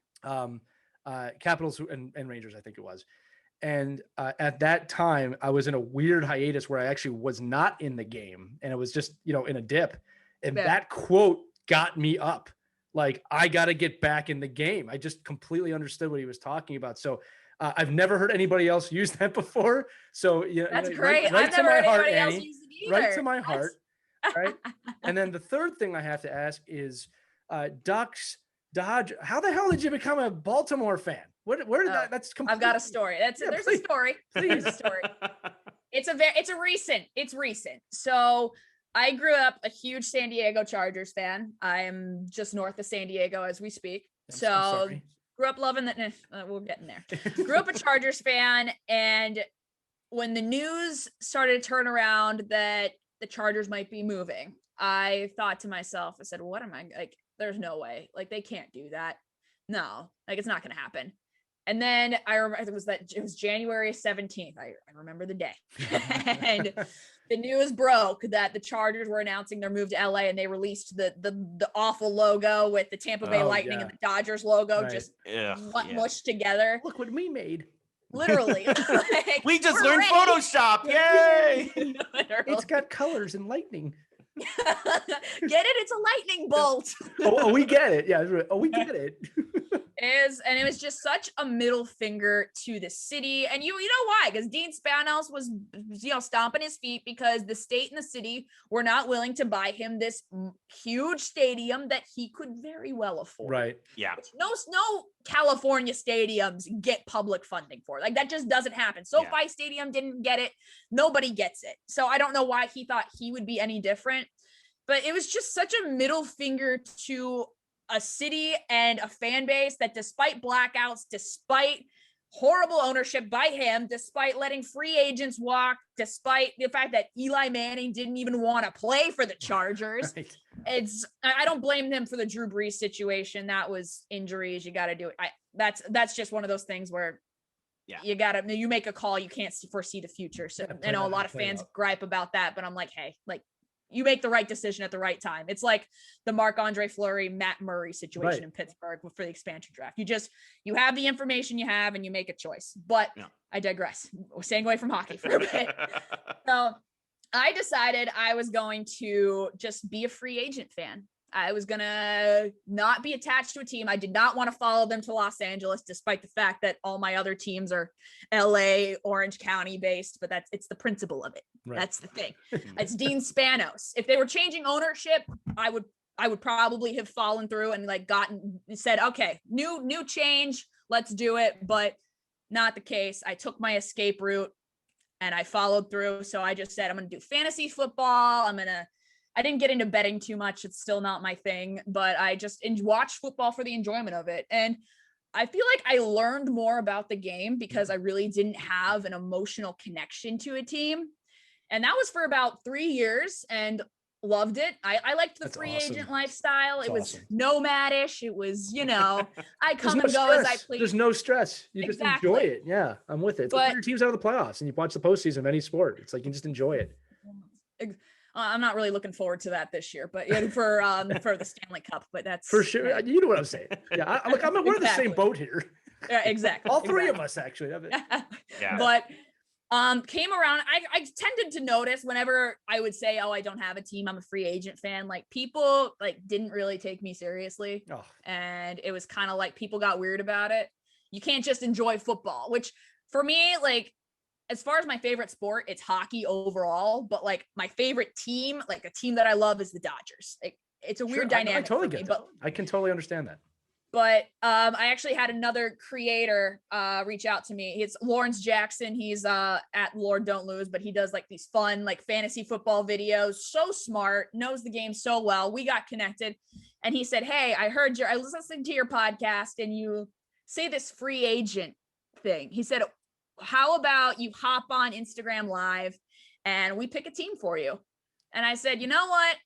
Capitals and Rangers, I think it was. And at that time, I was in a weird hiatus where I actually was not in the game, and it was just, in a dip. And that quote got me up. Like, I got to get back in the game. I just completely understood what he was talking about. So I've never heard anybody else use that before. So that's great. Right I've to never my heard heart, anybody else Annie. use it either. Right to my heart. Right. And then the third thing I have to ask is Ducks, Dodge. How the hell did you become a Baltimore fan? Where did that? That's I've got a story. There's a story. Please, a story. It's recent. So I grew up a huge San Diego Chargers fan. I am just north of San Diego as we speak. So grew up loving that. We'll get in there. Grew up a Chargers fan. And when the news started to turn around that the Chargers might be moving, I thought to myself, I said, what am I like? There's no way. Like, they can't do that. No, like, it's not going to happen. And then I remember it was January 17th. I remember the day. And the news broke that the Chargers were announcing their move to LA, and they released the awful logo with the Tampa Bay Lightning and the Dodgers logo just mushed together. Look what we made. Literally. Like, we just learned Photoshop. Yay! It's got colors and lightning. Get it? It's a lightning bolt. We get it. Yeah. We get it. And it was just such a middle finger to the city. And you know why? Because Dean Spanos was, stomping his feet because the state and the city were not willing to buy him this huge stadium that he could very well afford. Right. Yeah. No California stadiums get public funding for it. Like, that just doesn't happen. SoFi Stadium didn't get it. Nobody gets it. So I don't know why he thought he would be any different, but it was just such a middle finger to a city and a fan base that, despite blackouts, despite horrible ownership by him, despite letting free agents walk, despite the fact that Eli Manning didn't even want to play for the Chargers. Right. I don't blame him for the Drew Brees situation. That was injuries. You got to do it. That's just one of those things where you make a call, you can't foresee the future. So I know a lot of fans gripe about that, but I'm like, hey, like, you make the right decision at the right time. It's like the Marc-Andre Fleury, Matt Murray situation in Pittsburgh for the expansion draft. You have the information you have and you make a choice, but I digress. We're staying away from hockey for a bit. So I decided I was going to just be a free agent fan. I was going to not be attached to a team. I did not want to follow them to Los Angeles, despite the fact that all my other teams are LA, Orange County based, but it's the principle of it. Right. That's the thing. It's Dean Spanos. If they were changing ownership, I would probably have fallen through and said, okay, new change, let's do it. But not the case. I took my escape route and I followed through. So I just said, I'm going to do fantasy football. I didn't get into betting too much. It's still not my thing, but I just watched football for the enjoyment of it. And I feel like I learned more about the game because I really didn't have an emotional connection to a team. And that was for about 3 years and loved it. I liked the free agent lifestyle. It was nomadish. It was, I come and go as I please. There's no stress. You just enjoy it. Yeah, I'm with it. It's like your team's out of the playoffs and you watch the postseason of any sport. It's like you just enjoy it. I'm not really looking forward to that this year, but for the Stanley Cup, but that's for sure. Yeah. You know what I'm saying? Yeah, we're in the same boat here. Yeah, exactly. All three of us actually. Yeah. But came around. I tended to notice whenever I would say, "Oh, I don't have a team. I'm a free agent fan." Like, people didn't really take me seriously, and it was kind of like people got weird about it. You can't just enjoy football, which for me, as far as my favorite sport, it's hockey overall, but my favorite team, a team that I love, is the Dodgers. It's a weird dynamic. I totally get that. I can totally understand that. But I actually had another creator reach out to me. It's Lawrence Jackson. He's at Lord Don't Lose, but he does these fun fantasy football videos. So smart, knows the game so well. We got connected, And he said, hey, I was listening to your podcast and you say this free agent thing. He said, how about you hop on Instagram Live and we pick a team for you? And I said, you know what?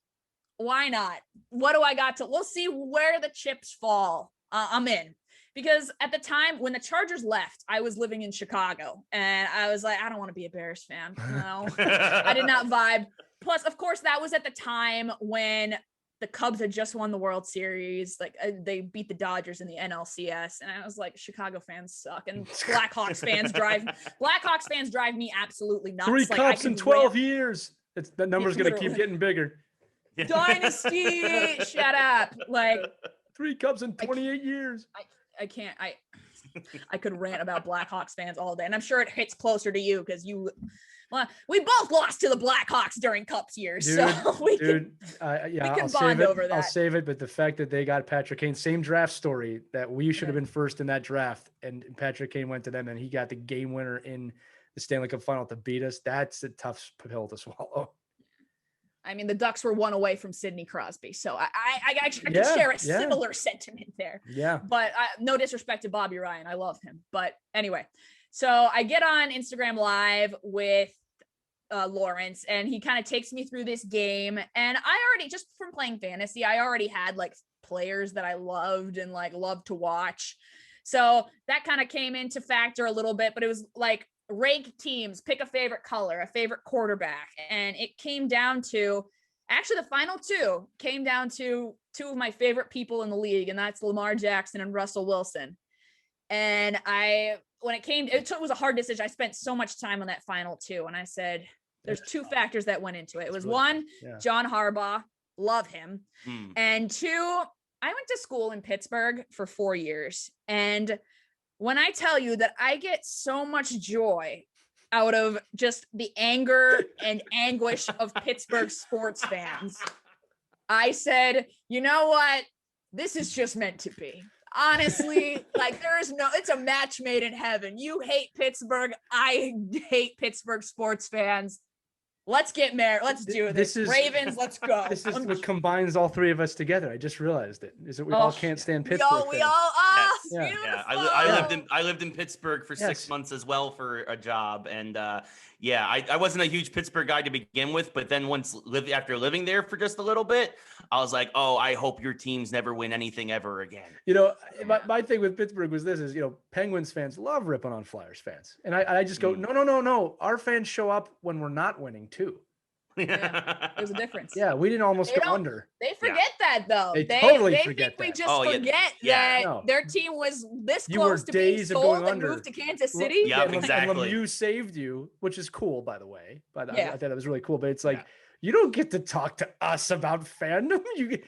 Why not? What do I got we'll see where the chips fall. I'm in. Because at the time when the Chargers left, I was living in Chicago and I was like, I don't want to be a Bears fan. No, I did not vibe. Plus, of course, that was at the time when the Cubs had just won the World Series. Like they beat the Dodgers in the NLCS. And I was like, Chicago fans suck. And Blackhawks fans drive me absolutely nuts. 3 like, cups in 12 years. That number's going to keep getting bigger. Dynasty, shut up. Like 3 cups in 28 years. I can't. I could rant about Blackhawks fans all day, and I'm sure it hits closer to you because we both lost to the Blackhawks during Cups years, so we can bond over that. I'll save it, but the fact that they got Patrick Kane, same draft story, that we should have been first in that draft, and Patrick Kane went to them, and he got the game winner in the Stanley Cup final to beat us. That's a tough pill to swallow. I mean, the Ducks were 1 away from Sidney Crosby, so I can share a similar sentiment there. Yeah. But no disrespect to Bobby Ryan. I love him. But anyway, so I get on Instagram Live with Lawrence, and he kind of takes me through this game. And I already, just from playing fantasy, I already had like players that I loved and like loved to watch. So that kind of came into factor a little bit, but it was like, rank teams, pick a favorite color, a favorite quarterback. And it came down to, actually the final 2 came down to 2 of my favorite people in the league. And that's Lamar Jackson and Russell Wilson. And it was a hard decision. I spent so much time on that final 2. And I said, there's 2 factors that went into it. It was one, John Harbaugh, love him. And 2, I went to school in Pittsburgh for 4 years. And when I tell you that I get so much joy out of just the anger and anguish of Pittsburgh sports fans, I said, you know what? This is just meant to be. Honestly, like it's a match made in heaven. You hate Pittsburgh. I hate Pittsburgh sports fans. Let's get married. Let's do this. Ravens, let's go. This is what combines all 3 of us together. I just realized it. Is that we all can't stand Pittsburgh. We all yes. Yeah. I lived in Pittsburgh for 6 months as well for a job, and I wasn't a huge Pittsburgh guy to begin with, but then after living there for just a little bit, I was like, oh, I hope your teams never win anything ever again. My thing with Pittsburgh was this: Penguins fans love ripping on Flyers fans, and I just go, no. Our fans show up when we're not winning too. Yeah, there's a difference. Yeah, we didn't almost go under. They forget that though. They totally forget think that. We just forget that their team was this close to being sold and moved to Kansas City. Yeah, exactly. And Lemieux saved you, which is cool, by the way. But I thought that was really cool. But it's like you don't get to talk to us about fandom.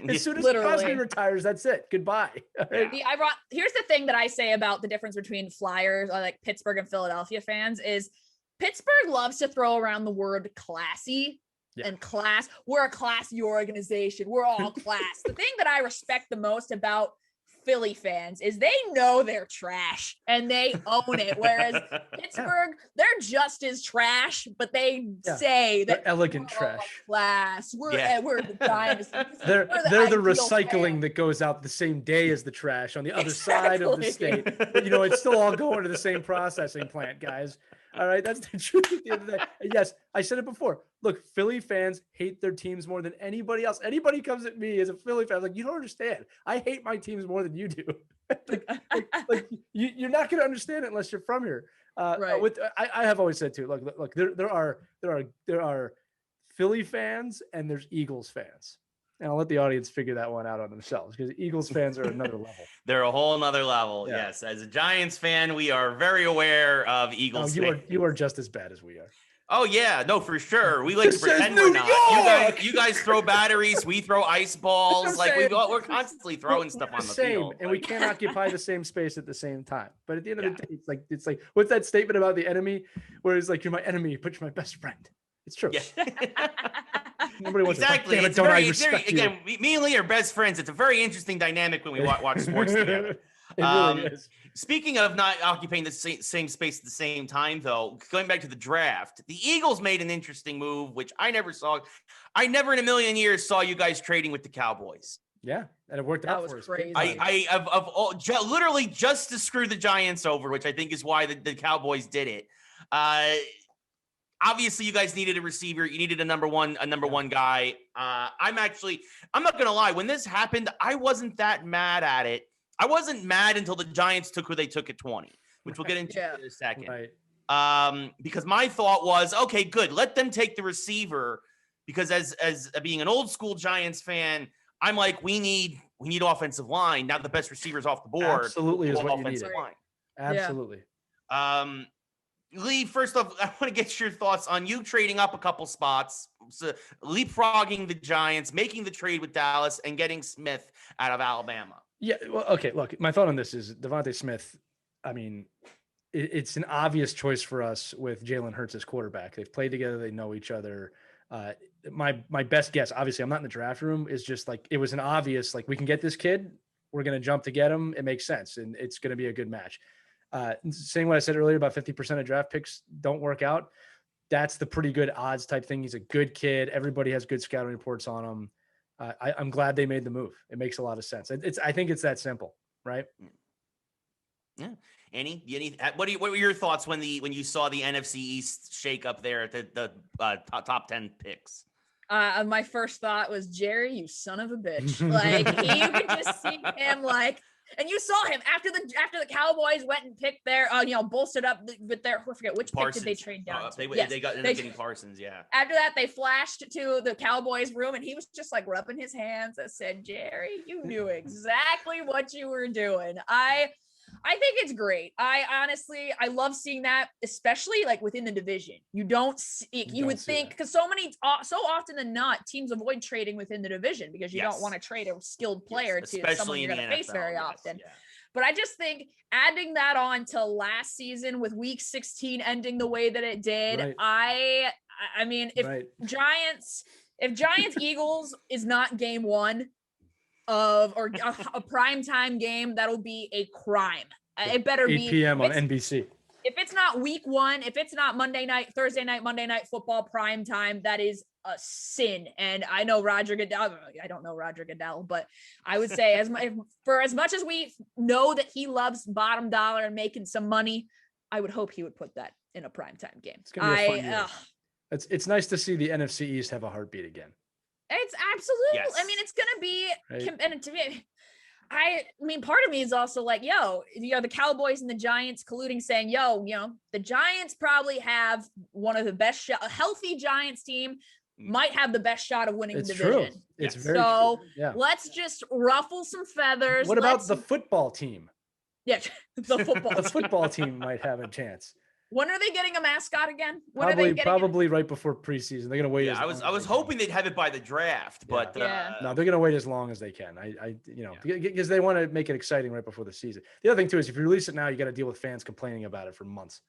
As soon as Crosby retires, that's it. Goodbye. Right? Here's the thing that I say about the difference between Flyers, or like Pittsburgh and Philadelphia fans, is Pittsburgh loves to throw around the word classy. And class. We're a classy organization. We're all class. The thing that I respect the most about Philly fans is they know they're trash and they own it. Whereas Pittsburgh, they're just as trash, but they say that they're elegant trash. Class. We're the dynasty. They're the recycling fan that goes out the same day as the trash on the other side of the state. But it's still all going to the same processing plant, guys. All right, that's the truth at the end of the day. And yes, I said it before. Look, Philly fans hate their teams more than anybody else. Anybody comes at me as a Philly fan, like, you don't understand. I hate my teams more than you do. You're not going to understand it unless you're from here. Right. I have always said too. Look, there are Philly fans and there's Eagles fans. And I'll let the audience figure that one out on themselves, because Eagles fans are another level. They're a whole nother level. Yeah. Yes. As a Giants fan, we are very aware of Eagles. You are just as bad as we are. Oh yeah, no, for sure. We like to pretend we're not. You guys throw batteries, we throw ice balls. Like we're constantly throwing stuff on the field. And we can't occupy the same space at the same time. But at the end of the day, it's like what's that statement about the enemy? Where it's like, you're my enemy, but you're my best friend. It's true. Yeah. Nobody wants exactly. To, it's again, me and Lee are best friends. It's a very interesting dynamic when we watch sports together. It really is. Speaking of not occupying the same space at the same time, though, going back to the draft, the Eagles made an interesting move, which I never saw. I never in a million years saw you guys trading with the Cowboys. Yeah, and it worked That out was for us. crazy. Literally just to screw the Giants over, which I think is why the Cowboys did it. Obviously, you guys needed a receiver. You needed a number one guy. I'm not gonna lie. When this happened, I wasn't that mad at it. I wasn't mad until the Giants took who they took at 20, which we'll get into in a second. Right. Because my thought was, okay, good. Let them take the receiver. Because as being an old school Giants fan, I'm like, we need offensive line. Now the best receivers off the board. Absolutely is what you offensive needed. line. Absolutely. Lee, first off, I want to get your thoughts on you trading up a couple spots, so leapfrogging the Giants, making the trade with Dallas, and getting Smith out of Alabama. Yeah. Well, okay. Look, my thought on this is Devontae Smith. I mean, it's an obvious choice for us with Jalen Hurts as quarterback. They've played together. They know each other. My best guess, obviously, I'm not in the draft room, is just like it was an obvious, like, we can get this kid. We're going to jump to get him. It makes sense, and it's going to be a good match. Saying what I said earlier about 50% of draft picks don't work out. That's the pretty good odds type thing. He's a good kid. Everybody has good scouting reports on him. I'm glad they made the move. It makes a lot of sense. I think it's that simple, right? Yeah. Annie, what were your thoughts when you saw the NFC East shake up there at the top 10 picks? My first thought was, Jerry, you son of a bitch. Like, you could just see him, like, and you saw him after the Cowboys went and picked their, bolstered up with their, I forget which Parsons. pick did they trade down? They ended up getting Parsons, yeah. After that, they flashed to the Cowboys room, and he was just like rubbing his hands. I said, Jerry, you knew exactly what you were doing. I think it's great. I love seeing that, especially like within the division. You would think, because so often than not, teams avoid trading within the division because you don't want to trade a skilled player to someone you're going to face very often. Yeah. But I just think adding that on to last season with week 16 ending the way that it did, right. I mean, if Giants Eagles is not game one or a primetime game, that'll be a crime. It better 8 be 8 p.m. on NBC. If it's not week one, if it's not Thursday night, Monday night football primetime, that is a sin. And I know Roger Goodell. I don't know Roger Goodell, but I would say for as much as we know that he loves bottom dollar and making some money, I would hope he would put that in a primetime game. It's gonna be a fun year. It's nice to see the NFC East have a heartbeat again. It's absolutely. Yes. I mean, it's gonna be, and to me, I mean, part of me is also like, the Cowboys and the Giants colluding, saying, the Giants probably have one of the best a healthy Giants team might have the best shot of winning the division. True. It's very true. Yeah. Let's just ruffle some feathers. What about the football team? Yeah, the football team might have a chance. When are they getting a mascot again? Probably right before preseason. They're gonna wait. Yeah, I was hoping they'd have it by the draft, but no, they're gonna wait as long as they can. Because they want to make it exciting right before the season. The other thing too is if you release it now, you got to deal with fans complaining about it for months.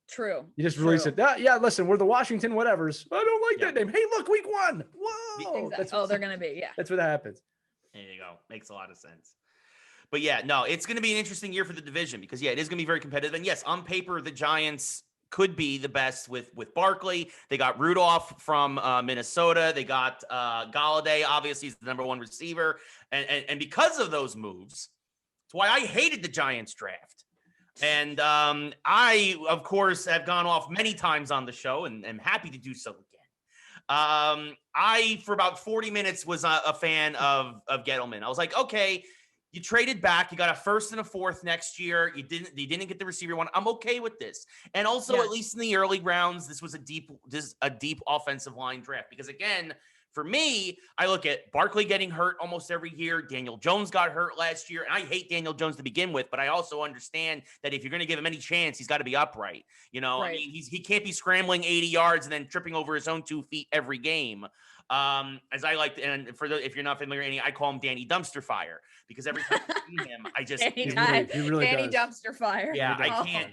True. You just release it. Listen, we're the Washington whatevers. I don't like that name. Hey, look, week 1. Whoa. Exactly. They're gonna be. Yeah. That's what happens. There you go. Makes a lot of sense. But it's going to be an interesting year for the division because it is going to be very competitive. And yes, on paper, the Giants could be the best with Barkley. They got Rudolph from Minnesota. They got Galladay. Obviously, he's the number one receiver. And because of those moves, that's why I hated the Giants draft. And I, of course, have gone off many times on the show and am happy to do so again. I, for about 40 minutes, was a fan of Gettleman. I was like, okay, you traded back. You got a first and a fourth next year. You didn't get the receiver one. I'm okay with this. And also, at least in the early rounds, this was a deep offensive line draft. Because again, for me, I look at Barkley getting hurt almost every year. Daniel Jones got hurt last year. And I hate Daniel Jones to begin with, but I also understand that if you're going to give him any chance, he's got to be upright. I mean, he can't be scrambling 80 yards and then tripping over his own 2 feet every game. As I like, and if you're not familiar, I call him Danny Dumpster Fire because every time I see him, I just he really Danny does. Dumpster Fire. Yeah, I can't.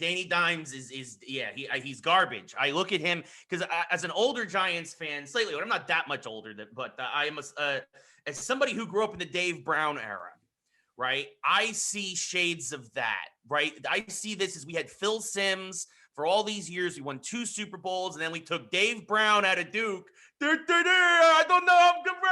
Danny Dimes he's garbage. I look at him because as an older Giants fan, slightly, I'm not that much older, but I am as somebody who grew up in the Dave Brown era. Right, I see shades of that. Right, I see this as we had Phil Simms, For all these years, we won 2 Super Bowls, and then we took Dave Brown out of Duke. I don't know. I'm good for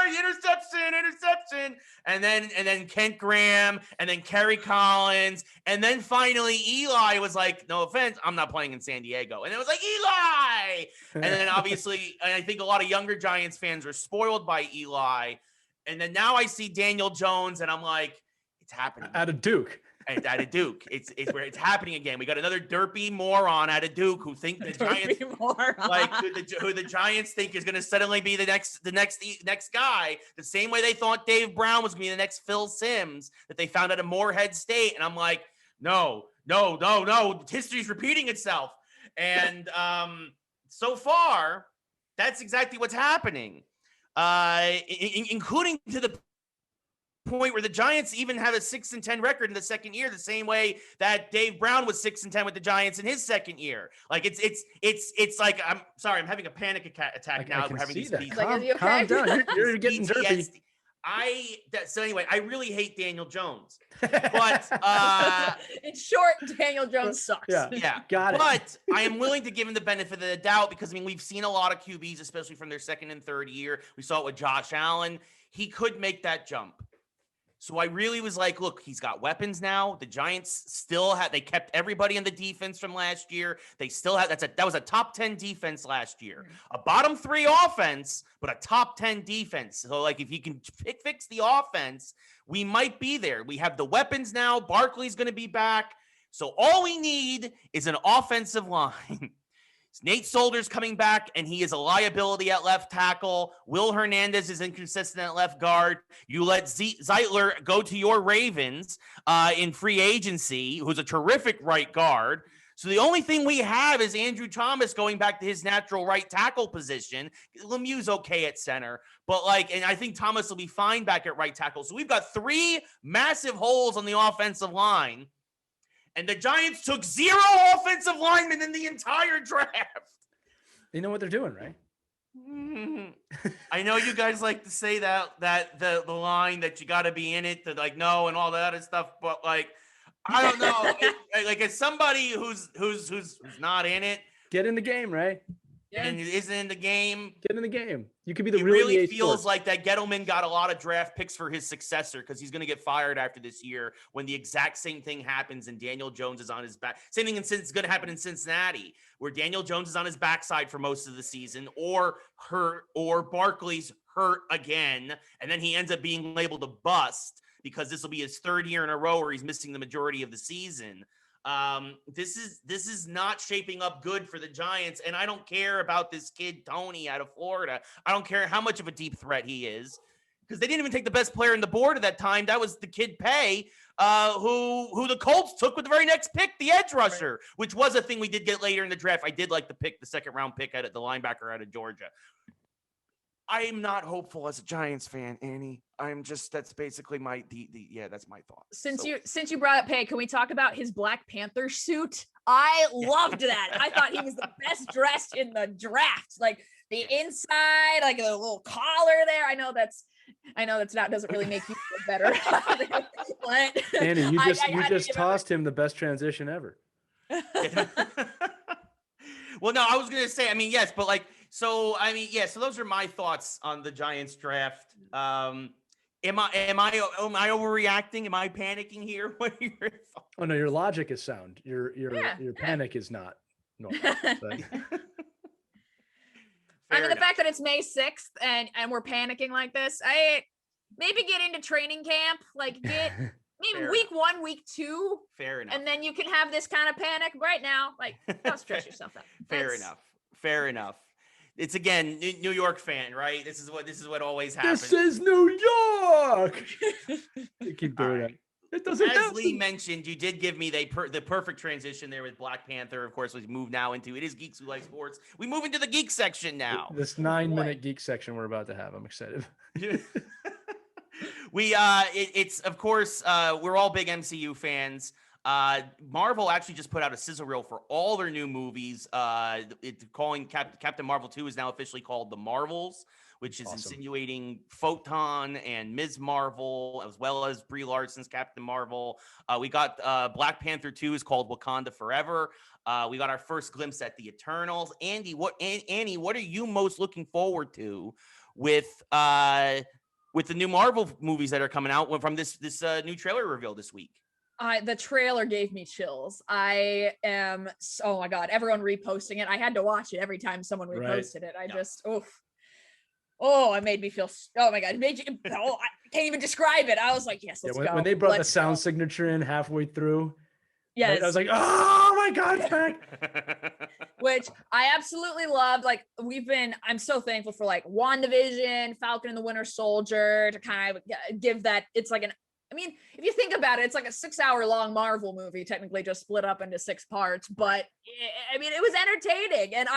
interception. And then Kent Graham, and then Kerry Collins, and then finally Eli was like, no offense, I'm not playing in San Diego. And it was like, Eli. And then obviously, and I think a lot of younger Giants fans were spoiled by Eli. And then now I see Daniel Jones, and I'm like, it's happening. Out of Duke. Out of Duke. It's where it's happening again. We got another derpy moron out of Duke who think the Giants, like who the Giants think is going to suddenly be the next guy. The same way they thought Dave Brown was going to be the next Phil Simms that they found at a Morehead State. And I'm like, no. History's repeating itself. And so far, that's exactly what's happening, including to the point where the Giants even have a 6-10 record in the second year, the same way that Dave Brown was 6-10 with the Giants in his second year. Like it's like, I'm sorry, I'm having a panic attack now. We're having these calm down. You're getting derpy. So anyway, I really hate Daniel Jones, but in short, Daniel Jones sucks. Yeah, got it. But I am willing to give him the benefit of the doubt because I mean we've seen a lot of QBs, especially from their second and third year. We saw it with Josh Allen. He could make that jump. So I really was like, look, he's got weapons now. The Giants still they kept everybody in the defense from last year. They still have, that was a top 10 defense last year, a bottom 3 offense, but a top 10 defense. So like, if you can fix the offense, we might be there. We have the weapons now. Barkley's going to be back. So all we need is an offensive line. Nate Solder's coming back, and he is a liability at left tackle. Will Hernandez is inconsistent at left guard. You let Zeitler go to your Ravens in free agency, who's a terrific right guard. So the only thing we have is Andrew Thomas going back to his natural right tackle position. Lemieux's okay at center, but and I think Thomas will be fine back at right tackle. So we've got 3 massive holes on the offensive line. And the Giants took 0 offensive linemen in the entire draft. They know what they're doing, right? I know you guys like to say that the line that you got to be in it to know and all that other stuff, but I don't know. As somebody who's not in it, get in the game, right? And isn't in the game. Get in the game. You could be the It real really EA feels Sports. like that Gettleman got a lot of draft picks for his successor because he's going to get fired after this year when the exact same thing happens and Daniel Jones is on his back. Same thing is going to happen in Cincinnati where Daniel Jones is on his backside for most of the season or Barkley's hurt again. And then he ends up being labeled a bust because this will be his 3rd year in a row where he's missing the majority of the season. This is not shaping up good for the Giants, and I don't care about this kid Tony out of Florida. I don't care how much of a deep threat he is, because they didn't even take the best player in the board at that time. That was the kid Pay, who the Colts took with the very next pick, the edge rusher, which was a thing we did get later in the draft. I did like the 2nd round pick at the linebacker out of Georgia. I am not hopeful as a Giants fan, Annie. That's basically that's my thought. Since you brought up Pay, can we talk about his Black Panther suit? I loved that. I thought he was the best dressed in the draft. Like the inside, like a little collar there. I know that's not doesn't really make you feel better. But Annie, you just tossed him the best transition ever. Well, no, I was gonna say, yes, but so those are my thoughts on the Giants draft. Am I overreacting? Am I panicking here? What are your thoughts? Oh no, your logic is sound. Your panic is not normal. But... the fact that it's May 6th and we're panicking like this, I maybe get into training camp, get maybe week 1, week 2. Fair enough. And then you can have this kind of panic right now. Don't stress yourself out. Fair enough. It's again, New York fan, right? This is what always happens. This is New York. You keep doing it. It doesn't. As Lee mentioned, you did give me the perfect transition there with Black Panther. Of course, we move now into it is Geeks Who Like Sports. We move into the geek section now. This 9-minute geek section we're about to have. I'm excited. It's of course we're all big MCU fans. Marvel actually just put out a sizzle reel for all their new movies. Captain Marvel 2 is now officially called The Marvels, which is Awesome. insinuating Photon and Ms. Marvel, as well as Brie Larson's Captain Marvel. We got Black Panther 2 is called Wakanda Forever. We got our first glimpse at the Eternals. Annie, what are you most looking forward to with the new Marvel movies that are coming out from this new trailer reveal this week? The trailer gave me chills. Oh my God, everyone reposting it. I had to watch it every time someone reposted it. It made me feel, oh my God, I can't even describe it. I was like, yes, let's go. When they brought the sound signature in halfway through, yes. Right, I was like, oh my God, it's back. Which I absolutely loved. Like I'm so thankful for like WandaVision, Falcon and the Winter Soldier to kind of give that. It's like if you think about it, it's like a 6-hour long Marvel movie, technically just split up into 6 parts. But it was entertaining. And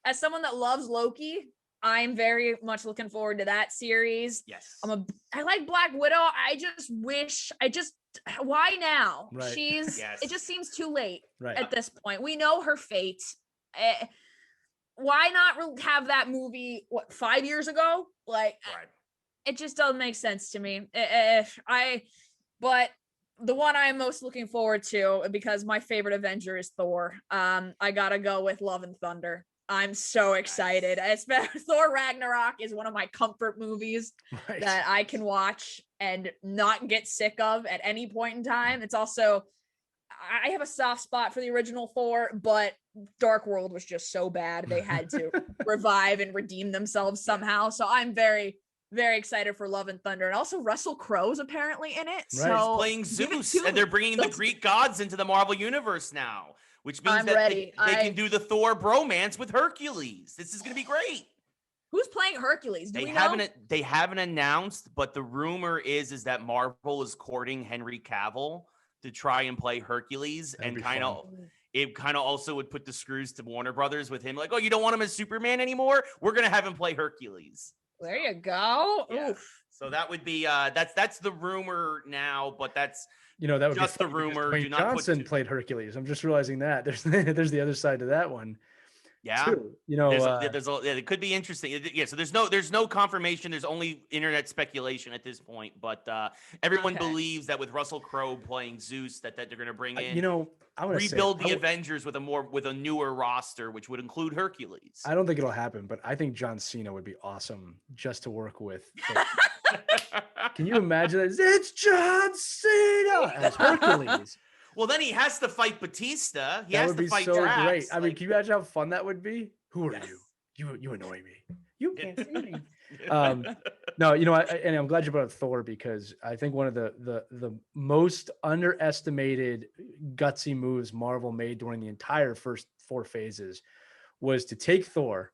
as someone that loves Loki, I'm very much looking forward to that series. Yes. I like Black Widow. Why now? Right. It just seems too late right. at this point. We know her fate. Why not have that movie 5 years ago? Like, right. It just doesn't make sense to me. But the one I am most looking forward to, because my favorite Avenger is Thor. I gotta go with Love and Thunder. I'm so excited. Thor Ragnarok is one of my comfort movies that I can watch and not get sick of at any point in time. It's also, I have a soft spot for the original Thor, but Dark World was just so bad. They had to revive and redeem themselves somehow. So I'm very, very excited for Love and Thunder. And also Russell Crowe's apparently in it. Right. So he's playing Zeus, and they're bringing the Greek gods into the Marvel universe now, which means they can do the Thor bromance with Hercules. This is going to be great. Who's playing Hercules? They haven't announced, but the rumor is that Marvel is courting Henry Cavill to try and play Hercules. That'd and it kind of also would put the screws to Warner Brothers with him. Like, oh, you don't want him as Superman anymore? We're going to have him play Hercules. There you go. Yeah. So that would be that's the rumor now, but that's that would just be the rumor. Dwayne Johnson played Hercules. I'm just realizing that there's the other side to that one. Yeah. Too. It could be interesting. Yeah. So there's no confirmation. There's only internet speculation at this point, but everyone believes that with Russell Crowe playing Zeus, that they're going to bring in, I want to rebuild the Avengers with a newer roster, which would include Hercules. I don't think it'll happen, but I think John Cena would be awesome just to work with. Can you imagine that? It's John Cena as Hercules. Well, then he has to fight Batista. He has to fight so Drax. Great. I mean, can you imagine how fun that would be? Who are you? You annoy me. You can't see me. No, and I'm glad you brought up Thor, because I think one of the most underestimated gutsy moves Marvel made during the entire first 4 phases was to take Thor,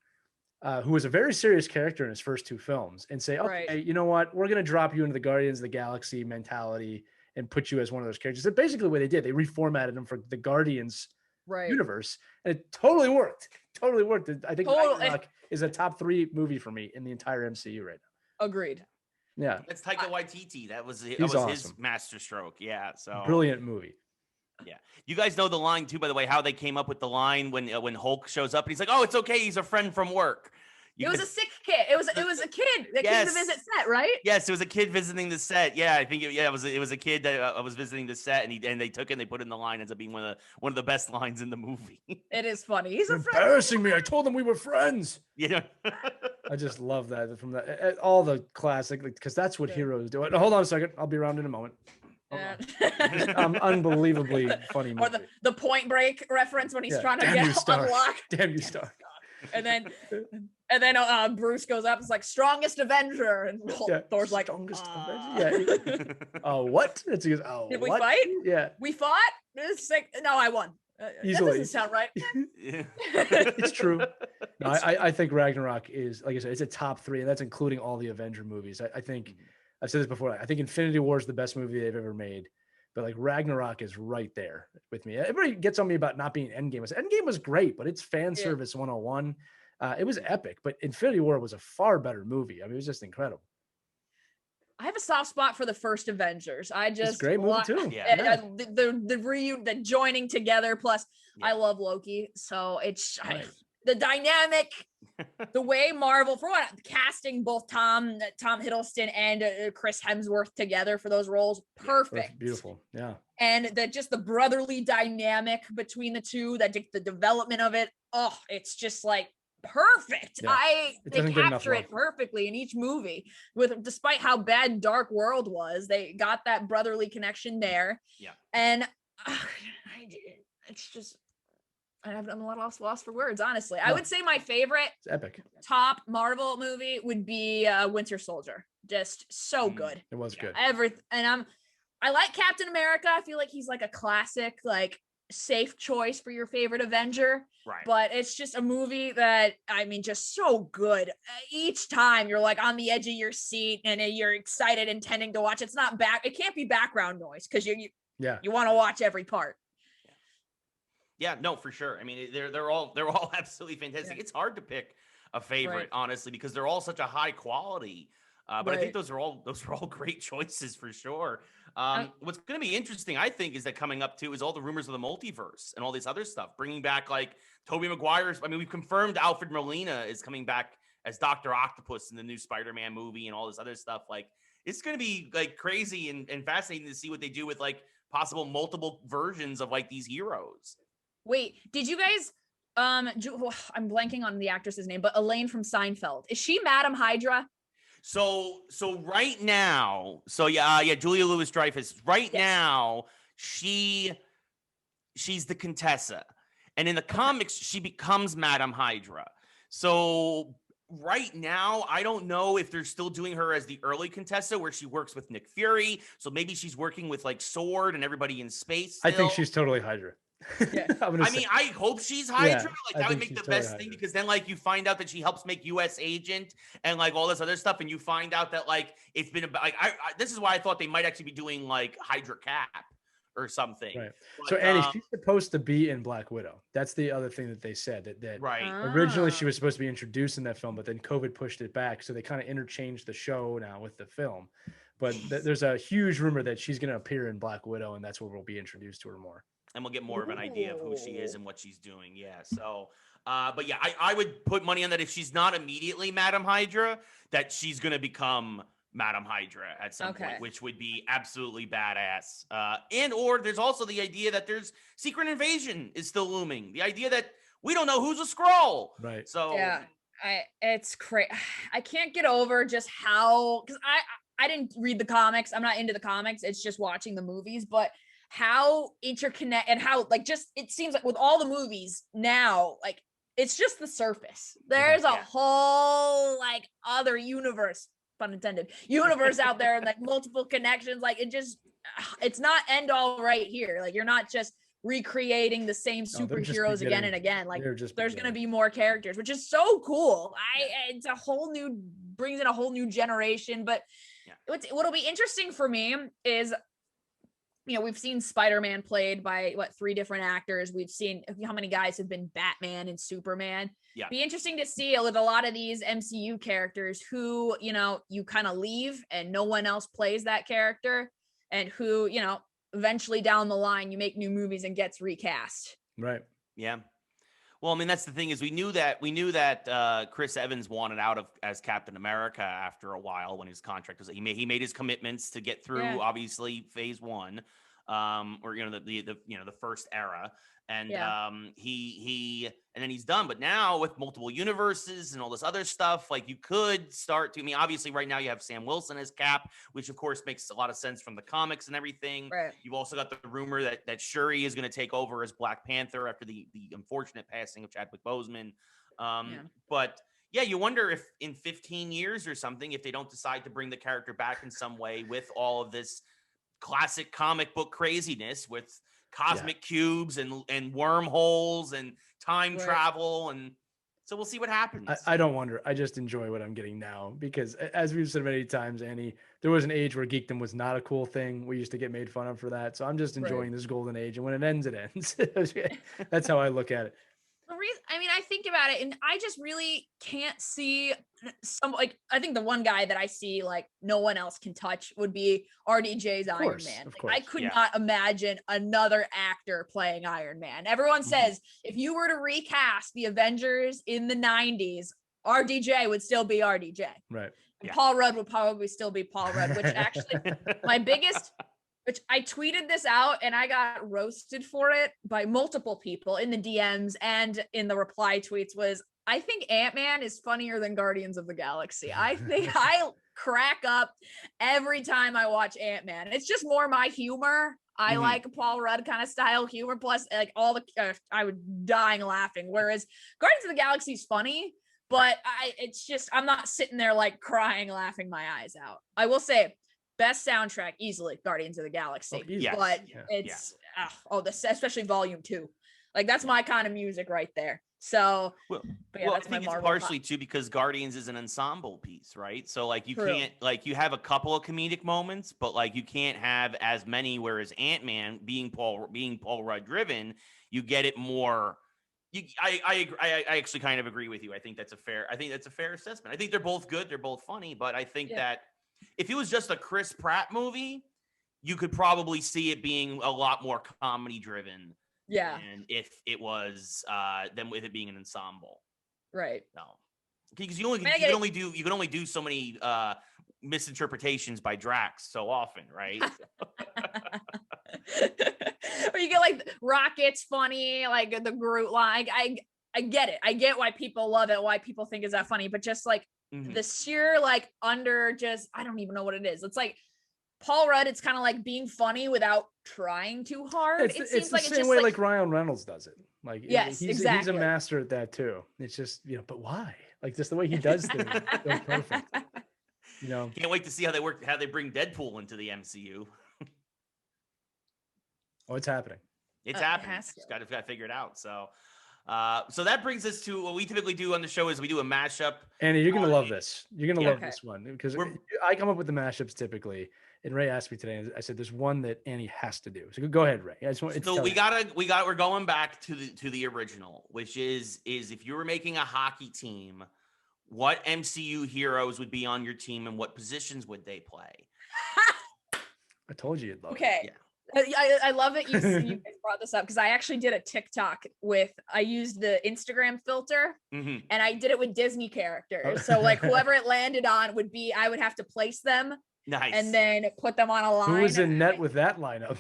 who was a very serious character in his first 2 films, and say, okay, you know what? We're going to drop you into the Guardians of the Galaxy mentality and put you as one of those characters. That's basically what they did. They reformatted him for the Guardians universe, and it totally worked. I think Ragnarok is a top 3 movie for me in the entire MCU right now. Agreed. Yeah. That's Taika Waititi. That was awesome. His masterstroke. Yeah. So brilliant movie. Yeah. You guys know the line too, by the way, how they came up with the line when Hulk shows up and he's like, oh, it's okay. He's a friend from work. It was a sick kid. It was a kid that came to visit set, right? Yes, it was a kid visiting the set. Yeah, I think it was a kid that was visiting the set, and they took it and they put it in the line. Ends up being one of the best lines in the movie. It is funny. He's embarrassing me. I told them we were friends. Yeah. I just love that from all the classic, because that's what heroes do. Hold on a second. I'll be around in a moment. Unbelievably funny movie. Or the Point Break reference when he's trying to get unlocked. Damn you, Stark. And then Bruce goes up. It's like strongest Avenger, and Thor's like strongest Avenger. Yeah. What? Did we fight? Yeah. We fought. It's like, no, I won. Easily. That doesn't sound right. It's true. No, I think Ragnarok is, like I said, it's a top 3, and that's including all the Avenger movies. I think I've said this before. I think Infinity War is the best movie they've ever made. But like Ragnarok is right there with me. Everybody gets on me about not being Endgame. Endgame was great, but it's fan service 101. It was epic, but Infinity War was a far better movie. I mean, it was just incredible. I have a soft spot for the first Avengers. I It's a just great movie too. Yeah. the joining together. Plus, Yeah. I love Loki, so it's Right. the dynamic, the way Marvel, for what, casting both Tom Hiddleston and Chris Hemsworth together for those roles, perfect, Beautiful, yeah. And that just the brotherly dynamic between the two, that the development of it, oh, it's just like perfect. Yeah. They capture it perfectly in each movie. Despite how bad Dark World was, they got that brotherly connection there. Yeah, and it's just. I'm a little lost for words, honestly. I would say my favorite it's epic top Marvel movie would be Winter Soldier. Just so good. It was good. And I like Captain America. I feel like he's like a classic, like safe choice for your favorite Avenger. right. But it's just a movie that, I mean, just so good. Each time you're like on the edge of your seat and you're excited, intending to watch. It's not it can't be background noise because you want to watch every part. Yeah, no, for sure. I mean, they're all absolutely fantastic. Yeah. It's hard to pick a favorite, honestly, because they're all such a high quality. But I think those are all great choices for sure. What's going to be interesting, I think, is that coming up too is all the rumors of the multiverse and all this other stuff, bringing back like Tobey Maguire's. I mean, we've confirmed Alfred Molina is coming back as Dr. Octopus in the new Spider-Man movie and all this other stuff. Like, it's going to be like crazy and fascinating to see what they do with like possible multiple versions of like these heroes. Wait, did you guys I'm blanking on the actress's name, but Elaine from Seinfeld. Is she Madam Hydra? So right now, Julia Louis-Dreyfus. Right now, she's the Contessa, and in the comics, she becomes Madam Hydra. So right now, I don't know if they're still doing her as the early Contessa, where she works with Nick Fury. So maybe she's working with like Sword and everybody in space. I think she's totally Hydra. Yeah. I hope she's Hydra. That would make the totally best Hydra. thing, because then like you find out that she helps make US Agent and like all this other stuff, and you find out that like it's been about like this is why I thought they might actually be doing like Hydra Cap or something. Right. But, So Annie, she's supposed to be in Black Widow. That's the other thing that they said that right. Originally she was supposed to be introduced in that film, but then COVID pushed it back. So they kind of interchanged the show now with the film. But there's a huge rumor that she's going to appear in Black Widow, and that's where we'll be introduced to her more. And we'll get more of an idea of who she is and what she's doing. Yeah. So, but yeah, I would put money on that if she's not immediately Madam Hydra, that she's going to become Madam Hydra at some point, which would be absolutely badass. Or there's also the idea that there's Secret Invasion is still looming. The idea that we don't know who's a Skrull. Right. So yeah, it's crazy. I can't get over just how, because I didn't read the comics. I'm not into the comics. It's just watching the movies, but how interconnect and how like just it seems like with all the movies now, like it's just the surface. There's a whole like other universe, pun intended, universe out there, and like multiple connections. Like it's not end all right here. Like you're not just recreating the same superheroes again and again. Like there's gonna be more characters, which is so cool. It's a whole new, brings in a whole new generation. But what'll be interesting for me is, you know, we've seen Spider-Man played by 3 different actors. We've seen how many guys have been Batman and Superman. Yeah. Be interesting to see with a lot of these MCU characters who, you know, you kind of leave and no one else plays that character, and who, you know, eventually down the line you make new movies and gets recast. Right. Yeah. Well, I mean, that's the thing is we knew that Chris Evans wanted out of as Captain America after a while when his contract was. He made his commitments to get through obviously phase 1, or you know the first era, and he and then he's done. But now with multiple universes and all this other stuff, like you could start to. I mean, obviously right now you have Sam Wilson as Cap, which of course makes a lot of sense from the comics and everything. Right. You've also got the rumor that Shuri is going to take over as Black Panther after the unfortunate passing of Chadwick Boseman. But yeah, you wonder if in 15 years or something, if they don't decide to bring the character back in some way with all of this classic comic book craziness with cosmic cubes and wormholes and time travel, and so we'll see what happens. I don't wonder. I just enjoy what I'm getting now, because as we've said many times, Annie, there was an age where geekdom was not a cool thing. We used to get made fun of for that. So I'm just enjoying this golden age, and when it ends, it ends. That's how I look at it. I mean, I think about it and I just really can't see I think the one guy that I see like no one else can touch would be RDJ's Iron Man. Of Like, course. I could not imagine another actor playing Iron Man. Everyone says if you were to recast the Avengers in the 90s, RDJ would still be RDJ. Right. And Paul Rudd would probably still be Paul Rudd, which actually which I tweeted this out and I got roasted for it by multiple people in the DMs and in the reply tweets was, I think Ant-Man is funnier than Guardians of the Galaxy. I think I crack up every time I watch Ant-Man. It's just more my humor. I like Paul Rudd kind of style humor. Plus, like I was dying laughing. Whereas Guardians of the Galaxy is funny, but I'm not sitting there like crying, laughing my eyes out. I will say, best soundtrack easily Guardians of the Galaxy, but especially Volume 2, like that's my kind of music right there. So I think it's partially too because Guardians is an ensemble piece, right? So like you can't you have a couple of comedic moments, but like you can't have as many. Whereas Ant-Man being Paul Rudd driven, you get it more. I actually kind of agree with you. I think that's a fair assessment. I think they're both good, they're both funny, but I think that if it was just a Chris Pratt movie, you could probably see it being a lot more comedy driven. Yeah. And if it was than with it being an ensemble. Right. No. Because you can only do so many misinterpretations by Drax so often, right? Or you get like Rocket's funny, like the Groot line. I get it. I get why people love it, why people think is that funny, but just like the sheer like I don't even know what it is. It's like Paul Rudd, it's kind of like being funny without trying too hard. It's the same way like Ryan Reynolds does it. Like he's a master at that too. It's just, but why? Like just the way he does things, so perfect. Can't wait to see how they bring Deadpool into the MCU. Oh, it's happening. It's happening. Just got to figure it out. So that brings us to what we typically do on the show is we do a mashup. Annie, you're going to love this. You're going to love this one because I come up with the mashups typically. And Ray asked me today, and I said, "There's one that Annie has to do." So go ahead, Ray. We're going back to the original, which is if you were making a hockey team, what MCU heroes would be on your team and what positions would they play? I told you you'd love it. Okay. I love it. You guys brought this up because I actually did a TikTok I used the Instagram filter and I did it with Disney characters. So like whoever it landed on I would have to place them. Nice. And then put them on a line. Who was in net with that lineup?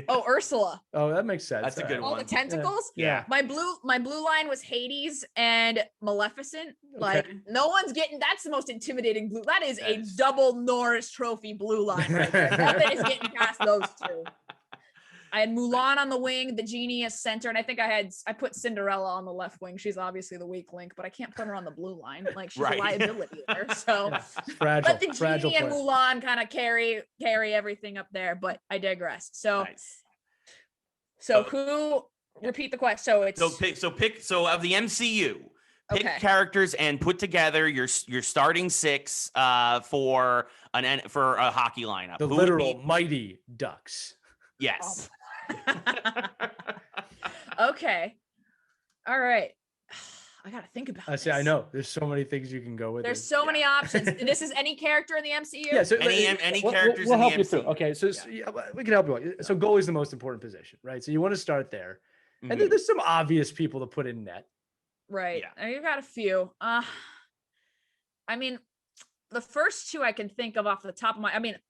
Oh, Ursula. Oh, that makes sense. That's a good one. All the tentacles. Yeah. My blue line was Hades and Maleficent. Like no one's getting. That's the most intimidating blue. That is a double Norris Trophy blue line right there. Nothing is getting past those two. I had Mulan on the wing, the genie as center, and I think I put Cinderella on the left wing. She's obviously the weak link, but I can't put her on the blue line. Like she's a liability there. So fragile. But the genie and Mulan kind of carry everything up there, but I digress. So who repeat the question? So it's so of the MCU, pick characters and put together your starting six for a hockey lineup. The literal Mighty Ducks. Yes. Okay. All right. I gotta think about this. I know. There's so many things you can go with. There's so many options. This is any character in the MCU? Yeah, so any characters we'll in help the you MCU. through. Okay, so we can help you out. So goalie is the most important position, right? So you want to start there. And then there's some obvious people to put in net. Right. Yeah. You've got a few. I mean, the first two I can think of off the top of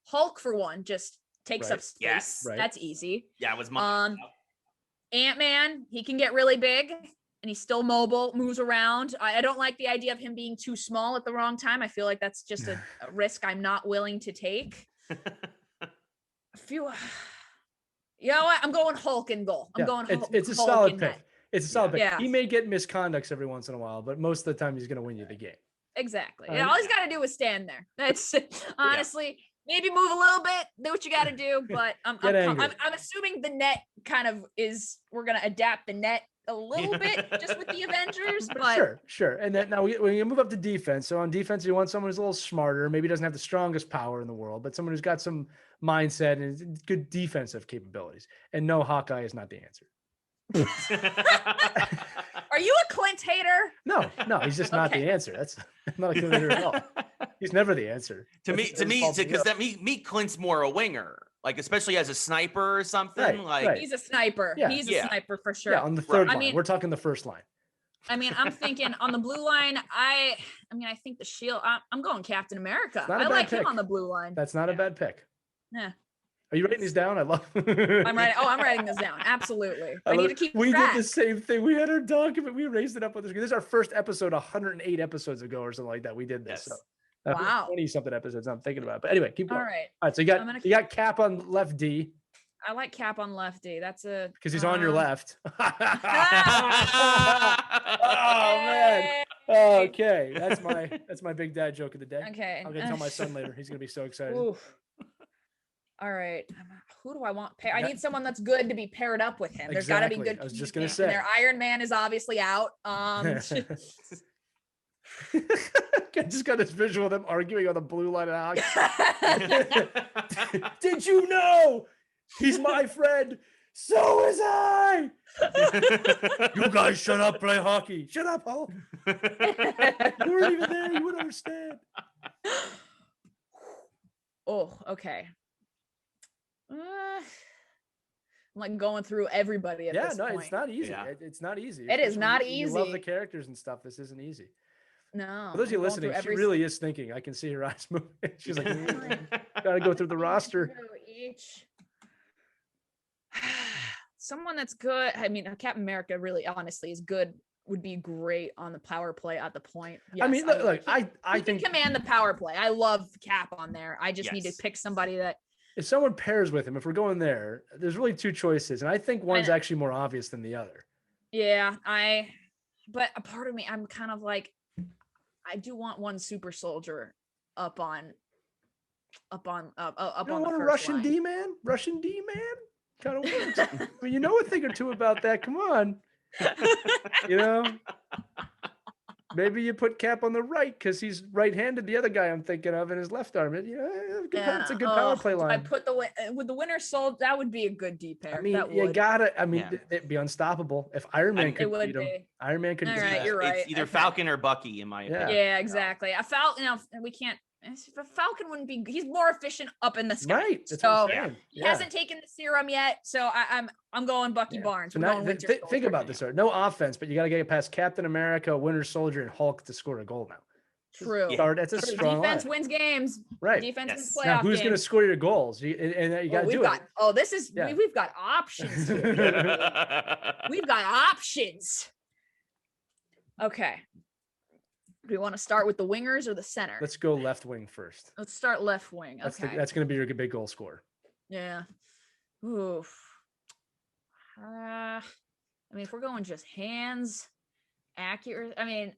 Hulk for one, just takes up space. Yes. Right. That's easy. Yeah, it was my Ant-Man, he can get really big and he's still mobile, moves around. I don't like the idea of him being too small at the wrong time. I feel like that's just a risk I'm not willing to take. A few You know what? I'm going Hulk in goal. I'm going Hulk. It's a solid pick. It's a solid pick. Yeah. He may get misconducts every once in a while, but most of the time he's going to win you the game. Exactly. All he's got to do is stand there. That's honestly, maybe move a little bit, do what you got to do. But I'm assuming the net kind of we're going to adapt the net a little bit just with the Avengers. But Sure. And then now when you move up to defense. So on defense, you want someone who's a little smarter, maybe doesn't have the strongest power in the world, but someone who's got some mindset and good defensive capabilities. And no, Hawkeye is not the answer. Are you a Clint hater? No, he's just not the answer. That's not a Clint at all. He's never the answer. To me, because that me Clint's more a winger, like especially as a sniper or something. Right. He's a sniper. Yeah. He's a sniper for sure. Yeah, on the third line. I mean, We're talking the first line. I mean, I'm thinking on the blue line. I think the Shield. I'm going Captain America. I like him on the blue line. That's not a bad pick. Yeah. Are you writing these down? I love. I'm writing this down. Absolutely. I need to keep We track. did the same thing. We had our document. We raised it up on the screen. This is our first episode, 108 episodes ago or something like that. We did this. Yes. So, wow. 20 something episodes. I'm thinking about it. But anyway, keep going. All right. All right. So you got Cap on left D. I like Cap on left D. That's a because he's on your left. Oh Hey. man. Okay. That's my big dad joke of the day. Okay. I'm gonna tell my son later. He's gonna be so excited. Oof. All right. Who do I want? I need someone that's good to be paired up with him. There's got to be good. I was just gonna chemistry. say. Their Iron Man is obviously out. I just got this visual of them arguing on the blue line of hockey. Did you know he's my friend? So is I. You guys shut up, play hockey. Shut up, Hulk. You weren't even there. You wouldn't understand. Oh, okay. I'm like going through everybody at this point. It's not easy. Yeah. It's not easy. It is not You love easy. the characters and stuff. This isn't easy. No. For those of you I'm going listening, through she every really is thinking. I can see her eyes moving. She's like, gotta go through the roster. Each. Someone that's good. I mean, Captain America really honestly is good. Would be great on the power play at the point. Yes, I mean, look, I think command the power play. I love Cap on there. I just need to Yes. pick somebody that. if someone pairs with him, if we're going there, there's really two choices, and I think one's actually more obvious than the other. Yeah, but a part of me, I'm kind of like, I do want one super soldier up on You on don't the want a first Russian line. D man? Russian D man? Kind of works. I mean, you know a thing or two about that. Come on. You know? Maybe you put Cap on the right because he's right-handed. The other guy I'm thinking of in his left arm. It's a good power play line. I put with the Winter Soldier. That would be a good D pair. I mean, that you would. gotta. I mean, it'd be unstoppable if Iron Man could It would beat him. be. Iron Man could. All beat right, him. you're right. It's either Okay. Falcon or Bucky, in my opinion. Yeah, exactly. A Falcon. We can't. Falcon wouldn't be. He's more efficient up in the sky. Right. That's So what I'm saying. he hasn't taken the serum yet. So I'm going Bucky Yeah. Barnes. So We're now, going Winter think Soldier. about this. No offense, but you got to get past Captain America, Winter Soldier, and Hulk to score a goal now. True. That's a True. strong Defense line. wins games. Right. Defense Yes. wins playoff Now, who's going to games. score your goals? You got to do it. This is Yeah. we've got options here. We've got options. Okay. Do we want to start with the wingers or the center? Let's go left wing first. Let's start left wing. That's Okay. that's going to be your big goal scorer. Yeah. Oof. I mean, if we're going just hands, accurate. I mean,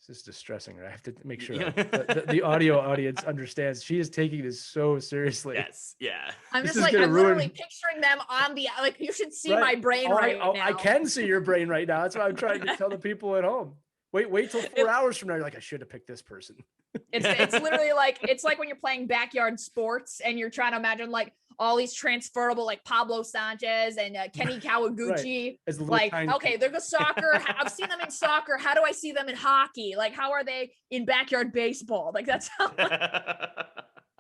This is distressing. I have to make sure the audio audience understands. She is taking this so seriously. Yes. Yeah. I'm This just is like gonna I'm literally ruin- picturing them on the you should see Right. my brain Oh, right now. I can see your brain right now. That's what I'm trying to tell the people at home. Wait till 4 hours from now. You're like, I should have picked this person. It's literally like when you're playing backyard sports and you're trying to imagine like all these transferable like Pablo Sanchez and Kenny Kawaguchi. As a little Like, tiny- okay, they're the soccer. I've seen them in soccer. How do I see them in hockey? Like, how are they in backyard baseball? Like, that's how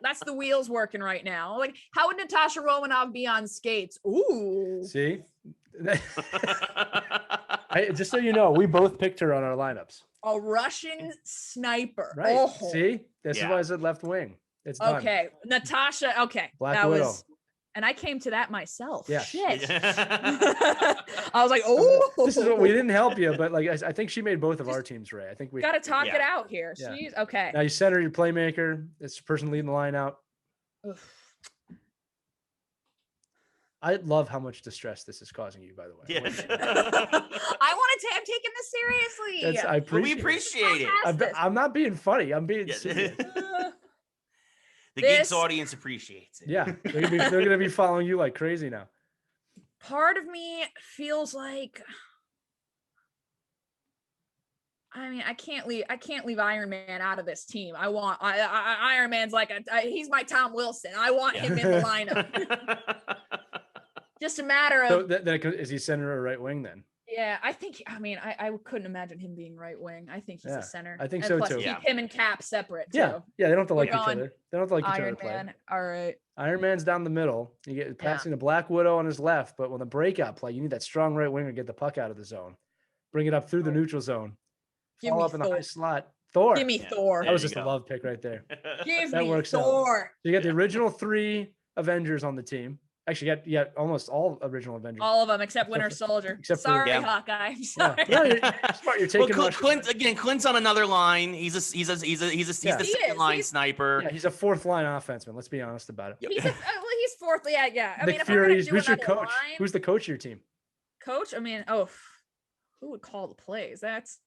that's the wheels working right now. Like, how would Natasha Romanoff be on skates? Ooh. See, just so you know, we both picked her on our lineups. A Russian sniper. Right. Oh. See, this is Yeah. why I said left wing. It's done. Okay. Natasha. Okay. Black that Widow. was, and I came to that myself. Yeah. Shit. I was like, oh, This is what we didn't help you, but like I think she made both of our teams right. I think we got to talk Yeah. it out here. Yeah. She's okay. Now you center your playmaker. It's the person leading the line out. Oof. I love how much distress this is causing you, by the way. Yeah. I'm taking this seriously. I We appreciate appreciate it. I'm not being funny. I'm being Yeah. serious. The This- Geeks audience appreciates it. Yeah. They're gonna be following you like crazy now. Part of me feels like, I mean, I can't leave Iron Man out of this team. Iron Man's like he's my Tom Wilson. I want him in the lineup. Just a matter So of is he center or right wing then? Yeah, I couldn't imagine him being right wing. I think he's a center. I think and so plus too. Keep Yeah. him and Cap separate too. Yeah, they don't have to We're like each going other. They don't have to like each other Iron to play. Man. All right. Iron Man's down the middle. You get passing the Black Widow on his left, but when the breakout play, you need that strong right winger to get the puck out of the zone, bring it up through the neutral zone, Give follow me up in the high Thor. slot. Thor. Give me Thor. That was There just you a go. love pick right there. Give That me works out. Thor. So you got the original 3 Avengers on the team. Actually, you got almost all original Avengers. All of them except Winter Soldier. Except for- Sorry, Yeah. Hawkeye. I'm Yeah. sorry. No, you're smart. You're taking Well, Russian- Clint's on another line. He's the Yeah. second line He's- sniper. Yeah, he's a 4th line offenseman. Let's be honest about it. He's fourth. Yeah. I Nick mean, if Fury, I'm gonna do who's your another coach? line- Who's the coach of your team? coach? I mean, who would call the plays? That's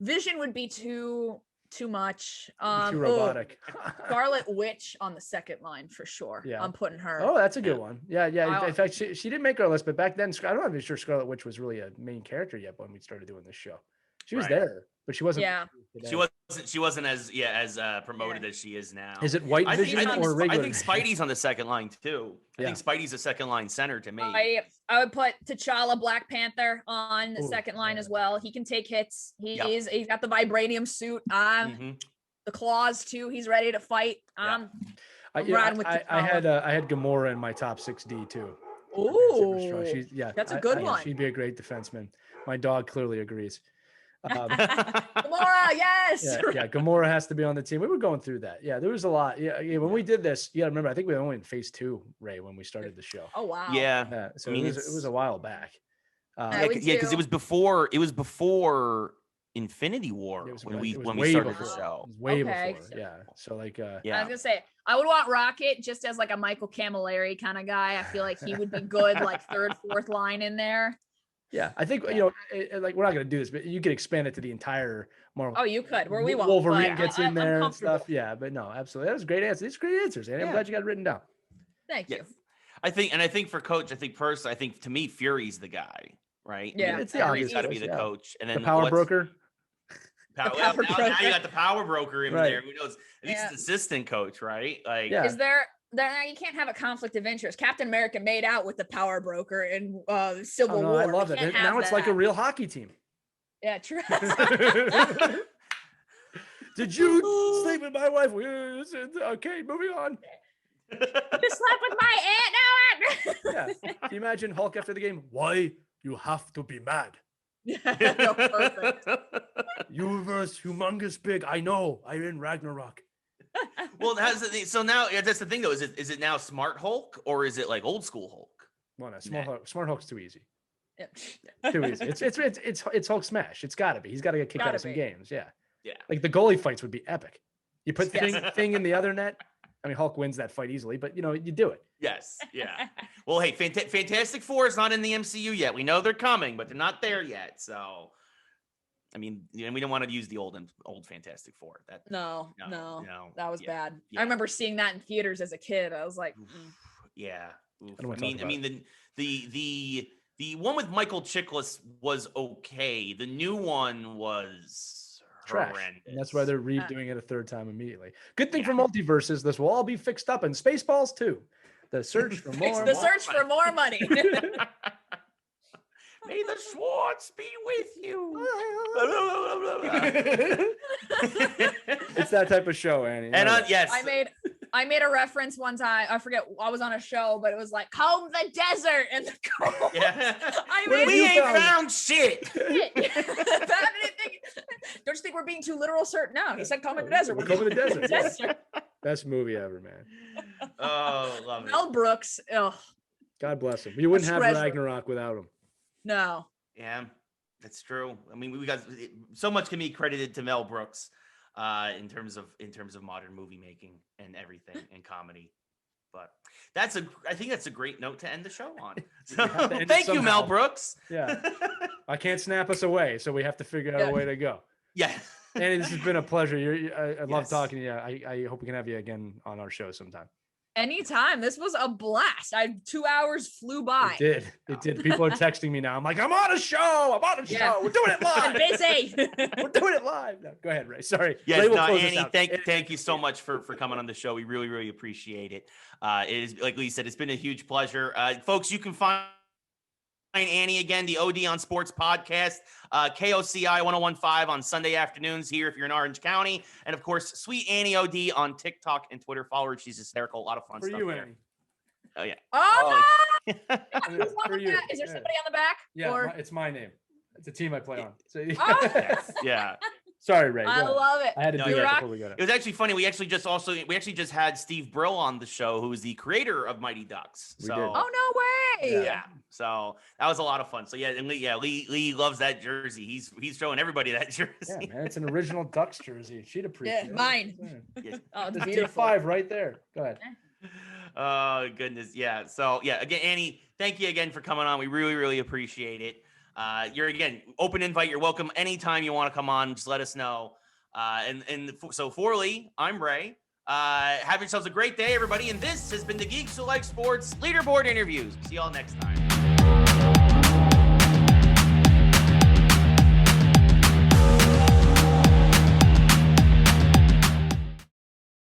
Vision would be too much. Too robotic. Scarlet Witch on the second line for sure. Yeah. I'm putting her. Oh, that's a good one. Yeah. I- In fact, she didn't make our list, but back then, I don't know if sure Scarlet Witch was really a main character yet when we started doing this show. She was Right. there, but she wasn't. Yeah. She wasn't as promoted as she is now. Is it White I think, Vision I think, or regular? I think Spidey's on the second line too. I Yeah. think Spidey's a second line center to me. I would put T'Challa, Black Panther on the Ooh, second line yeah. as well. He can take hits. Yep. He's got the vibranium suit on, Mhm. the claws too. He's ready to fight. I riding with had Gamora in my top 6D too. Ooh, She's, that's a good one. She'd be a great defenseman. My dog clearly agrees. Gamora, yes. Gamora has to be on the team. We were going through that. Yeah, there was a lot. Yeah, when we did this, you got to remember, I think we were only in phase 2, Ray, when we started the show. Oh wow. Yeah. So I mean, it was a while back. Because it was before Infinity War It was when way- it was we way started before. the It show. was way Okay. before. Yeah. So like I Yeah. was gonna say I would want Rocket just as like a Michael Camilleri kind of guy. I feel like he would be good, like third, fourth line in there. yeah, I think Yeah. like we're not gonna do this, but you could expand it to the entire Marvel. Oh, you could. Where we won't. Wolverine but gets in I'm there and comfortable. stuff. Yeah, but no, absolutely. That was a great answer. These are great answers, Andy. I'm Yeah. glad you got it written down. Thank you. Yes. I think for coach, I think to me, Fury's the guy, right? Yeah. I mean, It's the Fury's obvious got to be choice, the yeah. coach, and The then power broker. Power, The power now you broker. got the power broker in Right. there. Who knows? At least Yeah. it's assistant coach, right? Like, Yeah. Is there you can't have a conflict of interest? Captain America made out with the power broker in Civil Oh, no, War. I We love it. can't Now have it's like a that. real hockey team. Yeah, true. Did you sleep with my wife? Okay, moving on. You slept with my aunt. No, Yeah. Can you imagine Hulk after the game? Why you have to be mad? No, perfect. Universe, humongous big. I know. I'm in Ragnarok. well, so now that's the thing though. Is it now Smart Hulk or is it like old school Hulk? Well, no, Smart Hulk's too easy. Yeah. Too easy. It's Hulk smash. It's got to be. He's got to get kicked out Gotta of some be. games. Yeah. Yeah. Like the goalie fights would be epic. You put Yes. thing in the other net. I mean, Hulk wins that fight easily, but you do it. Yes. Yeah. Well, hey, Fantastic Four is not in the MCU yet. We know they're coming, but they're not there yet. So, I mean, we don't want to use the old Fantastic Four. No, that was yeah, bad. yeah. I remember seeing that in theaters as a kid. I was like, Yeah. Oof. I don't wanna I talk mean, about the one with Michael Chiklis was okay. The new one was Trash. horrendous. And that's why they're redoing it a third time immediately. Good thing Yeah. for multiverses. This will all be fixed up in Spaceballs too. The search for it's more. the search for more money. May the Schwartz be with you. It's that type of show, Annie. And Know yes, I made a reference one time. I forget. I was on a show, but it was like comb the desert and the comb. yeah. I What have made we you ain't found? found shit. it. Don't you think we're being too literal, sir? No, he said comb in the desert. We're combing the desert. Yeah. Desert. Best movie ever, man. Oh, love it. Mel Brooks. Oh God bless him. You wouldn't have treasure. Ragnarok without him. no. Yeah, that's true. I mean, we got so much can be credited to Mel Brooks in terms of modern movie making and everything and comedy. But I think that's a great note to end the show on. So, have to end it thank you, Mel somehow. Brooks. Yeah. I can't snap us away, so we have to figure out Yeah. a way to go. Yeah. Annie, this has been a pleasure. I love Yes. talking to you. I hope we can have you again on our show sometime. Anytime. This was a blast. 2 hours flew by. It did. People are texting me now. I'm like, I'm on a show. I'm on a show. Yeah. We're doing it I'm live. busy. We're doing it live. No, go ahead, Ray. Sorry. Yes, Ray will no, close us Annie, out. thank you so much for coming on the show. We really, really appreciate it. It is, like Lee said, it's been a huge pleasure. Folks, you can find Annie again, the OD on Sports podcast, KOCI 1015 on Sunday afternoons here if you're in Orange County. And of course, Sweet Annie OD on TikTok and Twitter. Follow her. She's hysterical. A lot of fun For stuff you, there. Annie. Oh, yeah. Oh, Yeah, no! Who's on for the you. back? Is there somebody on the back? Yeah, Or... it's my name. It's a team I play on. So, Oh. Yes, yeah. Sorry, Ray. I go ahead. love it. I had to No, do you're that right. before we got It was actually funny. We actually just had Steve Brill on the show, who is the creator of Mighty Ducks. We So did. Oh, no way. yeah. So that was a lot of fun. So yeah, and Lee loves that jersey. He's showing everybody that jersey. Yeah, man, it's an original Ducks jersey. She'd appreciate it. mine. Yeah. Oh, it's It's beautiful. T5 right there. Go ahead. Oh goodness, yeah. So yeah, again, Annie, thank you again for coming on. We really, really appreciate it. You're again open invite. You're welcome anytime you want to come on. Just let us know. So for Lee, I'm Ray. Have yourselves a great day, everybody. And this has been the Geeks Who Like Sports Leaderboard interviews. See y'all next time.